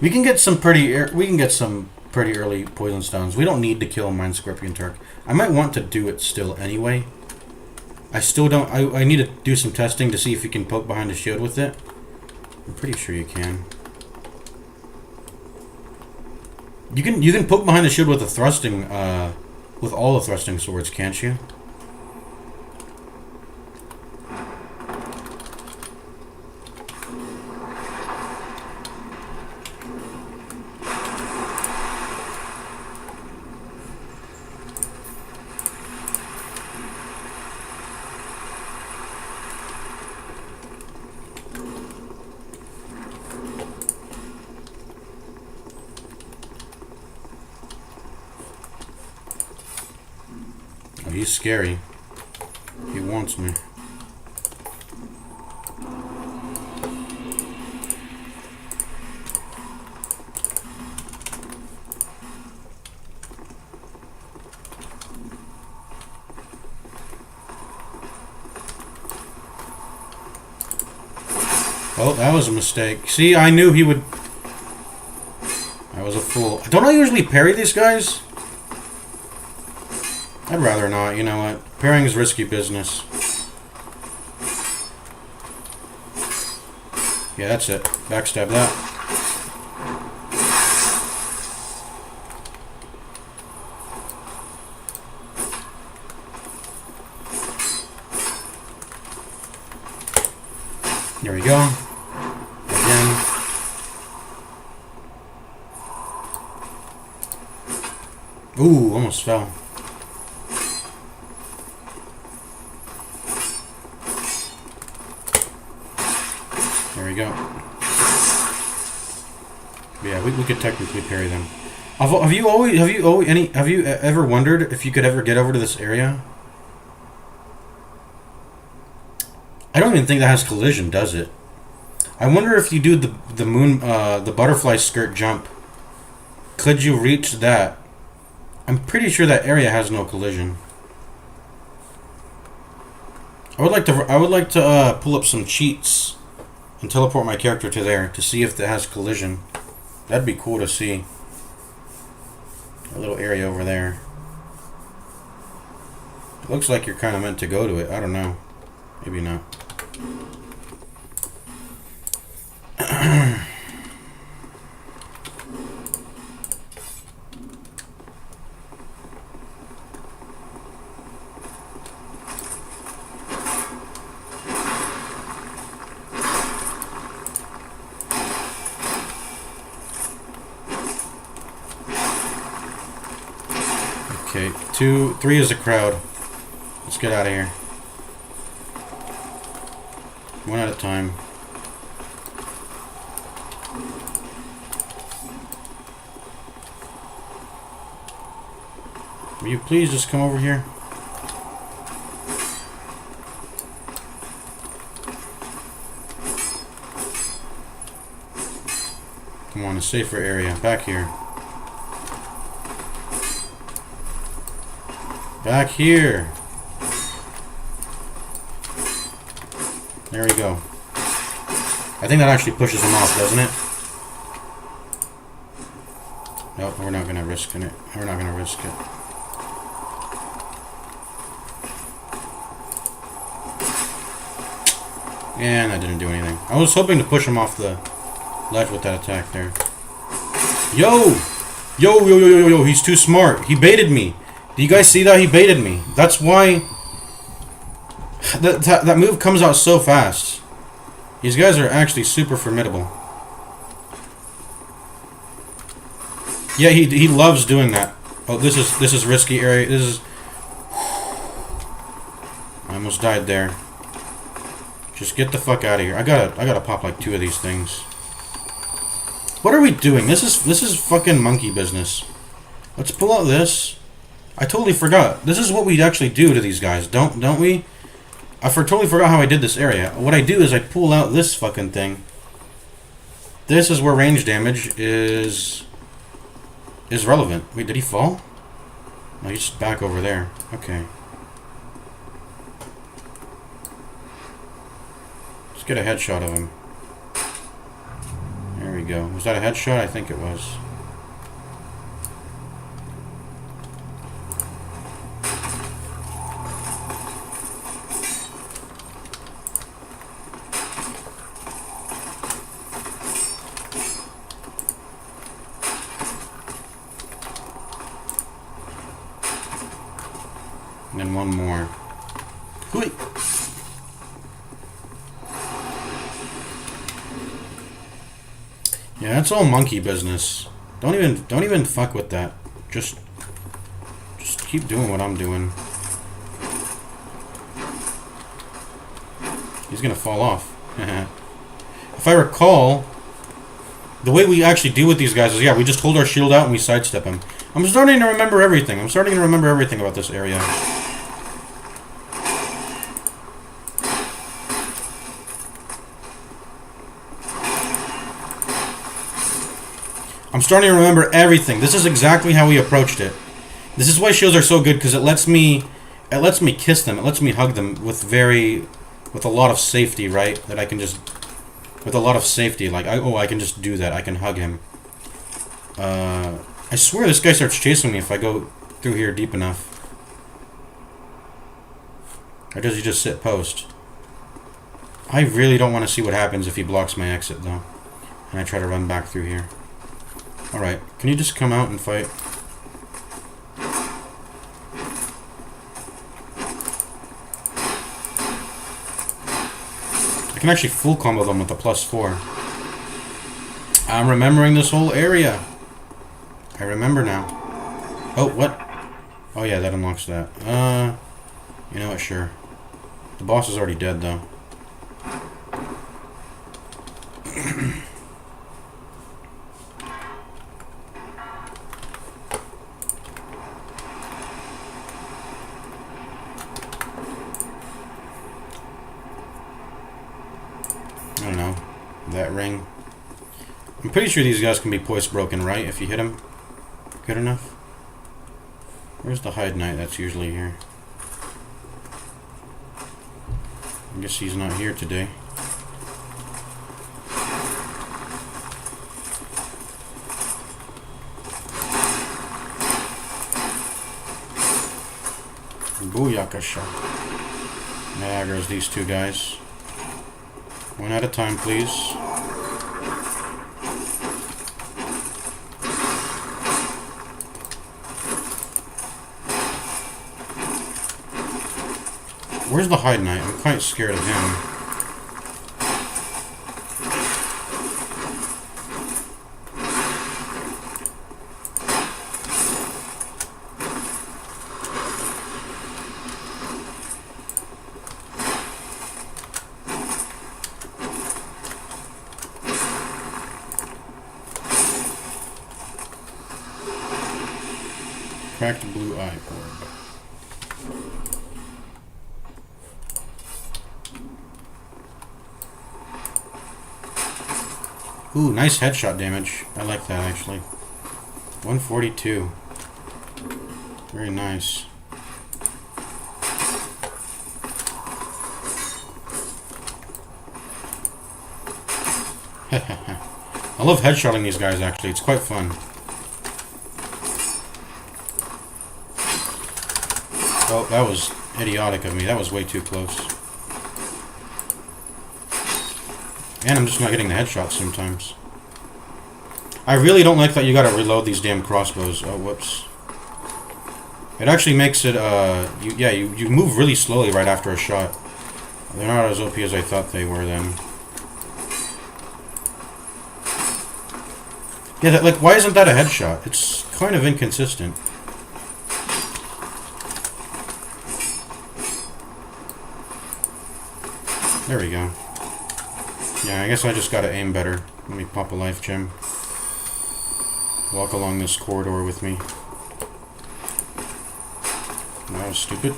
We can get some pretty early poison stones. We don't need to kill Mine Scorpion Tark. I might want to do it still anyway. I still don't. I need to do some testing to see if you can poke behind the shield with it. I'm pretty sure you can. You can poke behind the shield with a thrusting, with all the thrusting swords, can't you? Oh, he's scary. He wants me. Oh, that was a mistake. See, I knew he would... I was a fool. Don't I usually parry these guys? I'd rather not, you know what? Parrying is risky business. Yeah, that's it. Backstab that. There we go. Again. Ooh, almost fell. There we go. Yeah, we could technically parry them. Have you ever wondered if you could ever get over to this area? I don't even think that has collision, does it? I wonder if you do the butterfly skirt jump, could you reach that? I'm pretty sure that area has no collision. I would like to pull up some cheats and teleport my character to there to see if it has collision. That'd be cool to see. A little area over there. It looks like you're kind of meant to go to it. I don't know. Maybe not. Okay, 3 is a crowd. Let's get out of here. One at a time. Will you please just come over here? Come on, a safer area. Back here. Back here. There we go. I think that actually pushes him off, doesn't it? Nope, we're not gonna risk it. We're not gonna risk it. And that didn't do anything. I was hoping to push him off the ledge with that attack there. Yo! Yo, yo, yo, yo, yo, he's too smart. He baited me. Do you guys see that? He baited me. That's why that move comes out so fast. These guys are actually super formidable. Yeah, he loves doing that. Oh, this is risky area. This is... I almost died there. Just get the fuck out of here. I gotta pop like 2 of these things. What are we doing? This is fucking monkey business. Let's pull out this. I totally forgot. This is what we actually do to these guys, don't we? Totally forgot how I did this area. What I do is I pull out this fucking thing. This is where range damage is relevant. Wait, did he fall? No, he's just back over there. Okay. Let's get a headshot of him. There we go. Was that a headshot? I think it was. And then one more. Hui! Yeah, that's all monkey business. Don't even fuck with that. Just keep doing what I'm doing. He's gonna fall off. If I recall, the way we actually deal with these guys is, yeah, we just hold our shield out and we sidestep them. I'm starting to remember everything. I'm starting to remember everything about this area. I'm starting to remember everything. This is exactly how we approached it. This is why shields are so good, because it lets me kiss them. It lets me hug them with a lot of safety, right? That I can just, with a lot of safety, like I can just do that. I can hug him. I swear this guy starts chasing me if I go through here deep enough. Or does he just sit post? I really don't want to see what happens if he blocks my exit, though. And I try to run back through here. Alright, can you just come out and fight? I can actually full combo them with a +4. I'm remembering this whole area. I remember now. Oh, what? Oh yeah, that unlocks that. You know what, sure. The boss is already dead, though. I don't know. That ring. I'm pretty sure these guys can be poise broken, right? If you hit them good enough. Where's the hide knight that's usually here? I guess he's not here today. Booyakasha. There goes these two guys. One at a time, please. Where's the hide knight? I'm quite scared of him. Cracked blue eye orb. Ooh, nice headshot damage. I like that, actually. 142. Very nice. I love headshotting these guys, actually. It's quite fun. Oh, that was idiotic of me. That was way too close. And I'm just not getting the headshots sometimes. I really don't like that you gotta reload these damn crossbows. Oh, whoops. It actually makes it, you move really slowly right after a shot. They're not as OP as I thought they were then. Yeah, like, why isn't that a headshot? It's kind of inconsistent. There we go. Yeah, I guess I just gotta aim better. Let me pop a life gem. Walk along this corridor with me. That was stupid.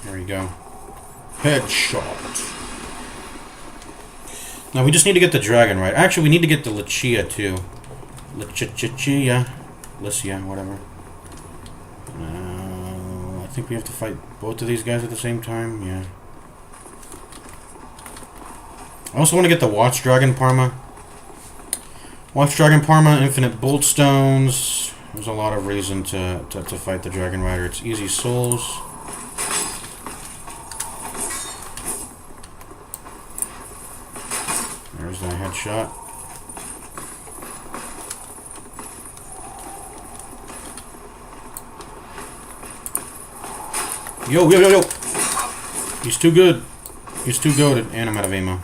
There we go. Headshot. Now we just need to get the dragon right. Actually, we need to get the Lucia too. Lucia. Whatever. I think we have to fight both of these guys at the same time. Yeah. I also want to get the Watch Dragon Parma. Watch Dragon Parma, infinite bolt stones. There's a lot of reason to fight the Dragon Rider. It's easy souls. There's that headshot. Yo! He's too good. He's too goated. And I'm out of ammo.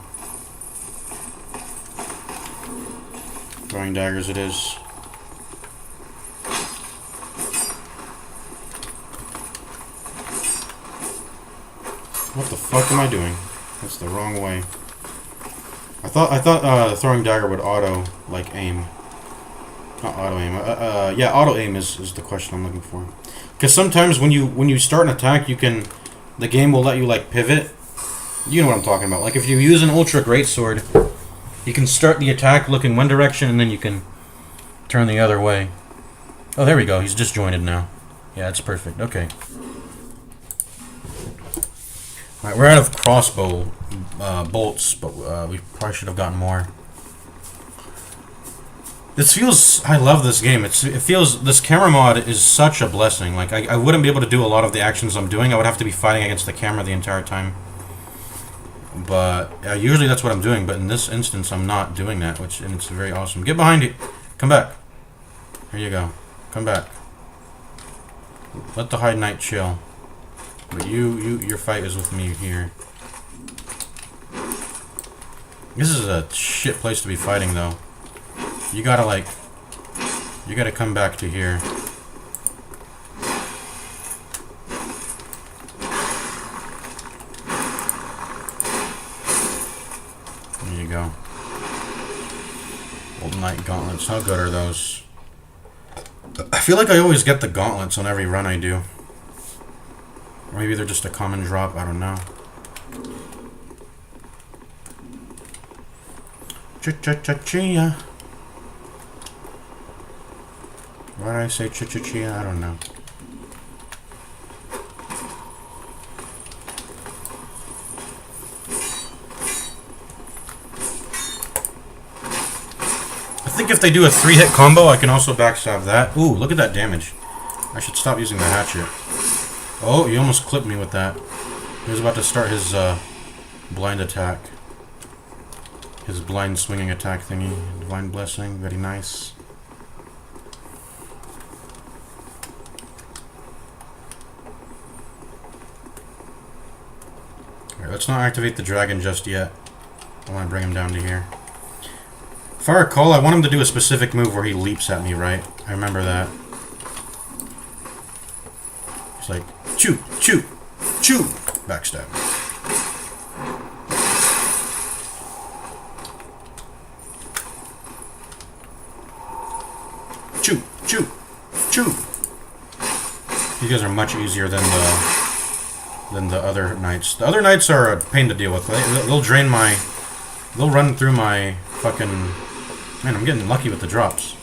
Throwing daggers it is. What the fuck am I doing? That's the wrong way. I thought throwing dagger would auto like aim. Not auto aim. Yeah, auto aim is the question I'm looking for. Because sometimes when you start an attack, the game will let you like pivot. You know what I'm talking about. Like if you use an ultra greatsword, you can start the attack looking one direction and then you can turn the other way. Oh, there we go. He's disjointed now. Yeah, it's perfect. Okay. Alright, we're out of crossbow bolts, but we probably should have gotten more. This feels... I love this game. It feels... This camera mod is such a blessing. Like, I wouldn't be able to do a lot of the actions I'm doing. I would have to be fighting against the camera the entire time. But usually that's what I'm doing. But in this instance, I'm not doing that, and it's very awesome. Get behind it. Come back. Here you go. Come back. Let the High Knight chill. But your fight is with me here. This is a shit place to be fighting, though. You gotta come back to here. There you go. Old Knight gauntlets. How good are those? I feel like I always get the gauntlets on every run I do. Or maybe they're just a common drop. I don't know. Cha-cha-cha-chia. Why did I say cha-cha-chia? I don't know. I think if they do a 3-hit combo, I can also backstab that. Ooh, look at that damage. I should stop using the hatchet. Oh, he almost clipped me with that. He was about to start his blind attack. His blind swinging attack thingy. Divine Blessing, very nice. Alright, let's not activate the dragon just yet. I want to bring him down to here. If I recall, I want him to do a specific move where he leaps at me, right? I remember that. It's like, chew, chew, chew! Backstab. Chew, chew, chew! These guys are much easier than the other knights. The other knights are a pain to deal with. They'll drain my... They'll run through my fucking... Man, I'm getting lucky with the drops.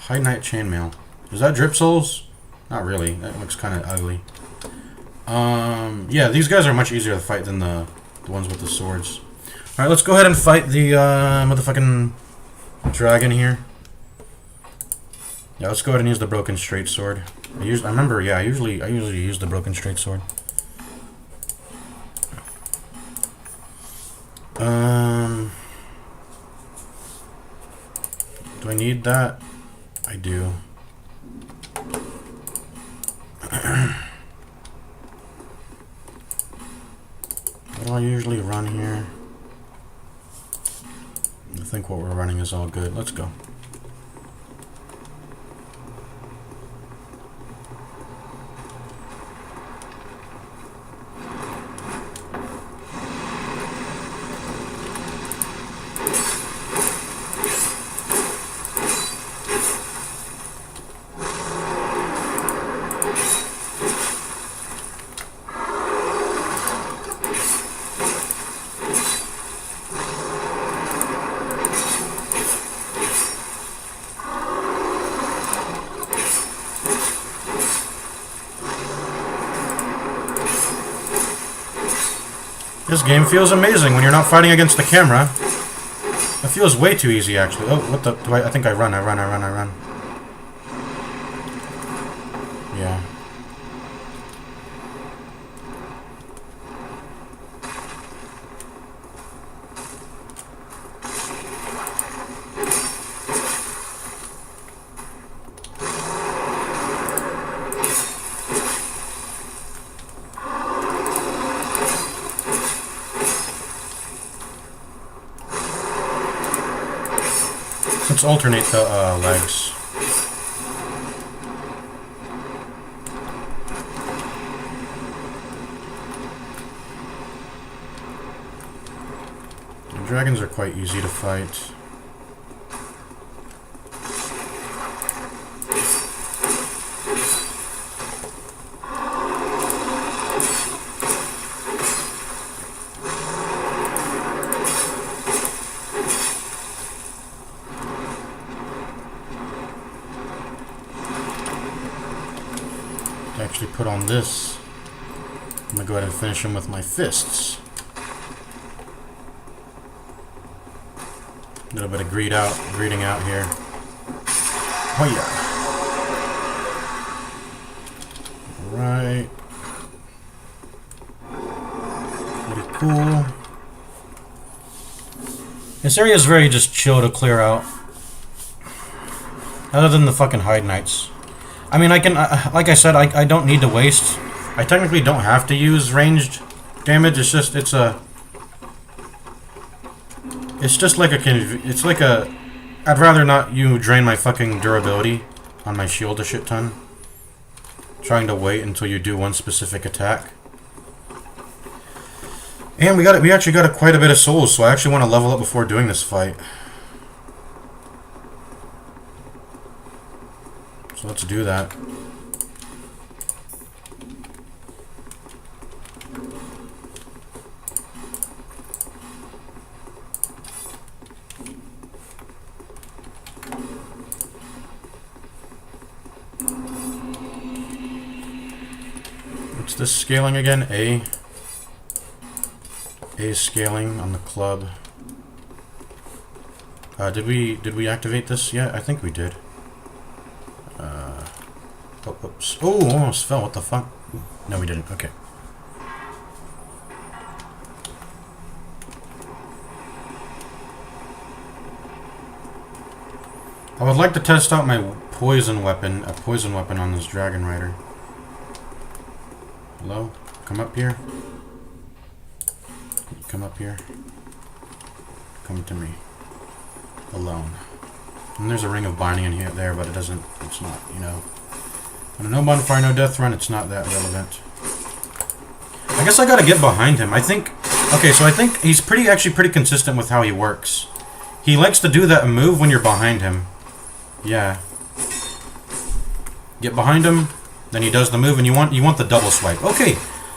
High Knight Chainmail. Is that Drip Souls? Not really. That looks kind of ugly. Yeah, these guys are much easier to fight than the ones with the swords. Alright, let's go ahead and fight the motherfucking dragon here. Yeah, let's go ahead and use the Broken Straight Sword. I remember, yeah, I usually use the Broken Straight Sword. Do I need that? I do. What do I usually run here? I think what we're running is all good. Let's go. This game feels amazing when you're not fighting against the camera. It feels way too easy, actually. Oh, what the... I think I run. Yeah. Let's alternate the legs. The dragons are quite easy to fight. Actually put on this. I'm gonna go ahead and finish him with my fists. A little bit of greeting out here. Oh yeah. Right. Pretty cool. This area is very just chill to clear out. Other than the fucking Hide Knights. I mean, I can, like I said, I don't need to waste. I technically don't have to use ranged damage. It's just, it's just like a, I'd rather not you drain my fucking durability on my shield a shit ton. Trying to wait until you do one specific attack. And we actually got quite a bit of souls, so I actually want to level up before doing this fight. So let's do that. What's this scaling again? A scaling on the club. Did we activate this yet? I think we did. Oh, oops. Oh, almost fell. What the fuck? No, we didn't. Okay. I would like to test out my poison weapon, a poison weapon on this dragon rider. Hello? Come up here. Come up here. Come to me. Alone. And there's a ring of binding in here, there, but it's not, you know. On a no bonfire, no death run, it's not that relevant. I guess I gotta get behind him. I think, okay, so I think he's actually pretty consistent with how he works. He likes to do that move when you're behind him. Yeah. Get behind him, then he does the move, and you want the double swipe. Okay,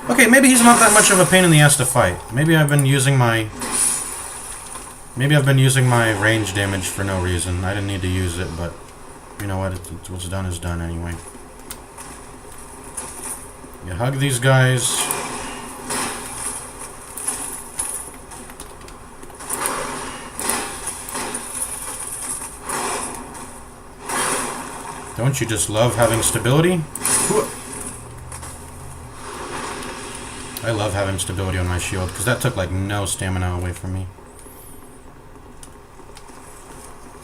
okay, maybe he's not that much of a pain in the ass to fight. Maybe I've been using my range damage for no reason. I didn't need to use it, but you know what? What's done is done anyway. You hug these guys. Don't you just love having stability? I love having stability on my shield, because that took like no stamina away from me.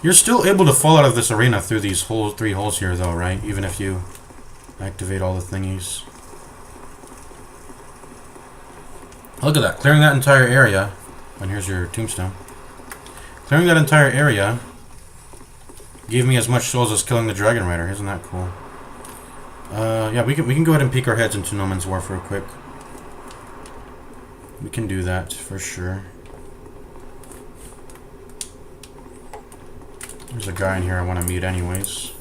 You're still able to fall out of this arena through these three holes here though, right? Even if you activate all the thingies. Look at that, clearing that entire area. And here's your tombstone. Clearing that entire area gave me as much souls as killing the dragon rider. Isn't that cool? Yeah, we can go ahead and peek our heads into No Man's Wharf real quick. We can do that for sure. There's a guy in here I want to meet anyways.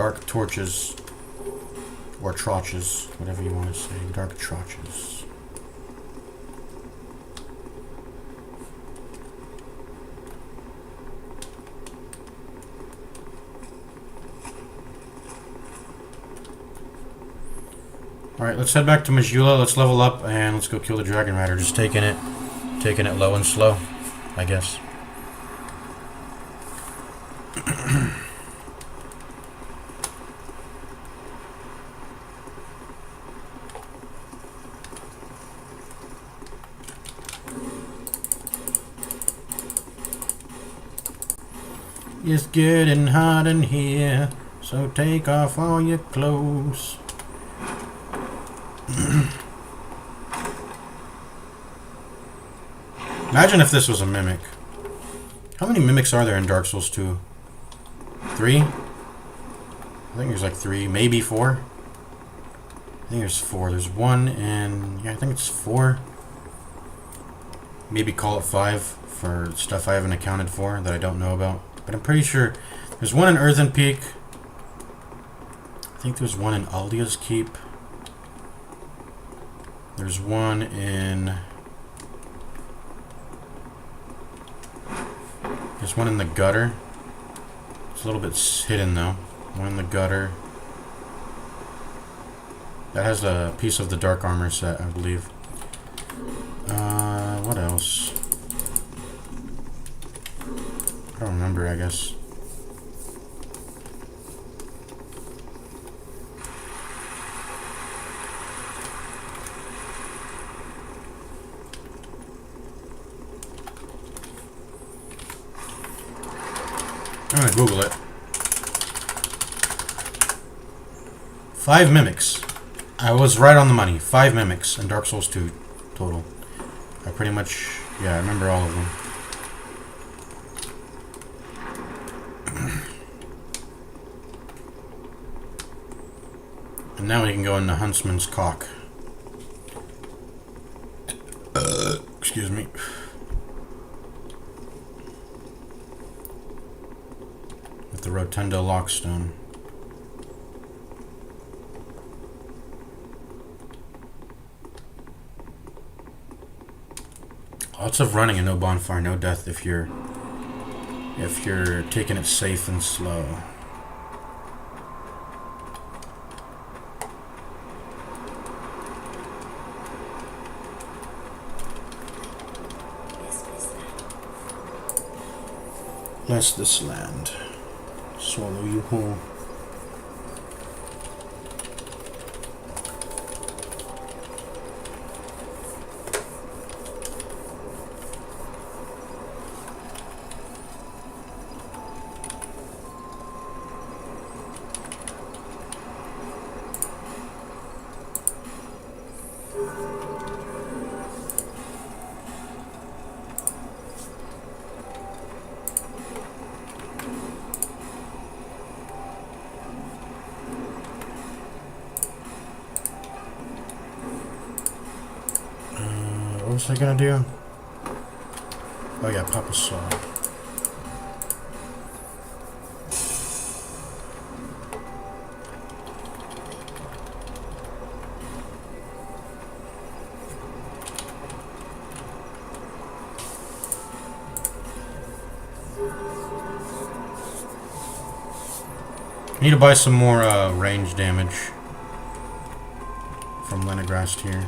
dark torches. Or trotches, whatever you want to say. Dark trotches. Alright, let's head back to Majula. Let's level up and let's go kill the Dragon Rider. Just taking it low and slow, I guess. It's getting hot in here, so take off all your clothes. Imagine if this was a mimic. How many mimics are there in Dark Souls 2? 3? I think there's like 3, maybe 4. I think there's 4. There's 1 and... yeah, I think it's 4. Maybe call it 5 for stuff I haven't accounted for that I don't know about. But I'm pretty sure there's 1 in Earthen Peak. I think there's 1 in Aldia's Keep. There's 1 in... there's 1 in the gutter. It's a little bit hidden though. 1 in the gutter. That has a piece of the dark armor set, I believe. What else? I don't remember, I guess. I'm gonna Google it. 5 mimics. I was right on the money. 5 mimics in Dark Souls 2 total. I pretty much, yeah, I remember all of them. And now we can go into Huntsman's Cock. Excuse me. With the Rotunda Lockstone. Lots of running and no bonfire, no death if you're taking it safe and slow. Bless this land. Swallow you whole. What was I gonna do? Oh yeah, Papa Saw. I need to buy some more range damage from Lenegrast here.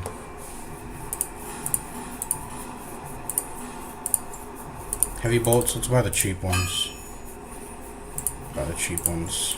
Heavy bolts, let's buy the cheap ones. Buy the cheap ones.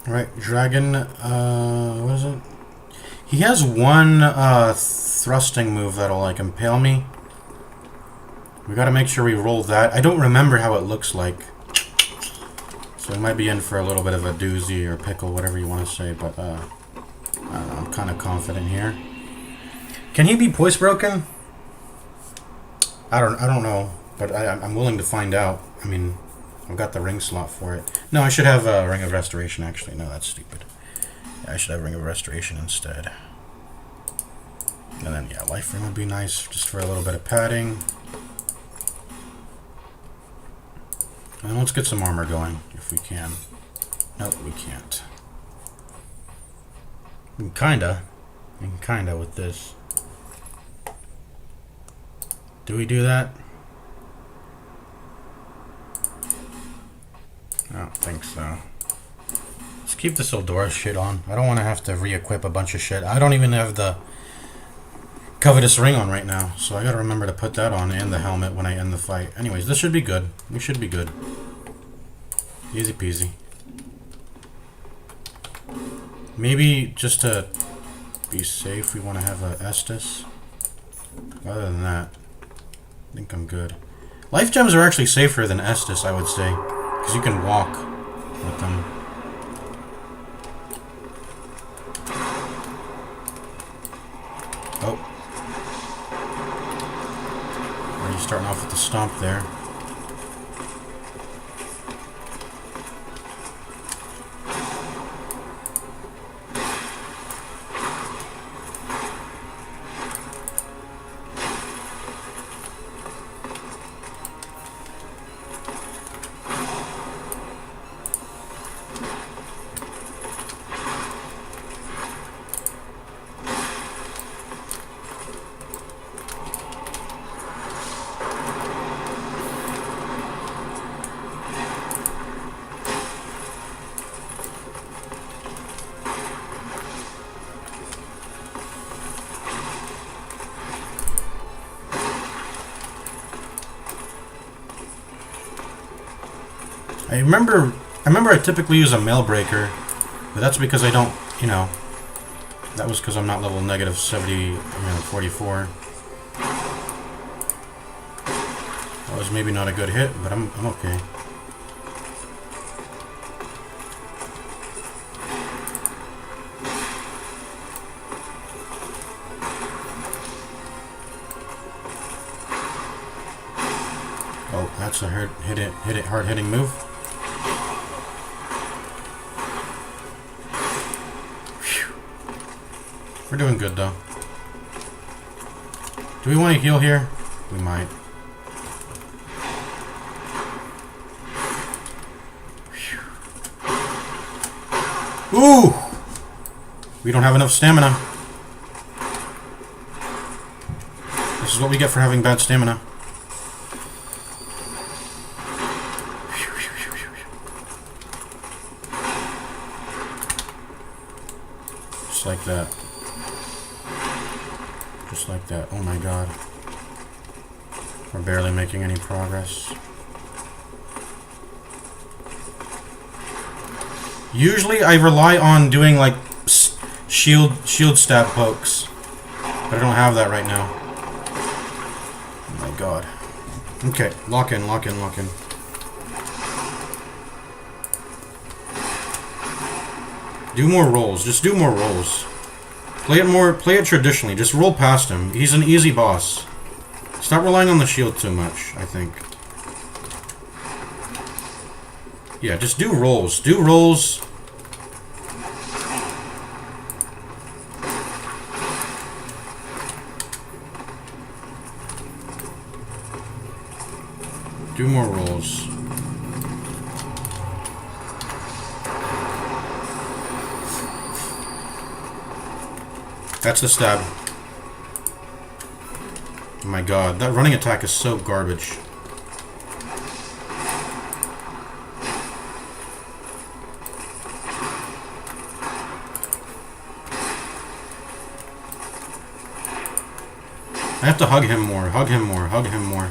Alright, dragon, what is it? He has one, thrusting move that'll, like, impale me. We gotta make sure we roll that. I don't remember how it looks like. So we might be in for a little bit of a doozy or pickle, whatever you want to say, but, I don't know, I'm kind of confident here. Can he be poise broken? I don't know, but I'm willing to find out. I mean, I've got the ring slot for it. No, I should have a Ring of Restoration, actually. No, that's stupid. Yeah, I should have Ring of Restoration instead. And then, yeah, Life Ring would be nice, just for a little bit of padding. And let's get some armor going, if we can. Nope, we can't. Kinda. Kinda with this. Do we do that? I don't think so. Let's keep this Eldora shit on. I don't want to have to re-equip a bunch of shit. I don't even have the Covetous Ring on right now, so I gotta remember to put that on and the helmet when I end the fight. Anyways, this should be good. We should be good. Easy peasy. Maybe just to be safe, we want to have a Estus. Other than that, I think I'm good. Life gems are actually safer than Estus, I would say, because you can walk with them. Oh. Are you starting off with the stomp there? I remember I typically use a mail breaker, but that's because I don't, you know, that was because I'm not level negative 44. That was maybe not a good hit, but I'm okay. Oh, that's a hard hitting move. We're doing good, though. Do we want to heal here? We might. Ooh! We don't have enough stamina. This is what we get for having bad stamina. Just like that. Just like that. Oh my god. We're barely making any progress. Usually I rely on doing like shield stab pokes. But I don't have that right now. Oh my god. Okay, lock in. Do more rolls. Just do more rolls. Play it traditionally. Just roll past him. He's an easy boss. Stop relying on the shield too much, I think. Yeah, just do rolls. Do rolls. Do more rolls. That's the stab. Oh my god, that running attack is so garbage. I have to hug him more, hug him more, hug him more.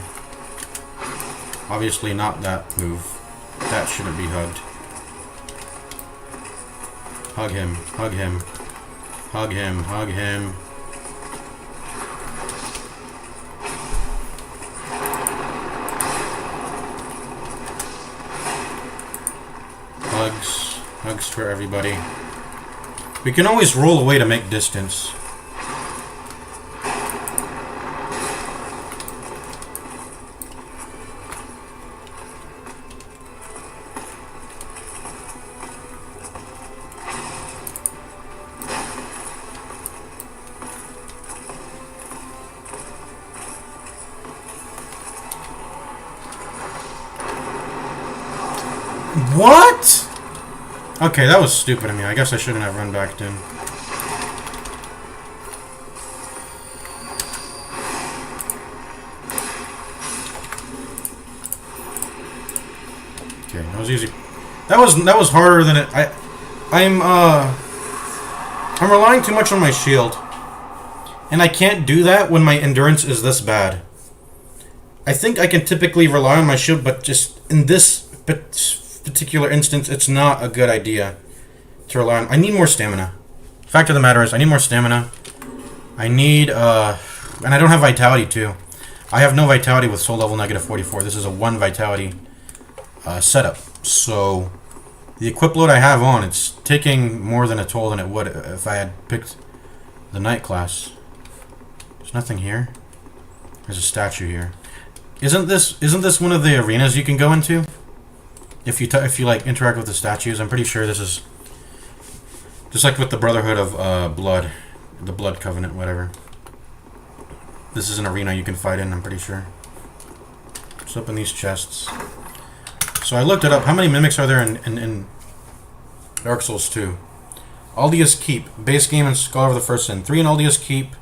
Obviously not that move. That shouldn't be hugged. Hug him. Hug him. Hug him. Hug him. Hugs. Hugs for everybody. We can always roll away to make distance. What? Okay, that was stupid of me. I guess I shouldn't have run back in. Okay, that was easy. That was harder than it. I'm relying too much on my shield, and I can't do that when my endurance is this bad. I think I can typically rely on my shield, but just in this particular instance, it's not a good idea to rely on. I need more stamina. Fact of the matter is, I need more stamina. I need, and I don't have vitality too. I have no vitality with soul level negative 44. This is a 1 vitality setup. So, the equip load I have on, it's taking more than a toll than it would if I had picked the night class. There's nothing here. There's a statue here. Isn't this one of the arenas you can go into? If you like interact with the statues, I'm pretty sure this is just like with the Brotherhood of Blood, the Blood Covenant, whatever. This is an arena you can fight in, I'm pretty sure. Let's open these chests. So I looked it up. How many mimics are there in Dark Souls 2? Aldia's Keep, base game and Scholar of the First Sin. 3 in Aldia's Keep.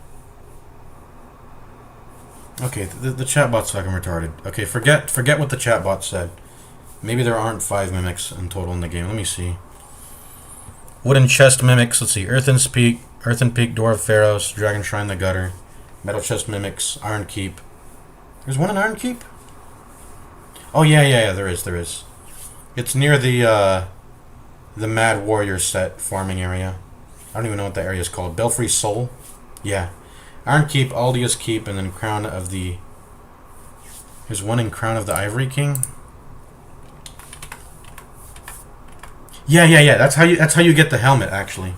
Okay, the chatbot's fucking retarded. Okay, forget what the chatbot said. Maybe there aren't 5 mimics in total in the game. Let me see. Wooden chest mimics. Let's see. Earthen Peak, Door of Pharaohs, Dragon Shrine, the Gutter, Metal chest mimics, Iron Keep. There's one in Iron Keep? Oh yeah, there is. It's near the Mad Warrior set farming area. I don't even know what that area is called. Belfry Soul? Yeah. Iron Keep, Aldia's Keep, and then Crown of the... There's one in Crown of the Ivory King? Yeah. That's how you get the helmet, actually.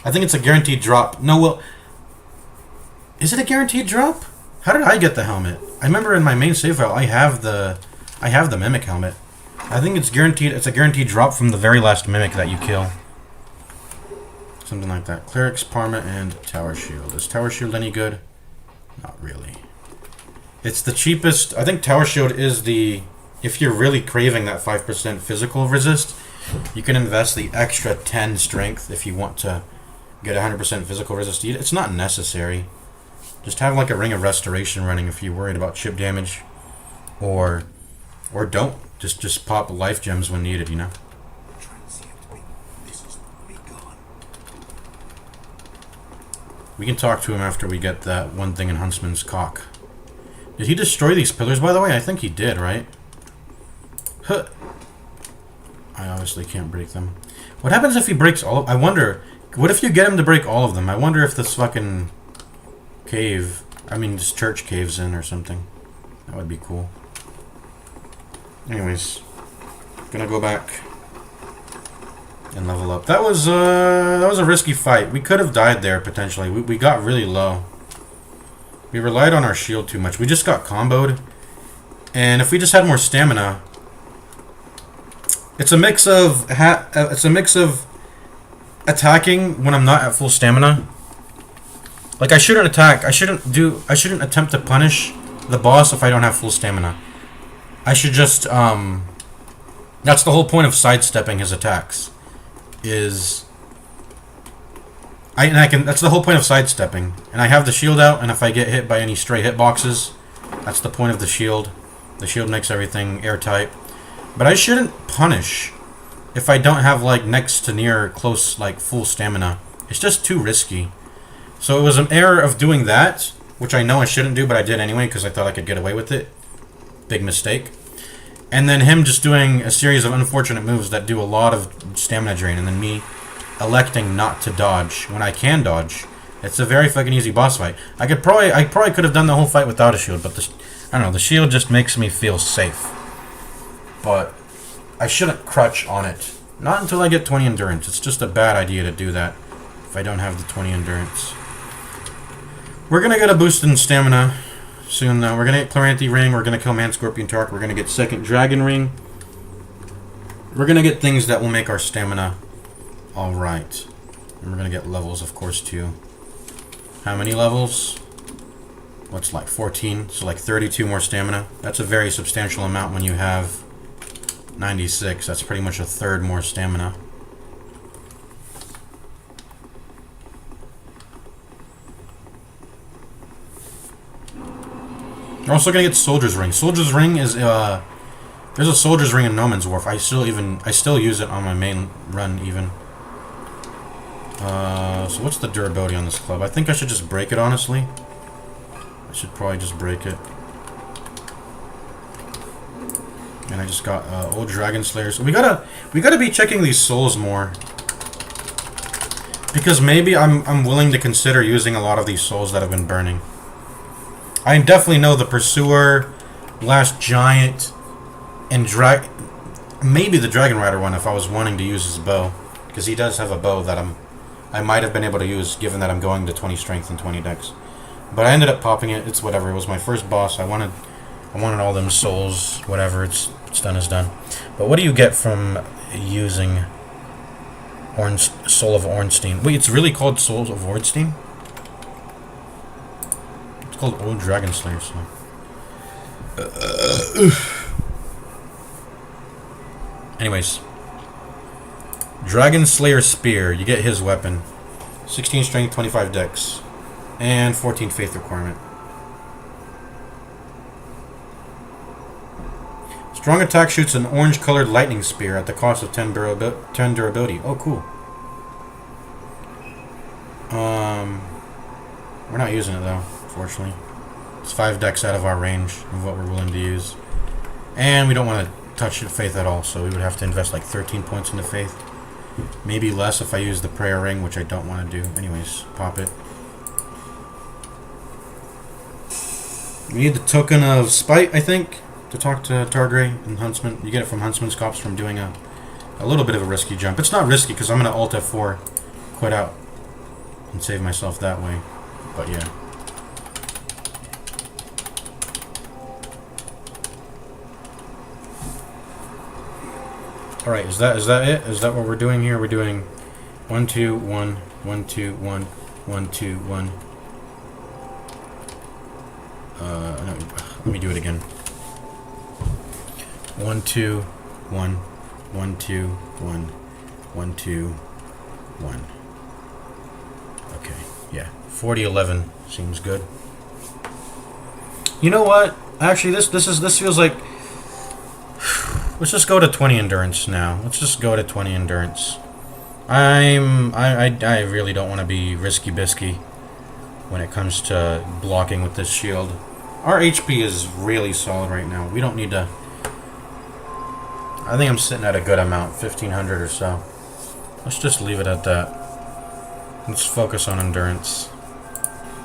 I think it's a guaranteed drop. No, well... Is it a guaranteed drop? How did I get the helmet? I remember in my main save file, I have the Mimic helmet. I think it's guaranteed. It's a guaranteed drop from the very last Mimic that you kill. Something like that. Clerics, Parma, and Tower Shield. Is Tower Shield any good? Not really. It's the cheapest. I think Tower Shield is the... If you're really craving that 5% physical resist, you can invest the extra 10 strength if you want to get 100% physical resist. It's not necessary. Just have like a Ring of Restoration running if you're worried about chip damage. Or don't. Just pop life gems when needed, you know? We can talk to him after we get that one thing in Huntsman's cock. Did he destroy these pillars, by the way? I think he did, right? Huh. I obviously can't break them. What happens if he breaks all of... I wonder... What if you get him to break all of them? I wonder if this fucking... cave... I mean, this church caves in or something. That would be cool. Anyways. Gonna go back... and level up. That was a risky fight. We could have died there, potentially. We got really low. We relied on our shield too much. We just got comboed. And if we just had more stamina... It's a mix of attacking when I'm not at full stamina. Like I shouldn't attack. I shouldn't attempt to punish the boss if I don't have full stamina. I should just that's the whole point of sidestepping his attacks. That's the whole point of sidestepping. And I have the shield out, and if I get hit by any stray hitboxes, that's the point of the shield. The shield makes everything airtight. But I shouldn't punish if I don't have like next to near close like full stamina. It's just too risky. So it was an error of doing that, which I know I shouldn't do, but I did anyway because I thought I could get away with it. Big mistake. And then him just doing a series of unfortunate moves that do a lot of stamina drain, and then me electing not to dodge when I can dodge. It's a very fucking easy boss fight. I probably could have done the whole fight without a shield, but I don't know, the shield just makes me feel safe. But I shouldn't crutch on it. Not until I get 20 endurance. It's just a bad idea to do that if I don't have the 20 endurance. We're gonna get a boost in stamina soon though. We're gonna get Chloranthy Ring, we're gonna kill Man Scorpion Tark, we're gonna get second Dragon Ring. We're gonna get things that will make our stamina alright. And we're gonna get levels, of course, too. How many levels? What's like 14? So like 32 more stamina. That's a very substantial amount when you have 96. That's pretty much a third more stamina. We're also gonna get Soldier's Ring. Soldier's Ring is there's a Soldier's Ring in No Man's Wharf. I still use it on my main run even. So what's the durability on this club? I think I should just break it, honestly. I should probably just break it. And I just got old Dragon Slayers. We gotta be checking these souls more. Because maybe I'm willing to consider using a lot of these souls that have been burning. I definitely know the Pursuer, Last Giant, and maybe the Dragon Rider one if I was wanting to use his bow. Because he does have a bow that I might have been able to use given that I'm going to 20 strength and 20 dex. But I ended up popping it. It's whatever. It was my first boss. I wanted all them souls. Whatever. It's done is done. But what do you get from using Soul of Ornstein? Wait, it's really called Souls of Ornstein? It's called Old Dragon Slayer. So. Anyways. Dragon Slayer Spear. You get his weapon. 16 strength, 25 dex. And 14 faith requirement. Strong attack shoots an orange-colored lightning spear at the cost of 10 durability. Oh, cool. We're not using it, though, fortunately. It's 5 dex out of our range of what we're willing to use. And we don't want to touch faith at all, so we would have to invest like 13 points into faith. Maybe less if I use the prayer ring, which I don't want to do. Anyways, pop it. We need the token of spite, I think, to talk to Targray and Huntsman. You get it from Huntsman's Cops from doing a little bit of a risky jump. It's not risky because I'm going to Alt F4, quit out, and save myself that way. But yeah. Alright, is that it? Is that what we're doing here? We're doing 1, 2, 1, 1, 2, 1, 1, 2, 1. No, let me do it again. 1, 2, 1, 1, 2, 1, 1, 2, 1. Okay, yeah. 40, 11 seems good. You know what? Actually, this feels like. Let's just go to 20 endurance now. Let's just go to 20 endurance. I really don't want to be risky bisky when it comes to blocking with this shield. Our HP is really solid right now. We don't need to. I think I'm sitting at a good amount, 1500 or so. Let's just leave it at that. Let's focus on endurance.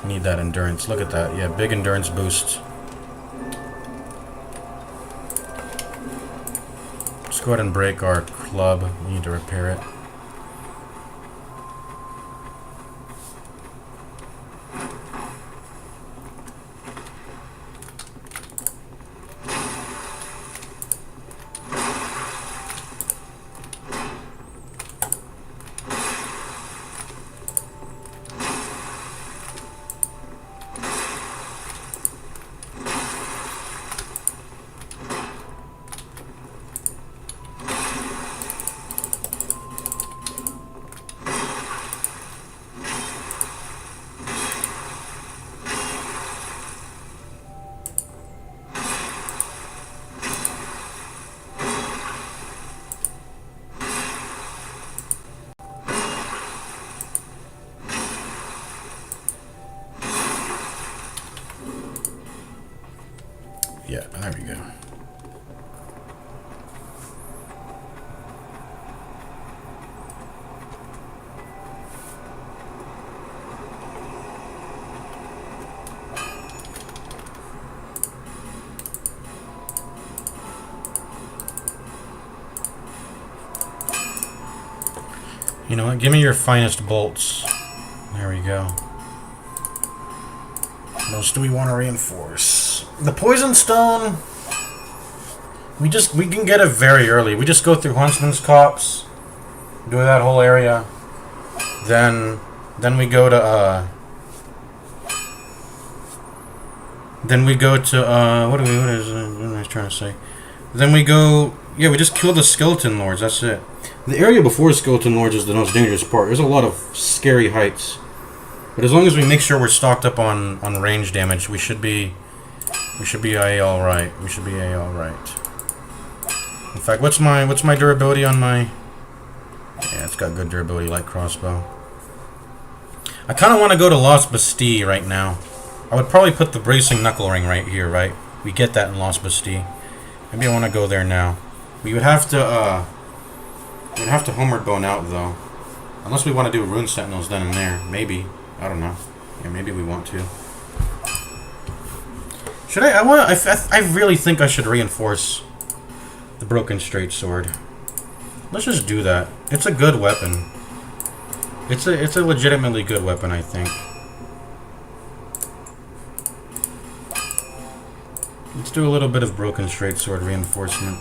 Need that endurance. Look at that. Yeah, big endurance boost. Let's go ahead and break our club. We need to repair it. Yeah, there we go. You know what? Give me your finest bolts. There we go. What else do we want to reinforce? The poison stone. We can get it very early. We just go through Huntsman's Copse, do that whole area. Then we go to what am I trying to say? Then we go, yeah, we just kill the Skeleton Lords, that's it. The area before Skeleton Lords is the most dangerous part. There's a lot of scary heights. But as long as we make sure we're stocked up on range damage, we should be A alright. We should be A alright. In fact, what's my durability on my... Yeah, it's got good durability, light crossbow. I kind of want to go to Lost Bastille right now. I would probably put the Bracing Knuckle Ring right here, right? We get that in Lost Bastille. Maybe I want to go there now. We would have to, Homeward Bone out, though. Unless we want to do Rune Sentinels then and there. Maybe. I don't know. Yeah, maybe we want to. Should I? I really think I should reinforce the Broken Straight Sword. Let's just do that. It's a good weapon. It's a legitimately good weapon, I think. Let's do a little bit of Broken Straight Sword reinforcement.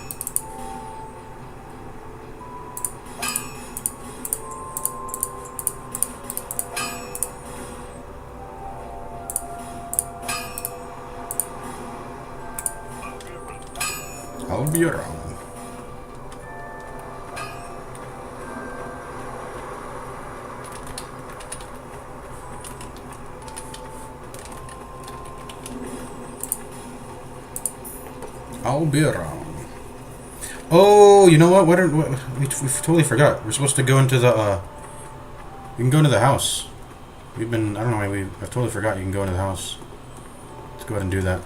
I'll be around. I'll be around. Oh, you know what? We totally forgot. We're supposed to go into the, we can go into the house. I don't know why I totally forgot you can go into the house. Let's go ahead and do that.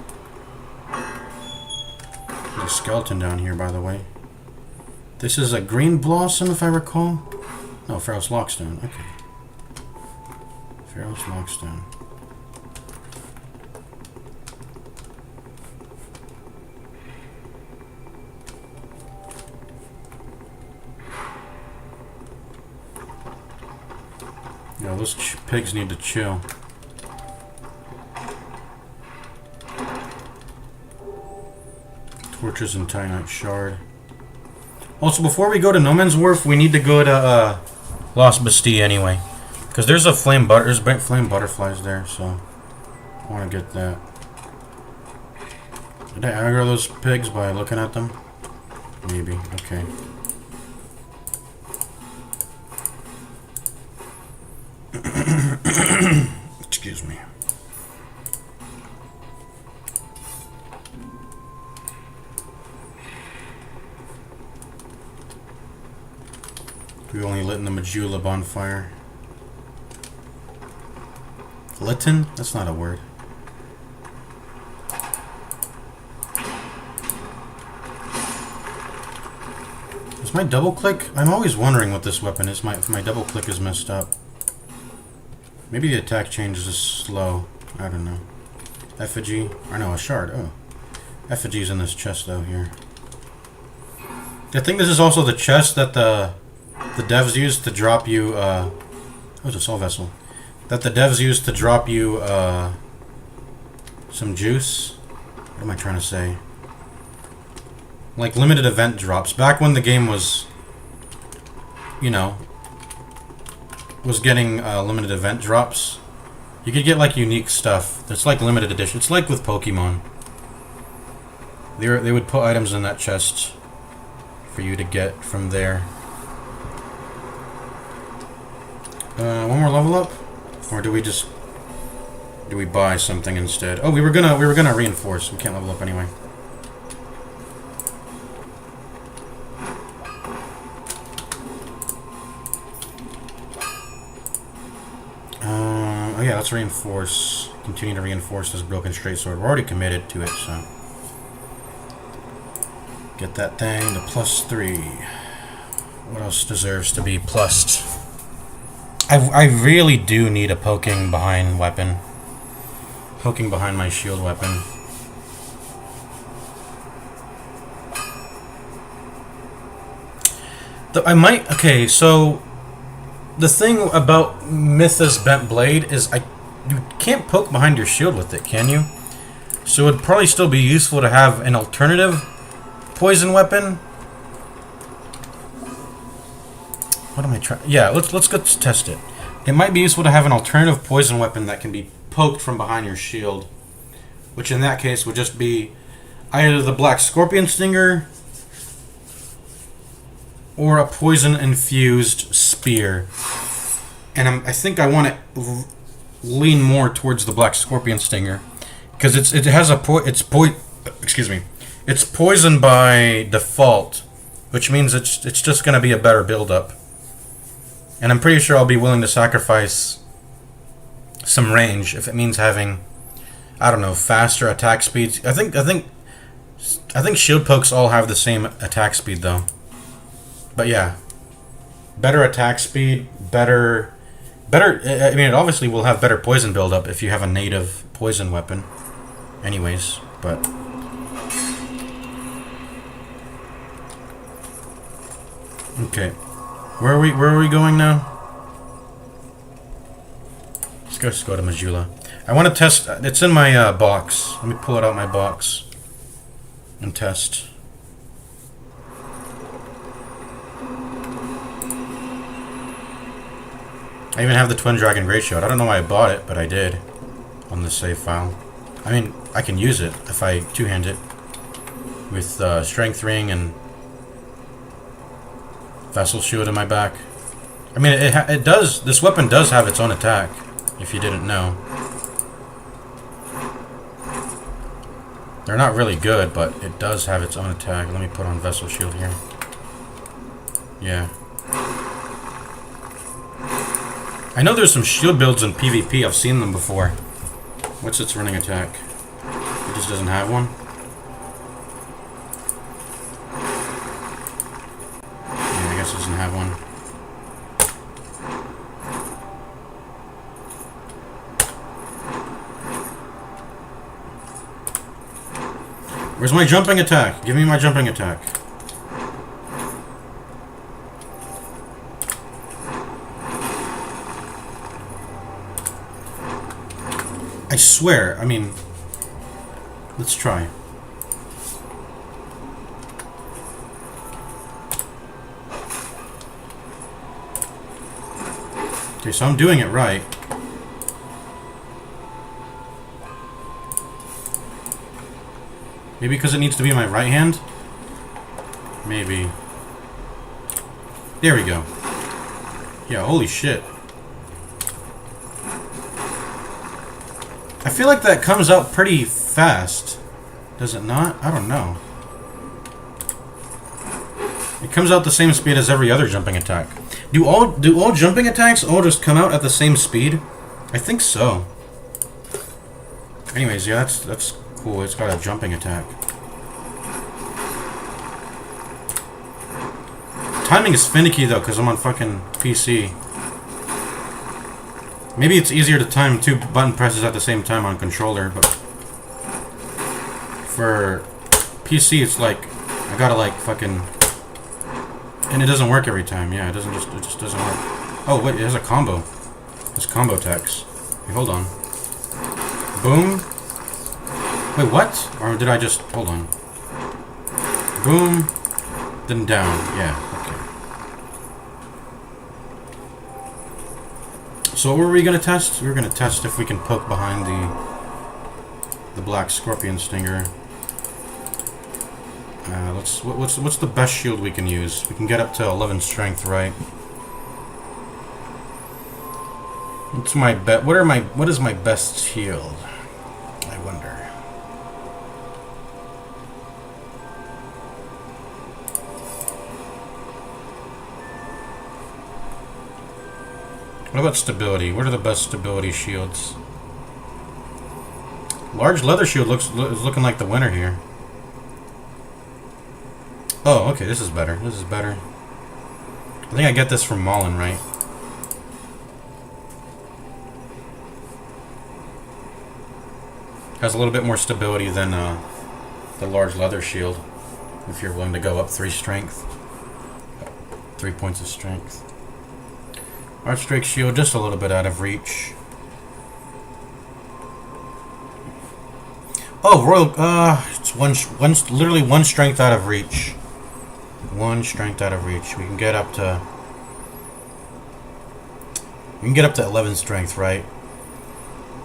There's a skeleton down here, by the way. This is a green blossom, if I recall. No, Pharos Lockstone. Okay. Pharos Lockstone. Yeah, those pigs need to chill. Torches and Tynite Shard. Also, before we go to No Man's Wharf, we need to go to Lost Bastille anyway, because there's flame butterflies there. So I want to get that. Did I aggro those pigs by looking at them? Maybe. Okay. Excuse me. We only lit in the Majula bonfire. Litten? That's not a word. Is my double click? I'm always wondering what this weapon is. If my double click is messed up. Maybe the attack change is slow. I don't know. Effigy. Or no, a shard. Oh. Effigy's in this chest, though, here. I think this is also the chest that the devs used to drop you, oh, it's a soul vessel. That the devs used to drop you, some juice. What am I trying to say? Like, limited event drops. Back when the game was, you know, was getting limited event drops, you could get like unique stuff. It's like limited edition. It's like with Pokemon. They would put items in that chest for you to get from there. One more level up, or do we buy something instead? Oh, we were gonna reinforce. We can't level up anyway. Oh yeah, let's reinforce. Continue to reinforce this Broken Straight Sword. We're already committed to it, so get that thing to +3. What else deserves to be plussed? I really do need a poking behind weapon. Poking behind my shield weapon. I might... Okay, so... the thing about Mytha's Bent Blade is you can't poke behind your shield with it, can you? So it'd probably still be useful to have an alternative poison weapon. What am I trying? Yeah, let's go test it. It might be useful to have an alternative poison weapon that can be poked from behind your shield, which in that case would just be either the Black Scorpion Stinger or a poison-infused spear. And I think I want to lean more towards the Black Scorpion Stinger because it's poisoned by default, which means it's just going to be a better build-up. And I'm pretty sure I'll be willing to sacrifice some range if it means having, I don't know, faster attack speeds. I think shield pokes all have the same attack speed though. But yeah, better attack speed, better. I mean, it obviously will have better poison buildup if you have a native poison weapon. Anyways, but okay, where are we going now? Let's go to Majula. I want to test. It's in my box. Let me pull it out my box and test. I even have the Twin Dragon Great Shield. I don't know why I bought it, but I did on the save file. I mean, I can use it if I two-hand it with Strength Ring and Vessel Shield in my back. I mean, it does. This weapon does have its own attack, if you didn't know. They're not really good, but it does have its own attack. Let me put on Vessel Shield here. Yeah. I know there's some shield builds in PvP. I've seen them before. What's its running attack? It just doesn't have one? Yeah, I guess it doesn't have one. Where's my jumping attack? Give me my jumping attack. I swear, I mean, let's try. Okay, so I'm doing it right. Maybe because it needs to be my right hand? Maybe. There we go. Yeah, holy shit. I feel like that comes out pretty fast. Does it not? I don't know. It comes out the same speed as every other jumping attack. Do all jumping attacks all just come out at the same speed? I think so. Anyways, yeah, that's cool. It's got a jumping attack. Timing is finicky though, because I'm on fucking PC. Maybe it's easier to time 2 button presses at the same time on controller, but for PC it's like I gotta like fucking, and it doesn't work every time. Yeah, it just doesn't work. Oh wait, it has a combo. It's combo attacks. Wait, hold on. Boom. Wait, what? Or did I just hold on? Boom. Then down. Yeah. So what were we gonna test? We were gonna test if we can poke behind the Black Scorpion Stinger. What's the best shield we can use? We can get up to 11 strength, right? What's my bet? What is my best shield? I wonder. What about stability? What are the best stability shields? Large leather shield is looking like the winner here. Oh, okay, this is better. This is better. I think I get this from Mullen, right? Has a little bit more stability than the large leather shield, if you're willing to go up 3 strength. 3 points of strength. Archdrake shield just a little bit out of reach. Oh, Royal, it's literally one strength out of reach. One strength out of reach. We can get up to 11 strength, right?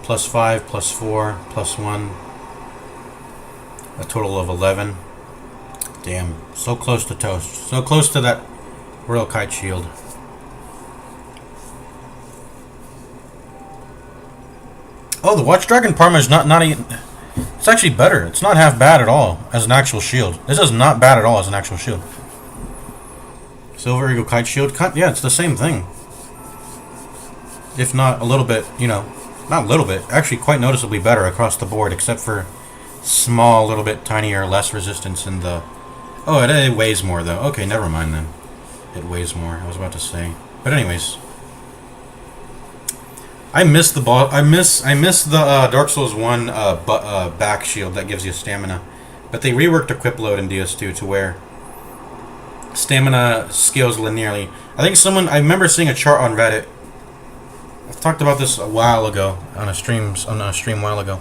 Plus 5, plus 4, plus 1. A total of 11. Damn, so close to toast. So close to that Royal Kite shield. Oh, the Watch Dragon Parma is not even... It's actually better. It's not half bad at all as an actual shield. This is not bad at all as an actual shield. Silver Eagle Kite Shield. Yeah, it's the same thing. If not a little bit, you know, not a little bit, actually quite noticeably better across the board, except for small, little bit tinier, less resistance in the... Oh, it weighs more, though. Okay, never mind then. It weighs more, I was about to say. But anyways... I miss the Dark Souls 1 back shield that gives you stamina. But they reworked equip load in ds2 to where stamina scales linearly. I remember seeing a chart on Reddit. I've talked about this a while ago on a stream a while ago.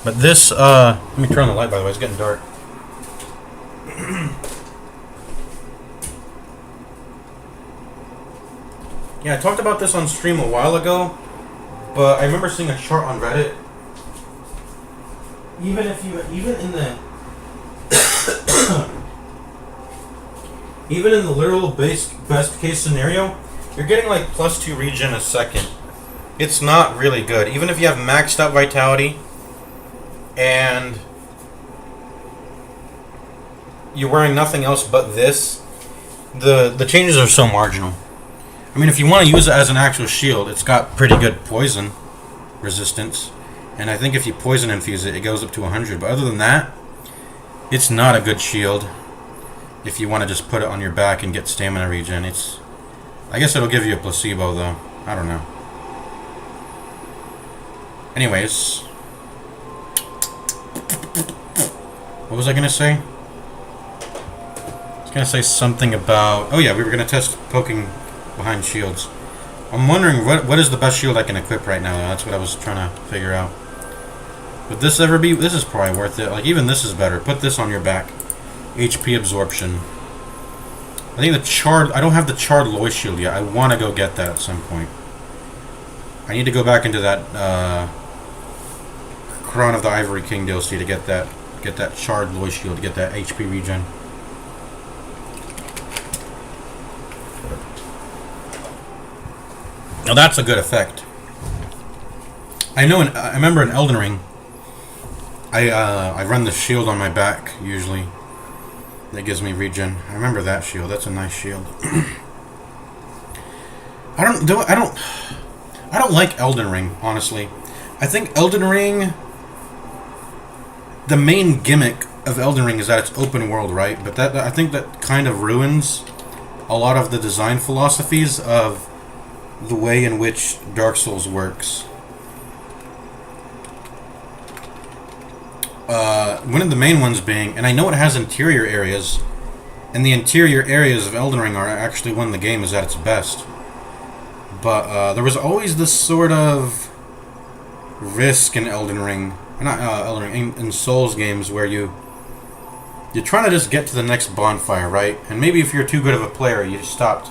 But this let me turn on the light, by the way, it's getting dark. Yeah, I talked about this on stream a while ago. But I remember seeing a chart on Reddit. Even in the literal best case scenario, you're getting like +2 regen a second. It's not really good. Even if you have maxed out vitality and you're wearing nothing else but this, the changes are so marginal. I mean, if you want to use it as an actual shield, it's got pretty good poison resistance. And I think if you poison infuse it, it goes up to 100. But other than that, it's not a good shield. If you want to just put it on your back and get stamina regen, I guess it'll give you a placebo, though. I don't know. Anyways. What was I going to say? I was going to say something about... Oh yeah, we were going to test poking behind shields. I'm wondering what is the best shield I can equip right now. That's what I was trying to figure out. Would this ever be... This is probably worth it. Like, even this is better. Put this on your back. HP absorption. I think the charred... I don't have the charred Loy shield yet. I want to go get that at some point. I need to go back into that Crown of the Ivory King DLC to get that charred Loy shield, to get that HP regen. Now that's a good effect. I remember in Elden Ring, I run the shield on my back usually. That gives me regen. I remember that shield. That's a nice shield. I don't like Elden Ring, honestly. I think Elden Ring, the main gimmick of Elden Ring is that it's open world, right? But I think that kind of ruins a lot of the design philosophies of the way in which Dark Souls works. One of the main ones being, and I know it has interior areas, and the interior areas of Elden Ring are actually when the game is at its best. But there was always this sort of risk in Elden Ring, not Elden Ring, in Souls games where you're trying to just get to the next bonfire, right? And maybe if you're too good of a player, you stopped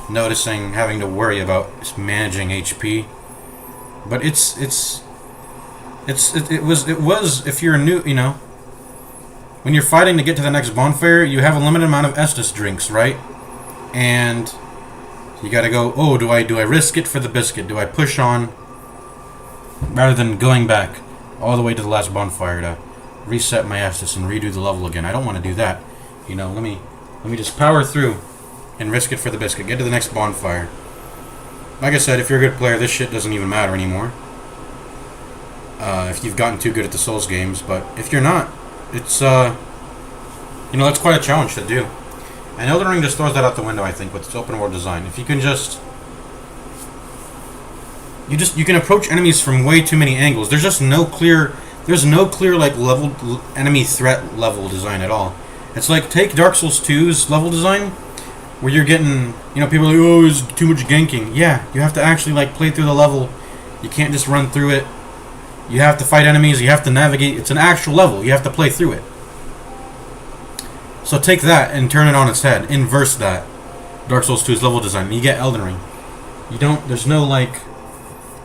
noticing having to worry about managing HP. But it was if you're new, you know, when you're fighting to get to the next bonfire, you have a limited amount of Estus drinks, right? And you gotta go, oh, do I risk it for the biscuit? Do I push on rather than going back all the way to the last bonfire to reset my Estus and redo the level again? I don't want to do that. You know, let me just power through and risk it for the biscuit. Get to the next bonfire. Like I said, if you're a good player, this shit doesn't even matter anymore. If you've gotten too good at the Souls games, but if you're not, it's you know, that's quite a challenge to do. And Elden Ring just throws that out the window, I think, with its open world design. If you can you can approach enemies from way too many angles. There's no clear like enemy threat level design at all. It's like take Dark Souls 2's level design where you're getting, you know, people are like, oh, there's too much ganking. Yeah, you have to actually like play through the level. You can't just run through it. You have to fight enemies. You have to navigate. It's an actual level. You have to play through it. So take that and turn it on its head. Inverse that. Dark Souls 2's level design. You get Elden Ring. You don't. There's no like.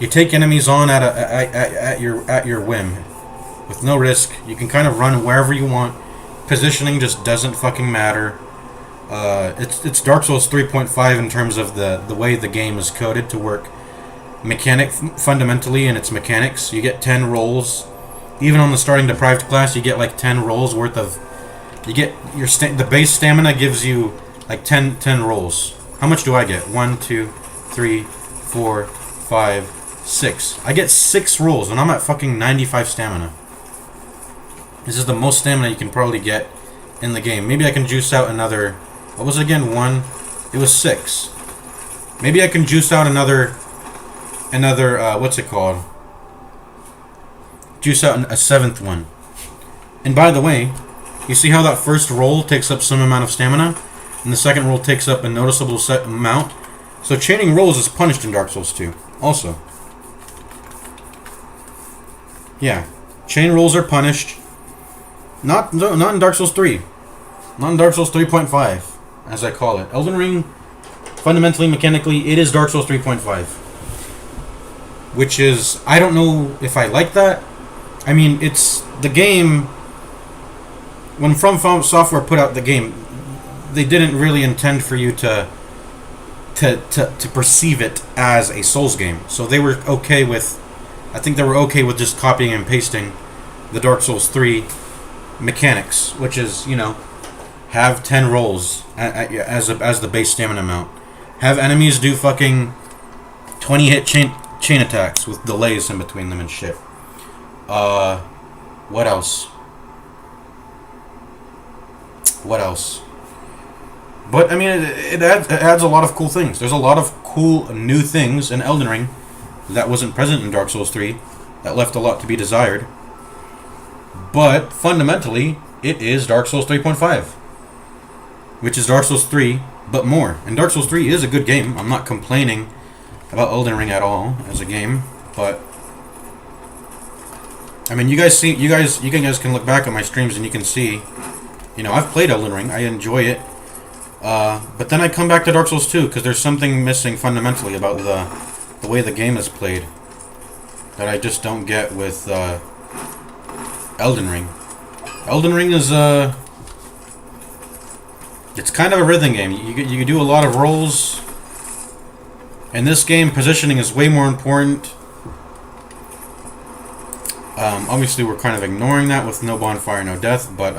You take enemies on at your whim, with no risk. You can kind of run wherever you want. Positioning just doesn't fucking matter. It's Dark Souls 3.5 in terms of the way the game is coded to work. Fundamentally in its mechanics, you get 10 rolls. Even on the starting deprived class, you get like 10 rolls worth of. You get your the base stamina gives you like 10 rolls. How much do I get? 1, 2, 3, 4, 5, 6. I get 6 rolls, and I'm at fucking 95 stamina. This is the most stamina you can probably get in the game. Maybe I can juice out another. What was it again? 1. It was 6. Maybe I can juice out another. What's it called? Juice out a 7th one. And by the way, you see how that first roll takes up some amount of stamina, and the second roll takes up a noticeable amount. So chaining rolls is punished in Dark Souls 2. Also. Yeah. Chain rolls are punished. Not in Dark Souls 3. Not in Dark Souls 3.5, as I call it. Elden Ring, fundamentally, mechanically, it is Dark Souls 3.5. Which is, I don't know if I like that. I mean, it's the game. When From Software put out the game, they didn't really intend for you to perceive it as a Souls game. So they were okay with, I think they were okay with just copying and pasting the Dark Souls 3 mechanics, which is, you know, have 10 rolls as the base stamina amount. Have enemies do fucking 20 hit chain attacks with delays in between them and shit. What else? What else? But I mean, it adds a lot of cool things. There's a lot of cool new things in Elden Ring that wasn't present in Dark Souls 3, that left a lot to be desired. But fundamentally, it is Dark Souls 3.5, which is Dark Souls 3, but more. And Dark Souls 3 is a good game. I'm not complaining about Elden Ring at all as a game, but I mean, you guys can look back at my streams and you can see, you know, I've played Elden Ring. I enjoy it. But then I come back to Dark Souls 2 because there's something missing fundamentally about the way the game is played that I just don't get with Elden Ring. Elden Ring is it's kind of a rhythm game. You do a lot of rolls. In this game, positioning is way more important. Obviously, we're kind of ignoring that with no bonfire, no death, but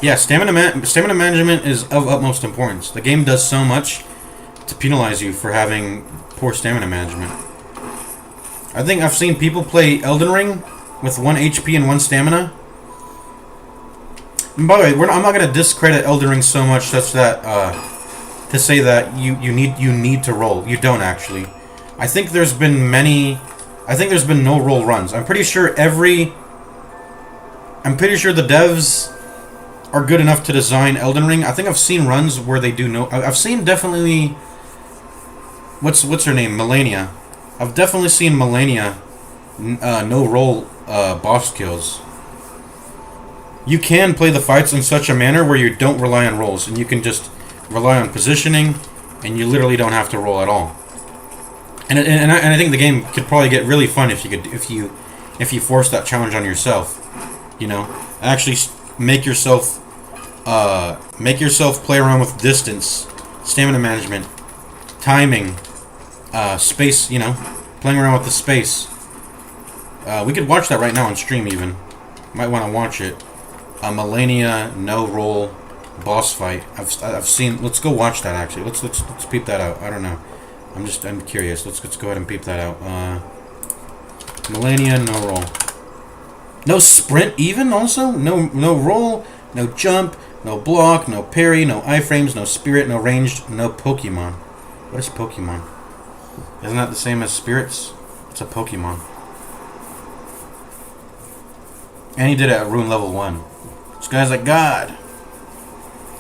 yeah, stamina management is of utmost importance. The game does so much to penalize you for having poor stamina management. I think I've seen people play Elden Ring with 1 HP and 1 stamina. And by the way, I'm not going to discredit Elden Ring so much such that to say that you need to roll. You don't actually. I think there's been no roll runs. I'm pretty sure the devs are good enough to design Elden Ring. I think I've seen runs where they do no. I've seen definitely. What's her name? Melania. I've definitely seen Melania no roll boss kills. You can play the fights in such a manner where you don't rely on rolls, and you can just rely on positioning, and you literally don't have to roll at all. And I think the game could probably get really fun if you force that challenge on yourself. You know, actually make yourself play around with distance, stamina management, timing, space. You know, playing around with the space. We could watch that right now on stream. Even might want to watch it. Melania no roll boss fight. I've seen. Let's go watch that actually. Let's peep that out. I don't know. I'm curious. Let's go ahead and peep that out. Melania no roll. No sprint even also? No roll, no jump, no block, no parry, no iframes, no spirit, no ranged, no Pokemon. What is Pokemon? Isn't that the same as spirits? It's a Pokemon. And he did it at rune level 1. This guy's like God.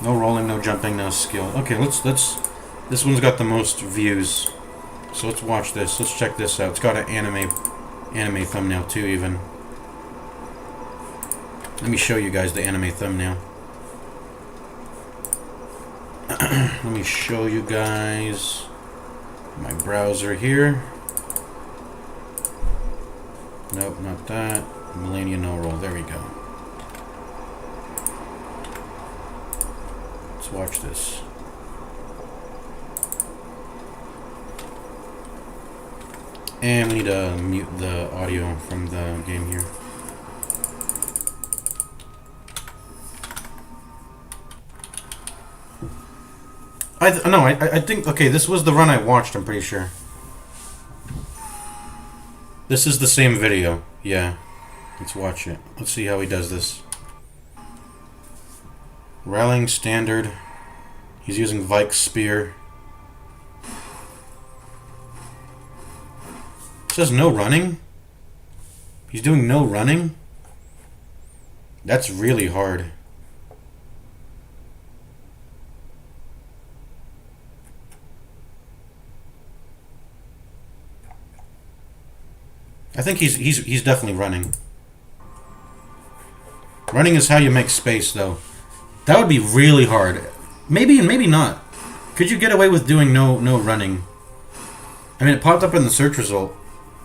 No rolling, no jumping, no skill. Okay, let's this one's got the most views. So let's watch this. Let's check this out. It's got an anime thumbnail too even. Let me show you guys the anime thumbnail. Let me show you guys my browser here. Nope, not that. Melania no roll. There we go. Let's watch this. And we need to mute the audio from the game here. I think, okay, this was the run I watched, I'm pretty sure. This is the same video, yeah. Let's watch it. Let's see how he does this. Rallying standard. He's using Vike's spear. It says no running? He's doing no running? That's really hard. I think he's definitely running. Running is how you make space, though. That would be really hard. Maybe and maybe not. Could you get away with doing no running? I mean, it popped up in the search result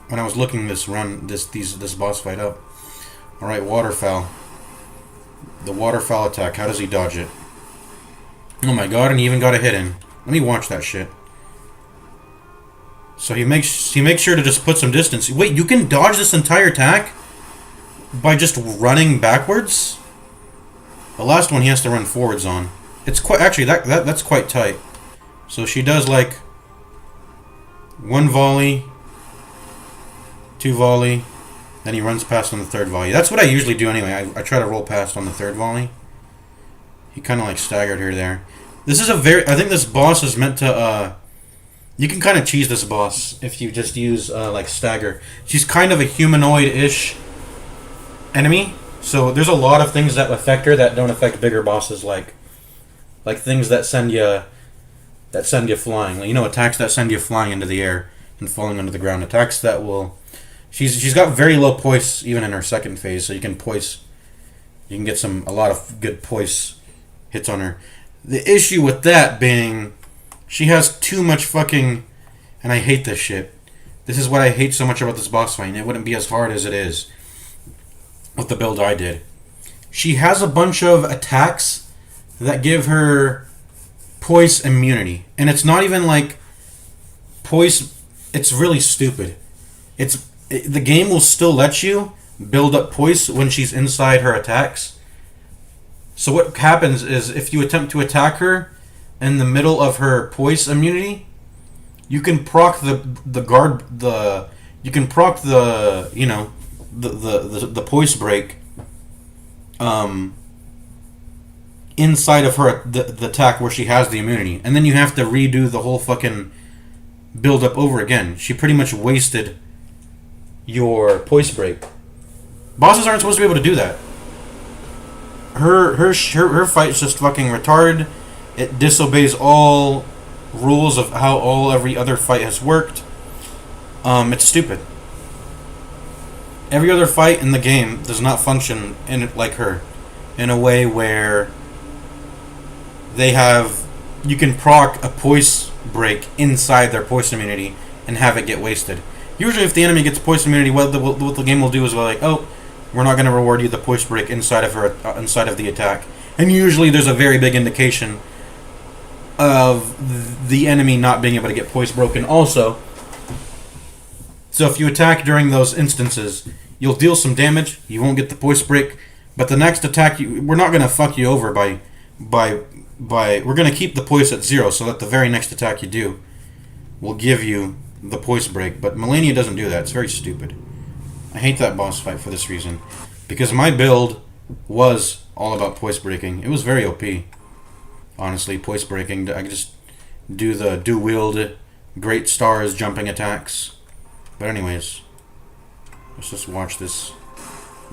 when I was looking this boss fight up. All right, waterfowl. The waterfowl attack. How does he dodge it? Oh my god! And he even got a hit in. Let me watch that shit. So he makes sure to just put some distance. Wait, you can dodge this entire attack by just running backwards? The last one he has to run forwards on. It's quite actually that's quite tight. So she does like one volley, two volley, then he runs past on the third volley. That's what I usually do anyway. I try to roll past on the third volley. He kind of like staggered her there. This is I think this boss is meant to you can kind of cheese this boss if you just use like stagger. She's kind of a humanoid-ish enemy, so there's a lot of things that affect her that don't affect bigger bosses, like things that send you flying. Like, you know, attacks that send you flying into the air and falling onto the ground. Attacks that will. She's got very low poise even in her second phase, so you can poise. You can get a lot of good poise hits on her. The issue with that being, she has too much fucking, and I hate this shit. This is what I hate so much about this boss fight. It wouldn't be as hard as it is with the build I did. She has a bunch of attacks that give her poise immunity. And it's not even like poise, it's really stupid. The game will still let you build up poise when she's inside her attacks. So what happens is if you attempt to attack her in the middle of her poise immunity, you can proc the poise break inside of her the attack where she has the immunity, and then you have to redo the whole fucking build up over again. She pretty much wasted your poise break. Bosses aren't supposed to be able to do that. Her fight's just fucking retarded. It disobeys all rules of how every other fight has worked. It's stupid. Every other fight in the game does not function like her, in a way where you can proc a poise break inside their poise immunity and have it get wasted. Usually if the enemy gets poise immunity, what the game will do is like, oh, we're not going to reward you the poise break inside of the attack. And usually there's a very big indication of the enemy not being able to get poise broken also. So if you attack during those instances, you'll deal some damage, you won't get the poise break, but the next attack, we're not going to fuck you over by we're going to keep the poise at 0 so that the very next attack you do will give you the poise break. But Melania doesn't do that. It's very stupid. I hate that boss fight for this reason, because my build was all about poise breaking. It was very OP. Honestly, poise breaking. I could just do the wield great stars jumping attacks. But anyways, let's just watch this.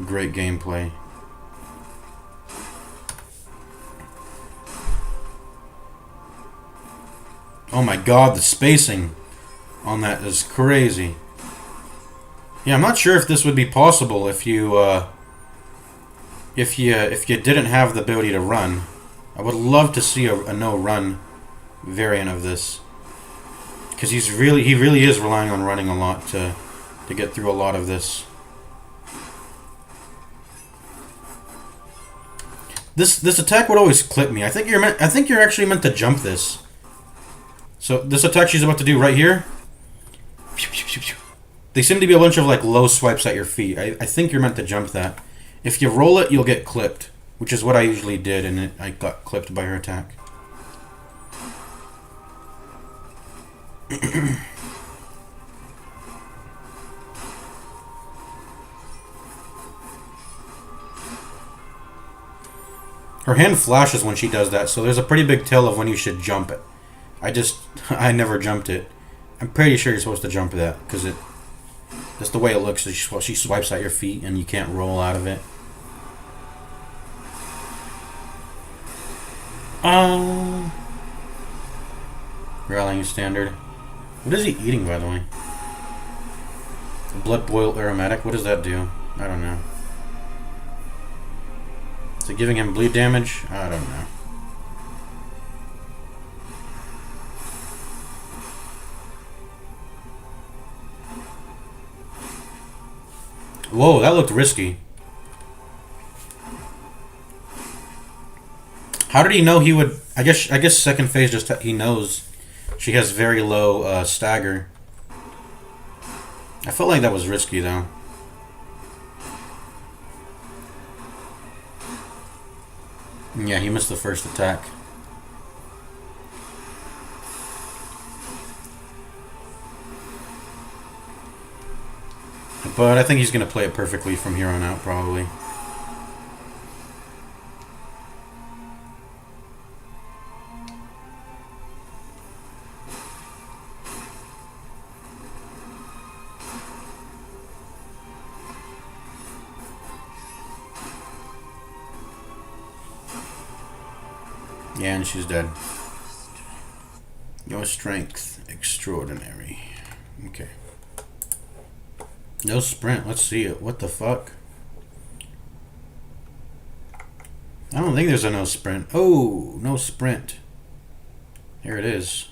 great gameplay. Oh my god, the spacing on that is crazy. Yeah, I'm not sure if this would be possible if you didn't have the ability to run. I would love to see a no-run variant of this, because he really is relying on running a lot to get through a lot of this. This attack would always clip me. I think you're actually meant to jump this. So this attack she's about to do right here. They seem to be a bunch of like low swipes at your feet. I think you're meant to jump that. If you roll it, you'll get clipped, which is what I usually did, and I got clipped by her attack. Her hand flashes when she does that, so there's a pretty big tell of when you should jump it. I never jumped it. I'm pretty sure you're supposed to jump that, because that's the way it looks. She swipes at your feet, and you can't roll out of it. Rallying standard. What is he eating, by the way? Blood boiled aromatic? What does that do? I don't know. Is it giving him bleed damage? I don't know. Whoa, that looked risky. How did he know he would... I guess second phase just... He knows she has very low stagger. I felt like that was risky, though. Yeah, he missed the first attack. But I think he's going to play it perfectly from here on out, probably. Yeah, and she's dead. Your strength, extraordinary. Okay. No sprint. Let's see it. What the fuck? I don't think there's a no sprint. Oh, no sprint. Here it is.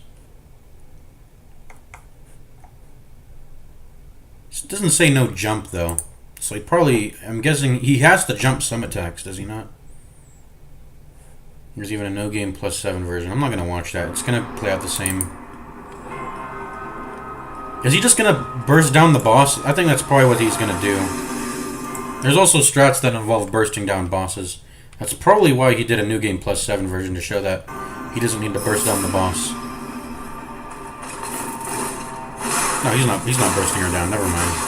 It doesn't say no jump, though. So he probably... I'm guessing he has to jump some attacks, does he not? There's even a no game +7 version. I'm not going to watch that. It's going to play out the same. Is he just going to burst down the boss? I think that's probably what he's going to do. There's also strats that involve bursting down bosses. That's probably why he did a new game +7 version, to show that he doesn't need to burst down the boss. No, he's not bursting her down. Never mind.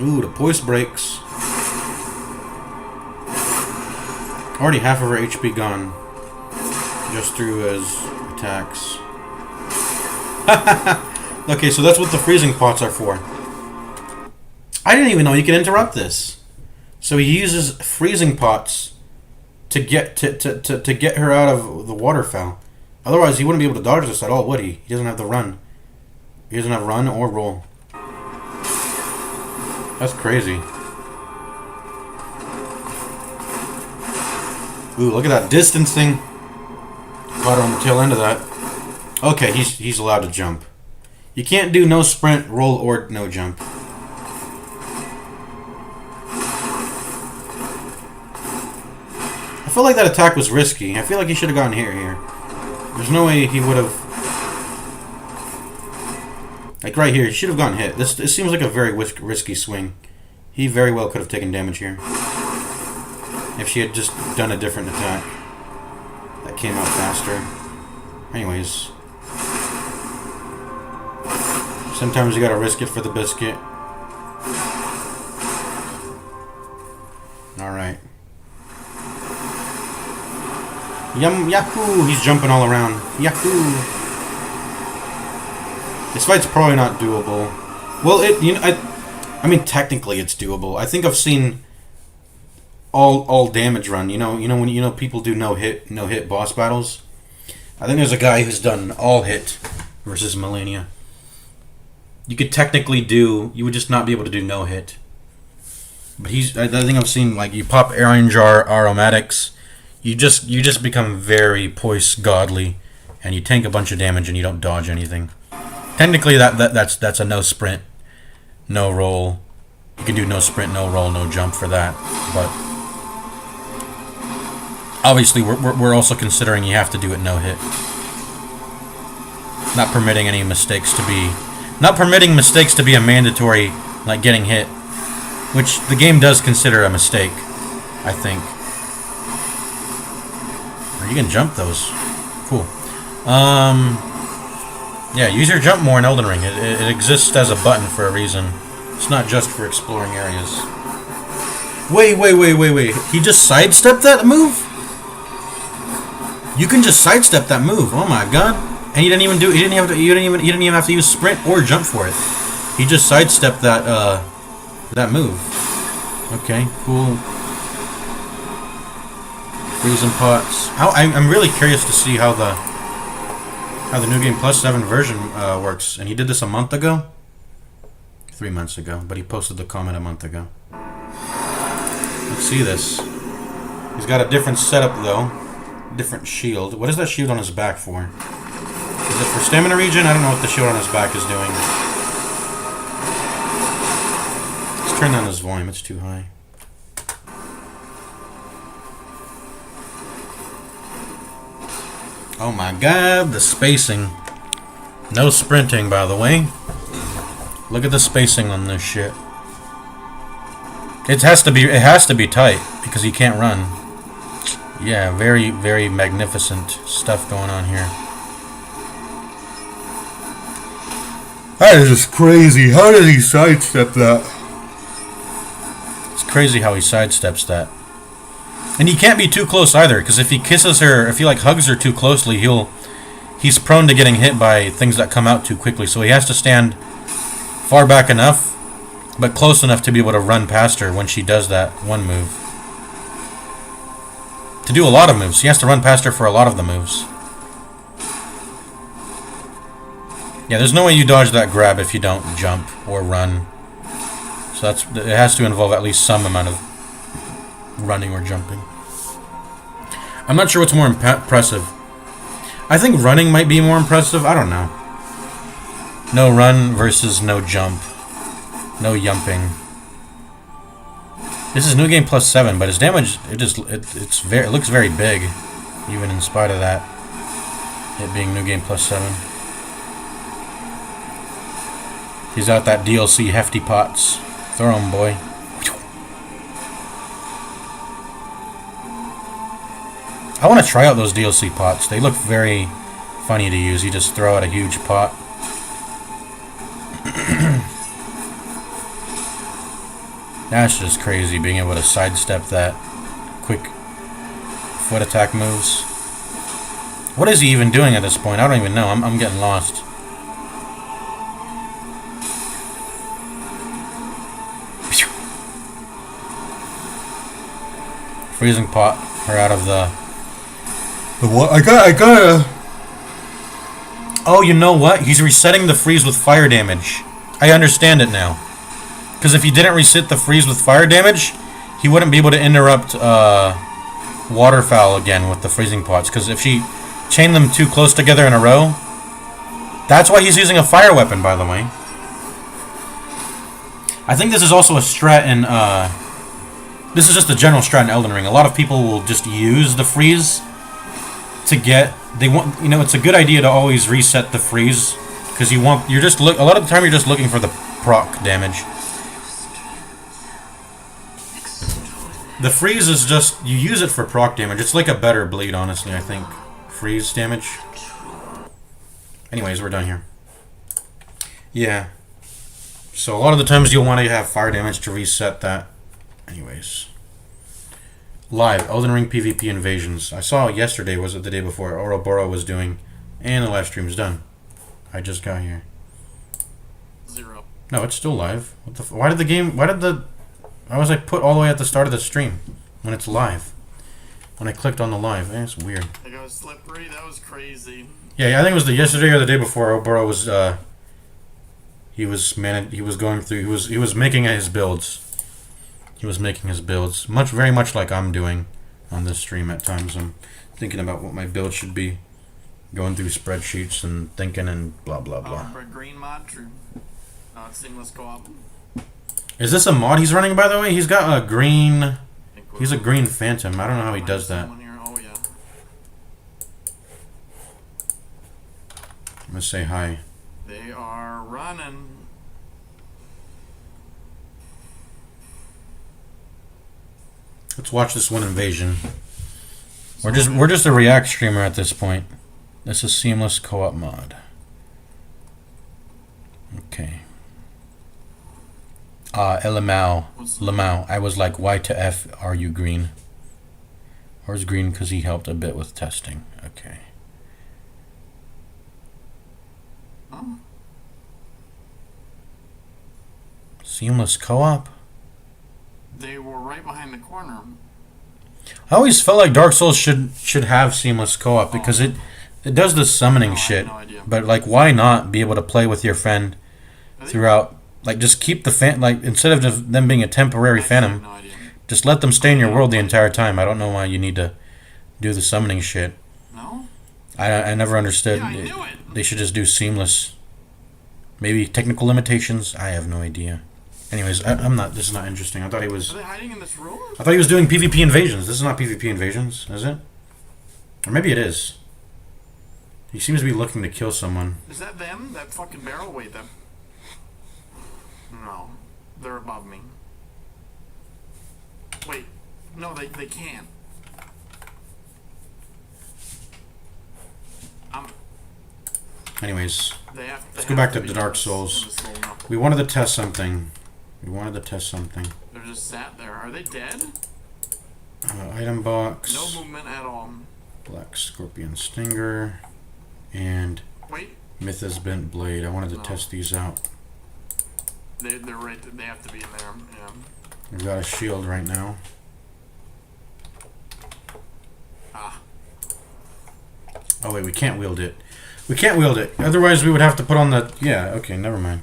Ooh, the poise breaks. Already half of her HP gone. Just through his attacks. Okay, so that's what the freezing pots are for. I didn't even know you could interrupt this. So he uses freezing pots to get to get her out of the waterfowl. Otherwise, he wouldn't be able to dodge this at all, would he? He doesn't have the run. He doesn't have run or roll. That's crazy. Ooh, look at that distancing. Caught her on the tail end of that. Okay, he's allowed to jump. You can't do no sprint, roll, or no jump. I feel like that attack was risky. I feel like he should have gone here. There's no way he would have... Like right here, he should have gone hit. This seems like a very risky swing. He very well could have taken damage here. If she had just done a different attack that came out faster. Anyways. Sometimes you gotta risk it for the biscuit. Alright. Yahoo! He's jumping all around. Yahoo! This fight's probably not doable. Well, I mean, technically it's doable. I think I've seen all damage run. When people do no hit boss battles. I think there's a guy who's done all hit versus Melania. You could technically you would just not be able to do no hit. But I think I've seen, like, you pop orange aromatics, you just become very poise godly, and you tank a bunch of damage and you don't dodge anything. Technically, that's a no sprint, no roll. You can do no sprint, no roll, no jump for that. But obviously, we're also considering you have to do it no hit, not permitting mistakes to be a mandatory, like getting hit, which the game does consider a mistake, I think. Or you can jump those. Cool. Yeah, use your jump more in Elden Ring. It exists as a button for a reason. It's not just for exploring areas. Wait. He just sidestepped that move? You can just sidestep that move. Oh my god. And you didn't even have to use sprint or jump for it. He just sidestepped that move. Okay, cool. Freezing pots. I'm really curious to see how the New Game Plus 7 version works. And he did this a month ago? 3 months ago, but he posted the comment a month ago. Let's see this. He's got a different setup though. Different shield. What is that shield on his back for? Is it for stamina regen? I don't know what the shield on his back is doing. Let's turn down his volume. It's too high. Oh my god, the spacing. No sprinting, by the way. Look at the spacing on this shit. It has to be tight because he can't run. Yeah, very, very magnificent stuff going on here. That is just crazy. How did he sidestep that? It's crazy how he sidesteps that. And he can't be too close either, because if he kisses her, if he like hugs her too closely, he's prone to getting hit by things that come out too quickly. So he has to stand far back enough, but close enough to be able to run past her when she does that one move. To do a lot of moves, he has to run past her for a lot of the moves. Yeah, there's no way you dodge that grab if you don't jump or run. So it has to involve at least some amount of running or jumping. I'm not sure what's more impressive. I think running might be more impressive. I don't know. No run versus no jump. No yumping. This is New Game Plus 7, but his damage it looks very big, even in spite of that. It being New Game Plus 7. He's out that DLC hefty pots. Throw him, boy. I want to try out those DLC pots. They look very funny to use. You just throw out a huge pot. That's just crazy, being able to sidestep that quick foot attack moves. What is he even doing at this point? I don't even know. I'm getting lost. Freezing pot her out of the what? I gotta. Oh, you know what? He's resetting the freeze with fire damage. I understand it now. Because if he didn't reset the freeze with fire damage, he wouldn't be able to interrupt waterfowl again with the freezing pots. Because if she chained them too close together in a row, that's why he's using a fire weapon, by the way. I think this is also a strat in this is just a general strat in Elden Ring. A lot of people will just use the freeze to get. It's a good idea to always reset the freeze because a lot of the time you're just looking for the proc damage. The freeze is just, you use it for proc damage. It's like a better bleed, honestly, I think. Freeze damage. Anyways, we're done here. Yeah. So a lot of the times you'll want to have fire damage to reset that. Anyways. Live, Elden Ring PvP Invasions. I saw yesterday, was it the day before, Ouroboros was doing, and the live stream's done. I just got here. 0. No, it's still live. What the? Why did the game? Why did the? Why was I put all the way at the start of the stream when it's live? When I clicked on the live, it's weird. I got slippery. That was crazy. Yeah, I think it was the yesterday or the day before. Oboro was he was going through. He was making his builds. He was making his builds, very much like I'm doing on this stream at times. I'm thinking about what my build should be, going through spreadsheets and thinking and blah blah blah. For a green mod, true. No, it's seamless co-op. Is this a mod he's running, by the way? He's got a green. He's a green phantom. I don't know how he does that. Oh, yeah. I'm gonna say hi. They are running. Let's watch this one invasion. We're just a React streamer at this point. This is seamless co-op mod. Okay. Lamau. I was like, why to F are you green? Or is green because he helped a bit with testing. Okay. Oh. Seamless co-op? They were right behind the corner. I always felt like Dark Souls should have seamless co-op because it does the summoning shit. I have no idea. But like, why not be able to play with your friend throughout? Like, just keep the like, instead of just them being a temporary phantom, No idea. just let them stay in your world the entire time. I don't know why you need to do the summoning shit. No? I never understood. Yeah, I knew it. They should just do seamless. Maybe technical limitations. I have no idea. Anyways, I'm not. This is not interesting. I thought he was. Are they hiding in this room? I thought he was doing PvP invasions. This is not PvP invasions, is it? Or maybe it is. He seems to be looking to kill someone. Is that them? That fucking barrel? Wait, that... No. They're above me. Wait. No, they can't. Anyways, They have, let's go back to the Dark Souls. We wanted to test something. They're just sat there. Are they dead? Item box. No movement at all. Black Scorpion Stinger. And Wait. Mythos Bent Blade. I wanted to test these out. They're right. They have to be in there. Yeah. We've got a shield right now. Ah. Oh wait, we can't wield it. We can't wield it. Otherwise we would have to put on the... Yeah, okay, never mind.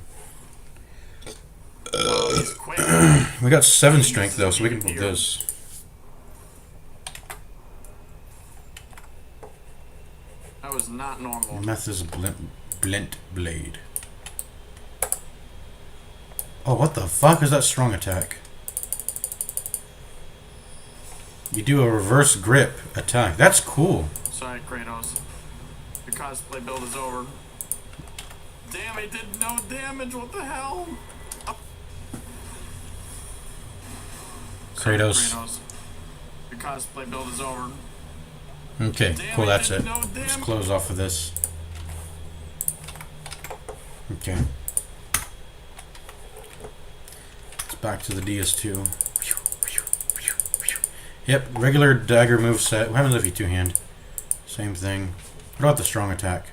He's quick. We got 7 strength though, so we can put this. That was not normal. Mythos Blent Blade. Oh, what the fuck is that strong attack? You do a reverse grip attack. That's cool. Sorry, Kratos. The cosplay build is over. Damn, it did no damage. What the hell? Sorry, Kratos. The cosplay build is over. Okay, Damn, cool, that's did it. no Let's damage. close off of this. Okay. It's back to the ds2. Yep, regular dagger moveset. What happens if you two-hand? Same thing. What about the strong attack?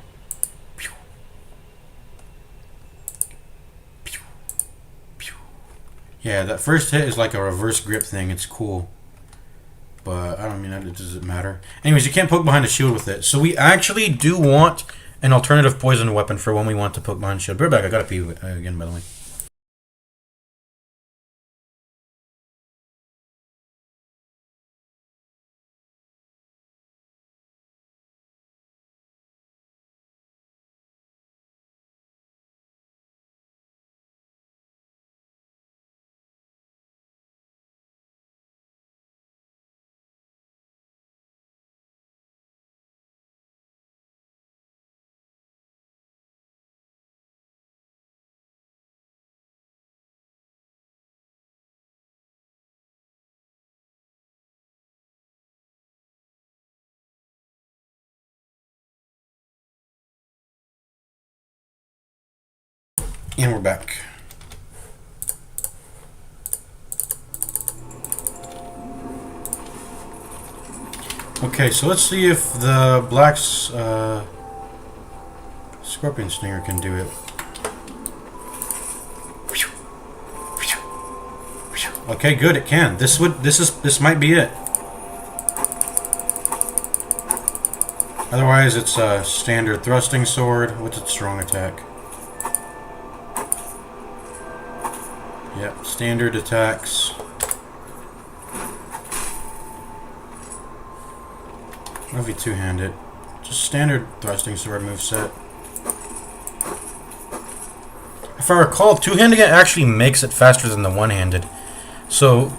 Yeah, that first hit is like a reverse grip thing. It's cool. But I don't mean that it doesn't matter. Anyways, you can't poke behind a shield with it. So we actually do want an alternative poison weapon for when we want to poke behind a shield. Bear back, I gotta pee again, by the way. And we're back. Okay, so let's see if the black's Scorpion Stinger can do it. Okay, good. It can. This might be it. Otherwise, it's a standard thrusting sword. What's its strong attack? Yep, standard attacks. Maybe two-handed. Just standard thrusting sword moveset. If I recall, two-handed actually makes it faster than the one-handed. So,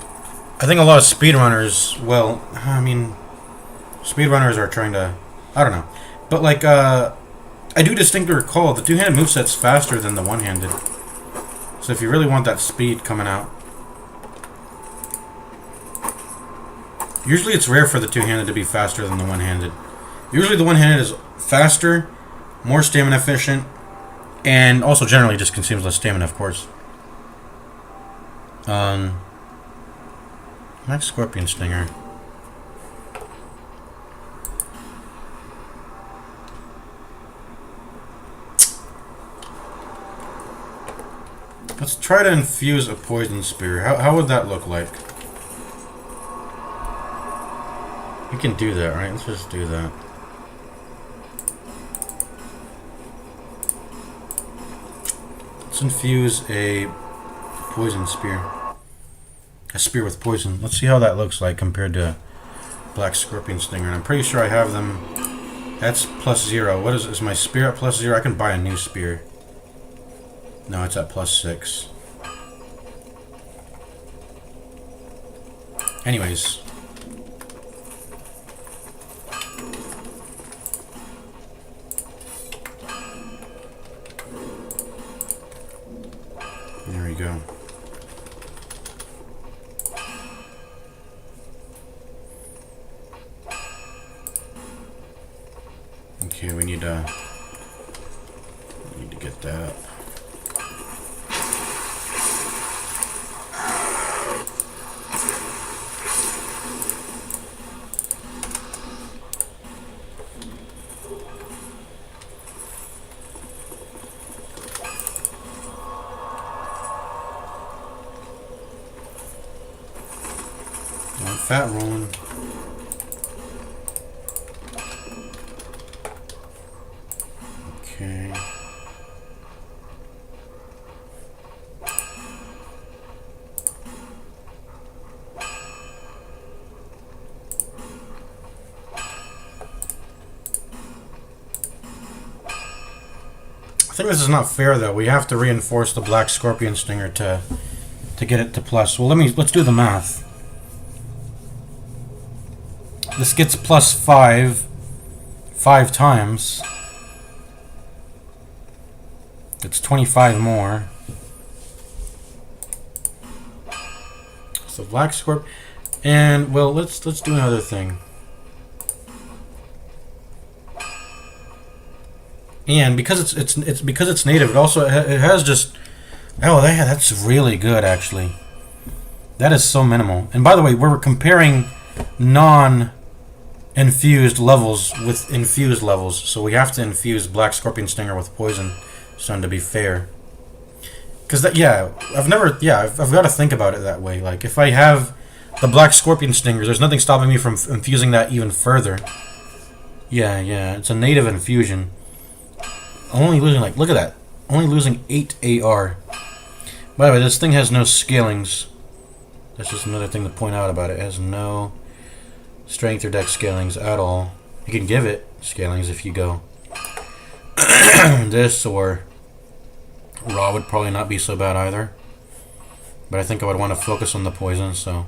I think a lot of speedrunners, well, I mean, speedrunners are trying to, I don't know. But, like, I do distinctly recall the two-handed moveset's faster than the one-handed. So if you really want that speed coming out. Usually it's rare for the two-handed to be faster than the one-handed. Usually the one-handed is faster, more stamina efficient, and also generally just consumes less stamina, of course. Max Scorpion Stinger. Let's try to infuse a poison spear. How would that look like? We can do that, right? Let's just do that. Let's infuse a poison spear. A spear with poison. Let's see how that looks like compared to Black Scorpion Stinger. And I'm pretty sure I have them. That's +0. What is my spear at +0? I can buy a new spear. No, it's at +6. Anyways. There we go. Okay, we need to get that up. Fat rolling. Okay. I think this is not fair though. We have to reinforce the Black Scorpion Stinger to get it to plus. Well, let's do the math. This gets +5 5 times. It's 25 more. So Black Scorp, and well, let's do another thing. And because it's because it's native, it has just that's really good actually. That is so minimal. And by the way, we're comparing non-infused levels with infused levels, so we have to infuse Black Scorpion Stinger with Poison Stone to be fair. Because I've got to think about it that way. Like if I have the Black Scorpion Stinger, there's nothing stopping me from infusing that even further. Yeah, it's a native infusion. I'm only losing look at that. Only losing 8 AR. By the way, this thing has no scalings. That's just another thing to point out about it. It has no strength or dex scalings at all. You can give it scalings if you go this, or raw would probably not be so bad either. But I think I would want to focus on the poison, so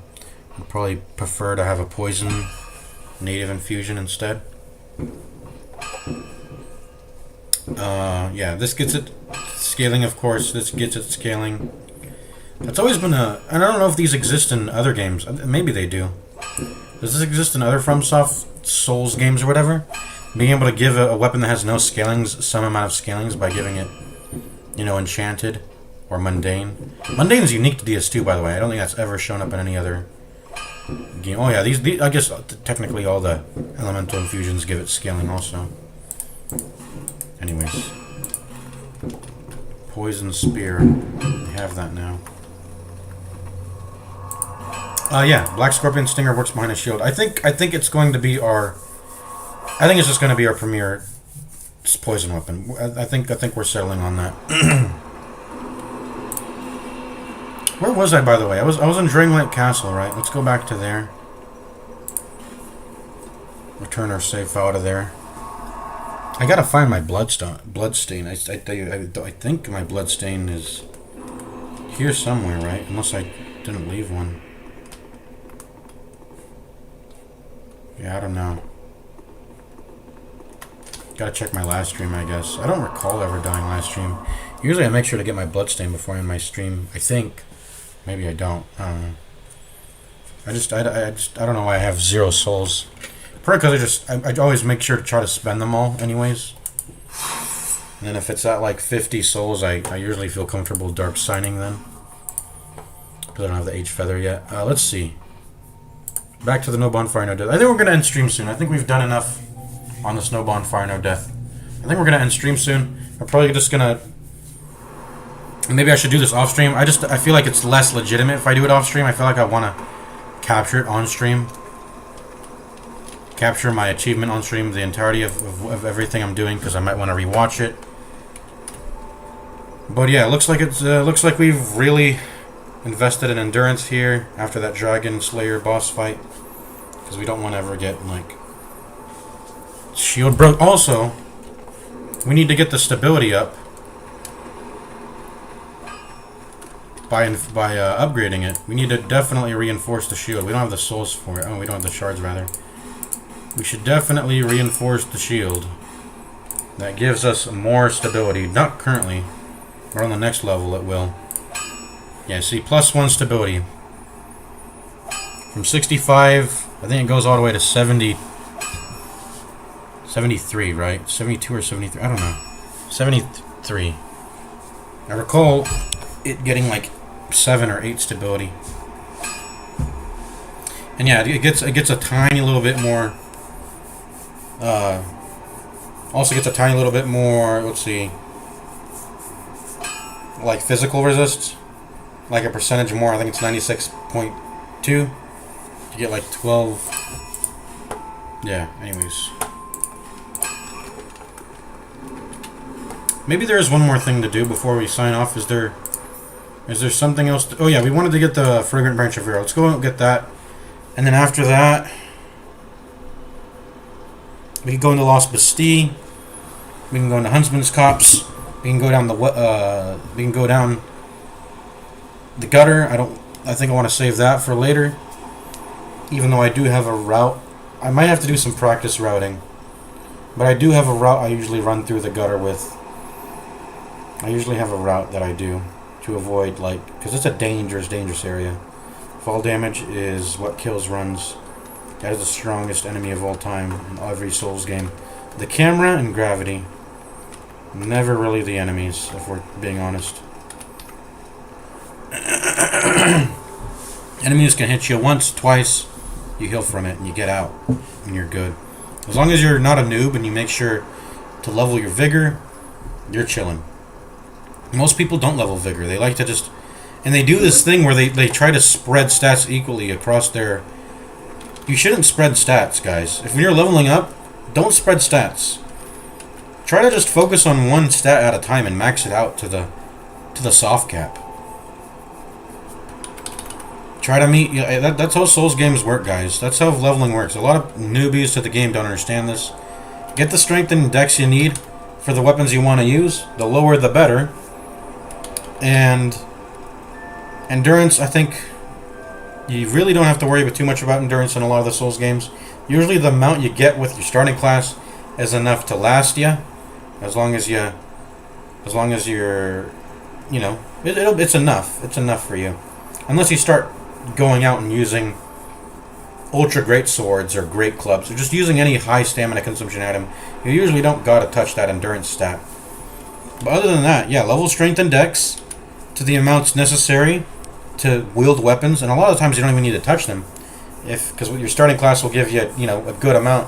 I'd probably prefer to have a poison native infusion instead. Yeah, this gets it scaling, of course. This gets it scaling. That's always been and I don't know if these exist in other games. Maybe they do. Does this exist in other FromSoft Souls games or whatever? Being able to give a weapon that has no scalings some amount of scalings by giving it, enchanted or mundane. Mundane is unique to ds2, by the way. I don't think that's ever shown up in any other game. Oh yeah, these I guess technically all the elemental infusions give it scaling also. Anyways, Poison Spear. We have that now. Yeah, Black Scorpion Stinger works behind a shield. I think it's going to be our. I think it's just going to be our premier poison weapon. I think we're settling on that. Where was I, by the way? I was in Dragonlight Castle, right? Let's go back to there. Return our safe out of there. I gotta find my bloodstain. I think my bloodstain is here somewhere, right? Unless I didn't leave one. Yeah, I don't know. Gotta check my last stream, I guess. I don't recall ever dying last stream. Usually I make sure to get my bloodstain before I end my stream. I think. Maybe I don't. I don't know. I don't know why I have 0 souls. Probably because I always make sure to try to spend them all anyways. And then if it's at like 50 souls, I usually feel comfortable dark signing then. Because I don't have the H feather yet. Let's see. Back to the no bonfire, no death. I think we're going to end stream soon. I think we've done enough on this no bonfire, no death. I think we're going to end stream soon. I'm probably just going to... Maybe I should do this off stream. I feel like it's less legitimate if I do it off stream. I feel like I want to capture it on stream. Capture my achievement on stream, the entirety of everything I'm doing, because I might want to rewatch it. But yeah, it looks like we've really invested in endurance here after that Dragon Slayer boss fight, because we don't want to ever get like shield broke. Also, we need to get the stability up by upgrading it. We need to definitely reinforce the shield. We don't have the souls for it. Oh, we don't have the shards rather. We should definitely reinforce the shield. That gives us more stability. Not currently, but on the next level it will. Yeah, see, +1 stability. From 65, I think it goes all the way to 70. 73, right? 72 or 73, I don't know. 73. I recall it getting like 7 or 8 stability. And yeah, it gets a tiny little bit more. Also gets a tiny little bit more. Let's see, like physical resist, like a percentage more. I think it's 96.2. You get like 12. Yeah. Anyways, maybe there is one more thing to do before we sign off. Is there something else? Oh yeah, we wanted to get the Fragrant Branch of Vera. Let's go and get that. And then after that, we can go into Lost Bastille. We can go into Huntsman's Copse. We can go down the gutter. I think I want to save that for later. Even though I do have a route. I might have to do some practice routing. But I do have a route I usually run through the gutter with. I usually have a route that I do to avoid, like, because it's a dangerous area. Fall damage is what kills runs. That is the strongest enemy of all time in every Souls game. The camera and gravity, never really the enemies, if we're being honest. Enemies can hit you once, twice, you heal from it, and you get out, and you're good. As long as you're not a noob and you make sure to level your vigor, you're chilling. Most people don't level vigor. They like to just... And they do this thing where they try to spread stats equally across their... You shouldn't spread stats, guys. If you're leveling up, don't spread stats. Try to just focus on one stat at a time and max it out to the soft cap. Try to meet... That's how Souls games work, guys. That's how leveling works. A lot of newbies to the game don't understand this. Get the strength and dex you need for the weapons you want to use. The lower, the better. And endurance, I think... You really don't have to worry too much about endurance in a lot of the Souls games. Usually the amount you get with your starting class is enough to last you. As long as you're, you know, it's enough. It's enough for you. Unless you start going out and using ultra great swords or great clubs, or just using any high stamina consumption item, you usually don't gotta touch that endurance stat. But other than that, yeah, level strength and dex to the amounts necessary to wield weapons, and a lot of times you don't even need to touch them, because your starting class will give you, a good amount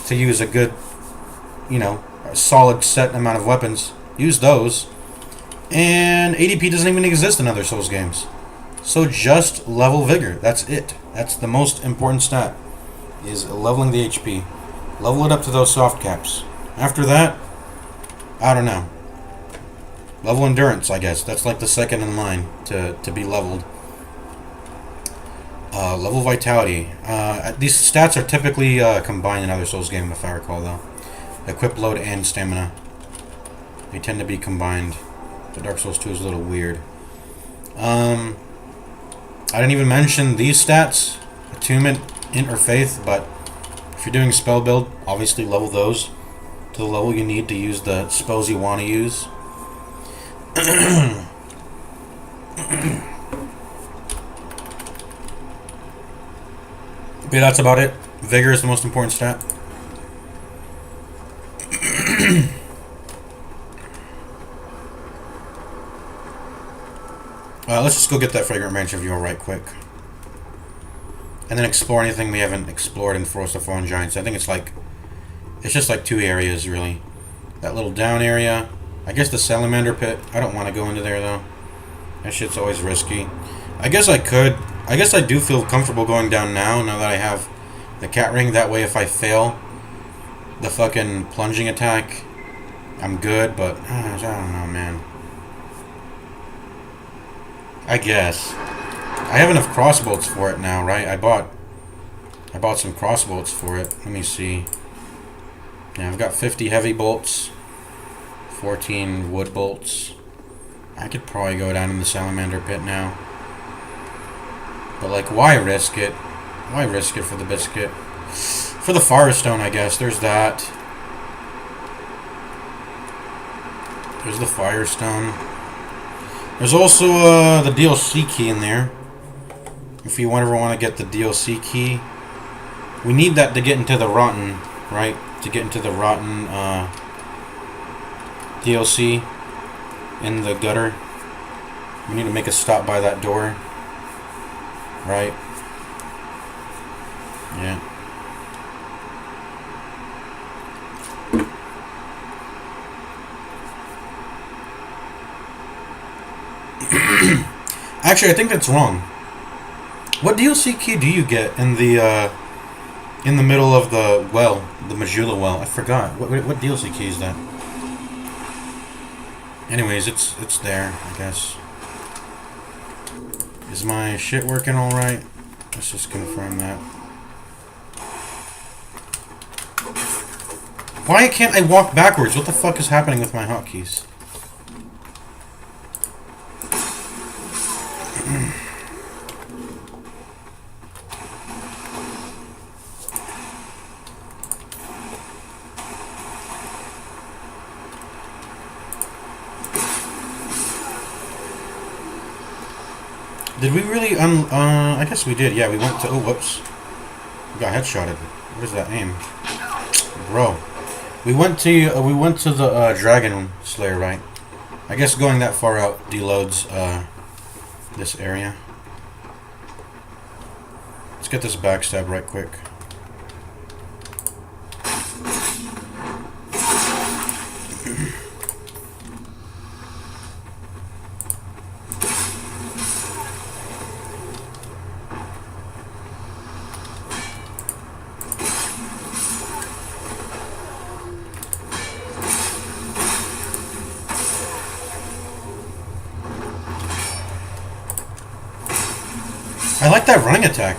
to use a good, a solid set amount of weapons. Use those, and ADP doesn't even exist in other Souls games. So just level vigor. That's it. That's the most important stat, is leveling the HP. Level it up to those soft caps. After that, I don't know. Level endurance, I guess. That's like the second in line to be leveled. Level vitality. These stats are typically combined in other Souls games, if I recall, though. Equip load and stamina. They tend to be combined. The Dark Souls 2 is a little weird. I didn't even mention these stats. Attunement, Int, or Faith, but if you're doing a spell build, obviously level those to the level you need to use the spells you want to use. Yeah, that's about it. Vigor is the most important stat. Let's just go get that Fragrant Branch of Yore right quick. And then explore anything we haven't explored in Forest of Fallen Giants. I think it's just like 2 areas, really. That little down area. I guess the Salamander Pit. I don't want to go into there, though. That shit's always risky. I guess I could. I guess I do feel comfortable going down now that I have the cat ring. That way, if I fail the fucking plunging attack, I'm good, but I don't know, man. I guess. I have enough crossbows for it now, right? I bought some crossbows for it. Let me see. Yeah, I've got 50 heavy bolts, 14 wood bolts. I could probably go down in the Salamander Pit now. But, like, why risk it? Why risk it for the biscuit? For the Firestone, I guess. There's that. There's the Firestone. There's also the DLC key in there. If you ever want to get the DLC key. We need that to get into the Rotten, right? To get into the Rotten DLC in the gutter. We need to make a stop by that door. Right? Yeah. Actually, I think that's wrong. What DLC key do you get in the middle of the well, the Majula well? I forgot. What DLC key is that? Anyways, it's there, I guess. Is my shit working all right? Let's just confirm that. Why can't I walk backwards? What the fuck is happening with my hotkeys? Did we really I guess we did. Yeah, we went to... Oh, whoops. We got headshotted. Where's that aim? Bro. We went to the Dragon Slayer, right? I guess going that far out deloads this area. Let's get this backstab right quick. I like that running attack.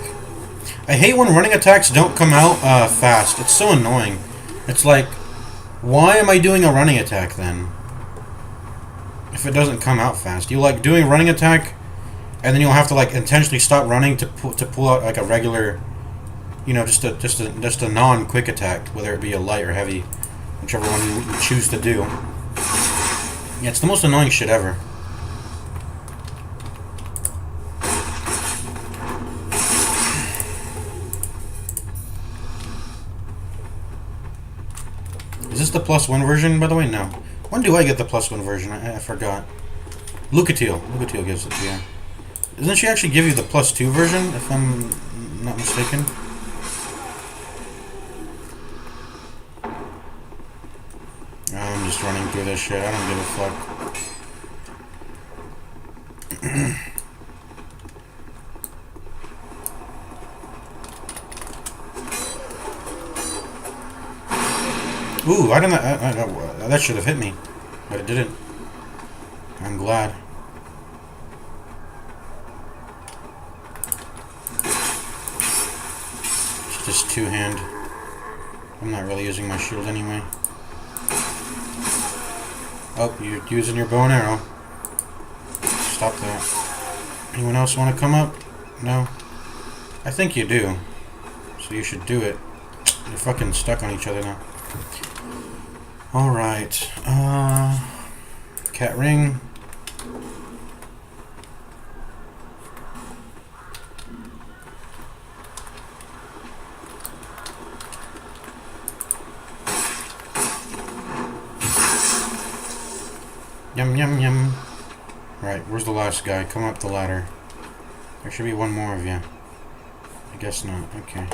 I hate when running attacks don't come out fast. It's so annoying. It's like, why am I doing a running attack then? If it doesn't come out fast. You like doing a running attack, and then you'll have to like intentionally stop running to pull out like a regular, you know, just a non-quick attack, whether it be a light or heavy, whichever one you choose to do. Yeah, it's the most annoying shit ever. Is this the +1 version, by the way? No. When do I get the +1 version? I forgot. Lucatiel. Lucatiel gives it to you. Doesn't she actually give you the +2 version, if I'm not mistaken? I'm just running through this shit. I don't give a fuck. Ooh, I don't know. That should have hit me, but it didn't. I'm glad. It's just two-hand. I'm not really using my shield anyway. Oh, you're using your bow and arrow. Stop that. Anyone else want to come up? No? I think you do. So you should do it. You're fucking stuck on each other now. Alright. Cat ring. Yum, yum, yum. Right, where's the last guy? Come up the ladder. There should be one more of you. I guess not. Okay.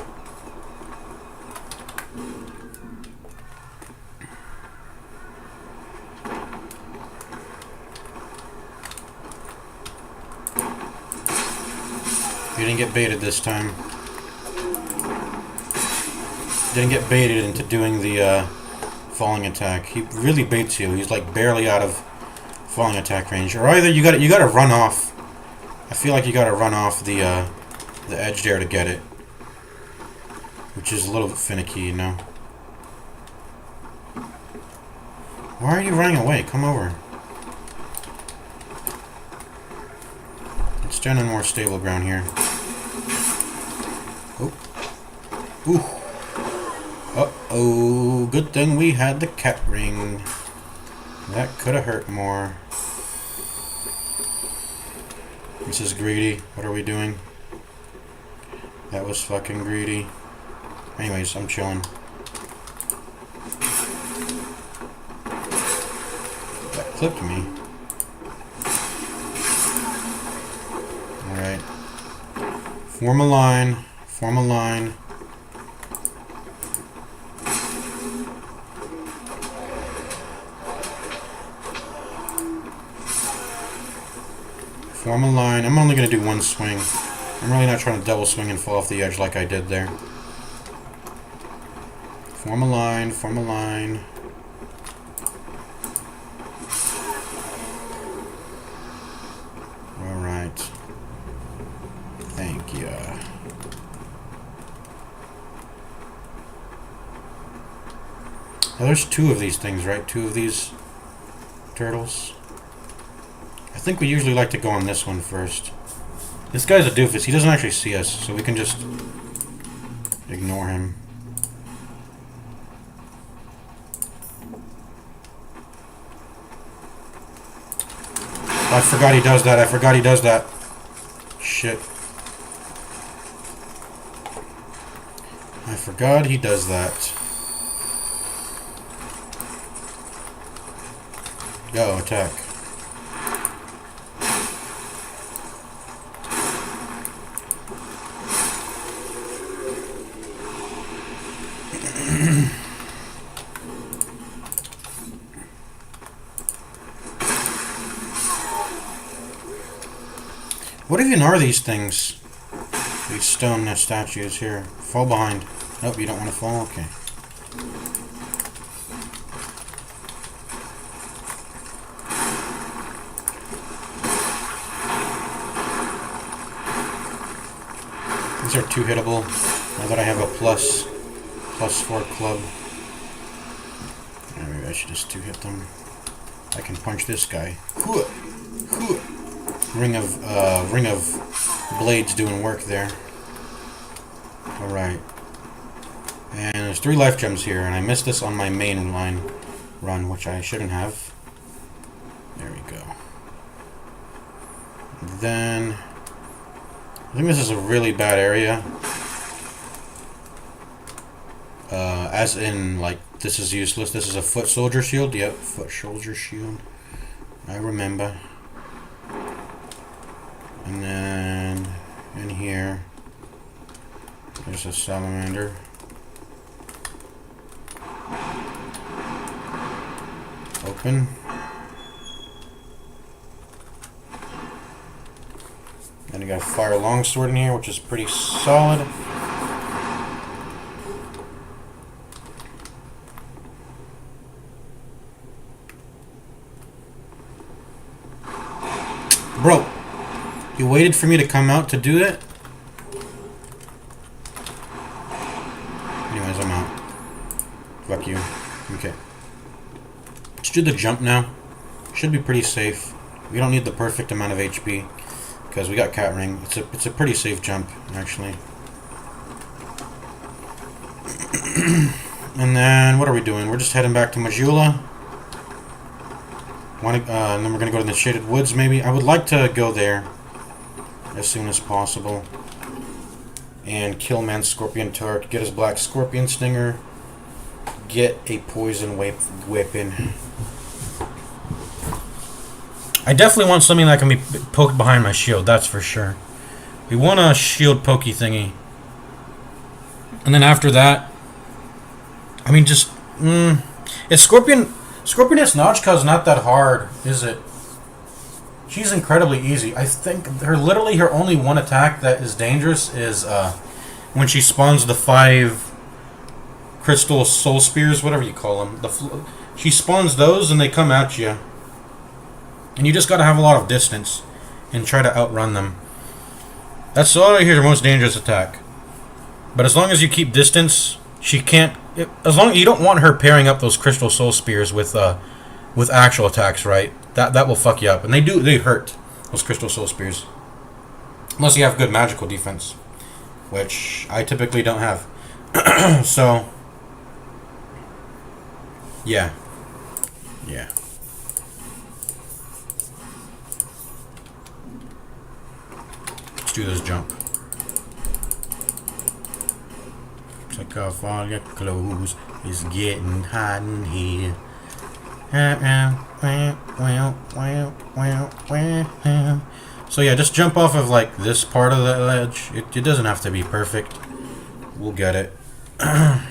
You didn't get baited this time. Didn't get baited into doing the falling attack. He really baits you. He's like barely out of falling attack range. Or either you gotta run off. I feel like you gotta run off the edge there to get it, which is a little bit finicky, you know. Why are you running away? Come over. Let's stand on more stable ground here. Oh. Ooh. Uh-oh. Good thing we had the cat ring. That could have hurt more. This is greedy. What are we doing? That was fucking greedy. Anyways, I'm chilling. That clipped me. Alright. Form a line. Form a line. Form a line. I'm only going to do one swing. I'm really not trying to double swing and fall off the edge like I did there. Form a line. Form a line. Alright. Thank you. Now there's two of these things, right? Two of these turtles. I think we usually like to go on this one first. This guy's a doofus. He doesn't actually see us, so we can just ignore him. I forgot he does that. I forgot he does that. Shit. I forgot he does that. Go, attack. What even are these things? These stone statues here. Fall behind. Nope, you don't want to fall? Okay. These are two hittable. Now that I have a +4 club. Maybe I should just two hit them. I can punch this guy. Ring of blades doing work there. Alright. And there's 3 life gems here, and I missed this on my main line run, which I shouldn't have. There we go. And then I think this is a really bad area. As in, like, this is useless. This is a foot soldier shield. Yep, foot soldier shield. I remember. And then in here, there's a salamander. Open. Then you got a fire longsword in here, which is pretty solid. Bro, you waited for me to come out to do it? Anyways, I'm out. Fuck you. Okay. Let's do the jump now. Should be pretty safe. We don't need the perfect amount of HP because we got cat ring. It's a pretty safe jump, actually. And then what are we doing? We're just heading back to Majula. And then we're gonna go to the Shaded Woods, maybe. I would like to go there as soon as possible and kill Man's Scorpion Tark, get his Black Scorpion Stinger, get a poison weapon. I definitely want something that can be poked behind my shield, that's for sure. We want a shield pokey thingy. And then after that, I mean, just... Is Scorpioness Notchka's not that hard, is it? She's incredibly easy. I think literally her only one attack that is dangerous is when she spawns the 5 crystal soul spears, whatever you call them. She spawns those and they come at you. And you just gotta have a lot of distance and try to outrun them. That's all I hear the most dangerous attack. But as long as you keep distance, she can't... As long as you don't want her pairing up those crystal soul spears with actual attacks, right? That will fuck you up. And they hurt, those crystal soul spears. Unless you have good magical defense. Which I typically don't have. So... Yeah. Yeah. Let's do this jump. Take off all your clothes. It's getting hot in here. So yeah, just jump off of like this part of the ledge. It doesn't have to be perfect. We'll get it. There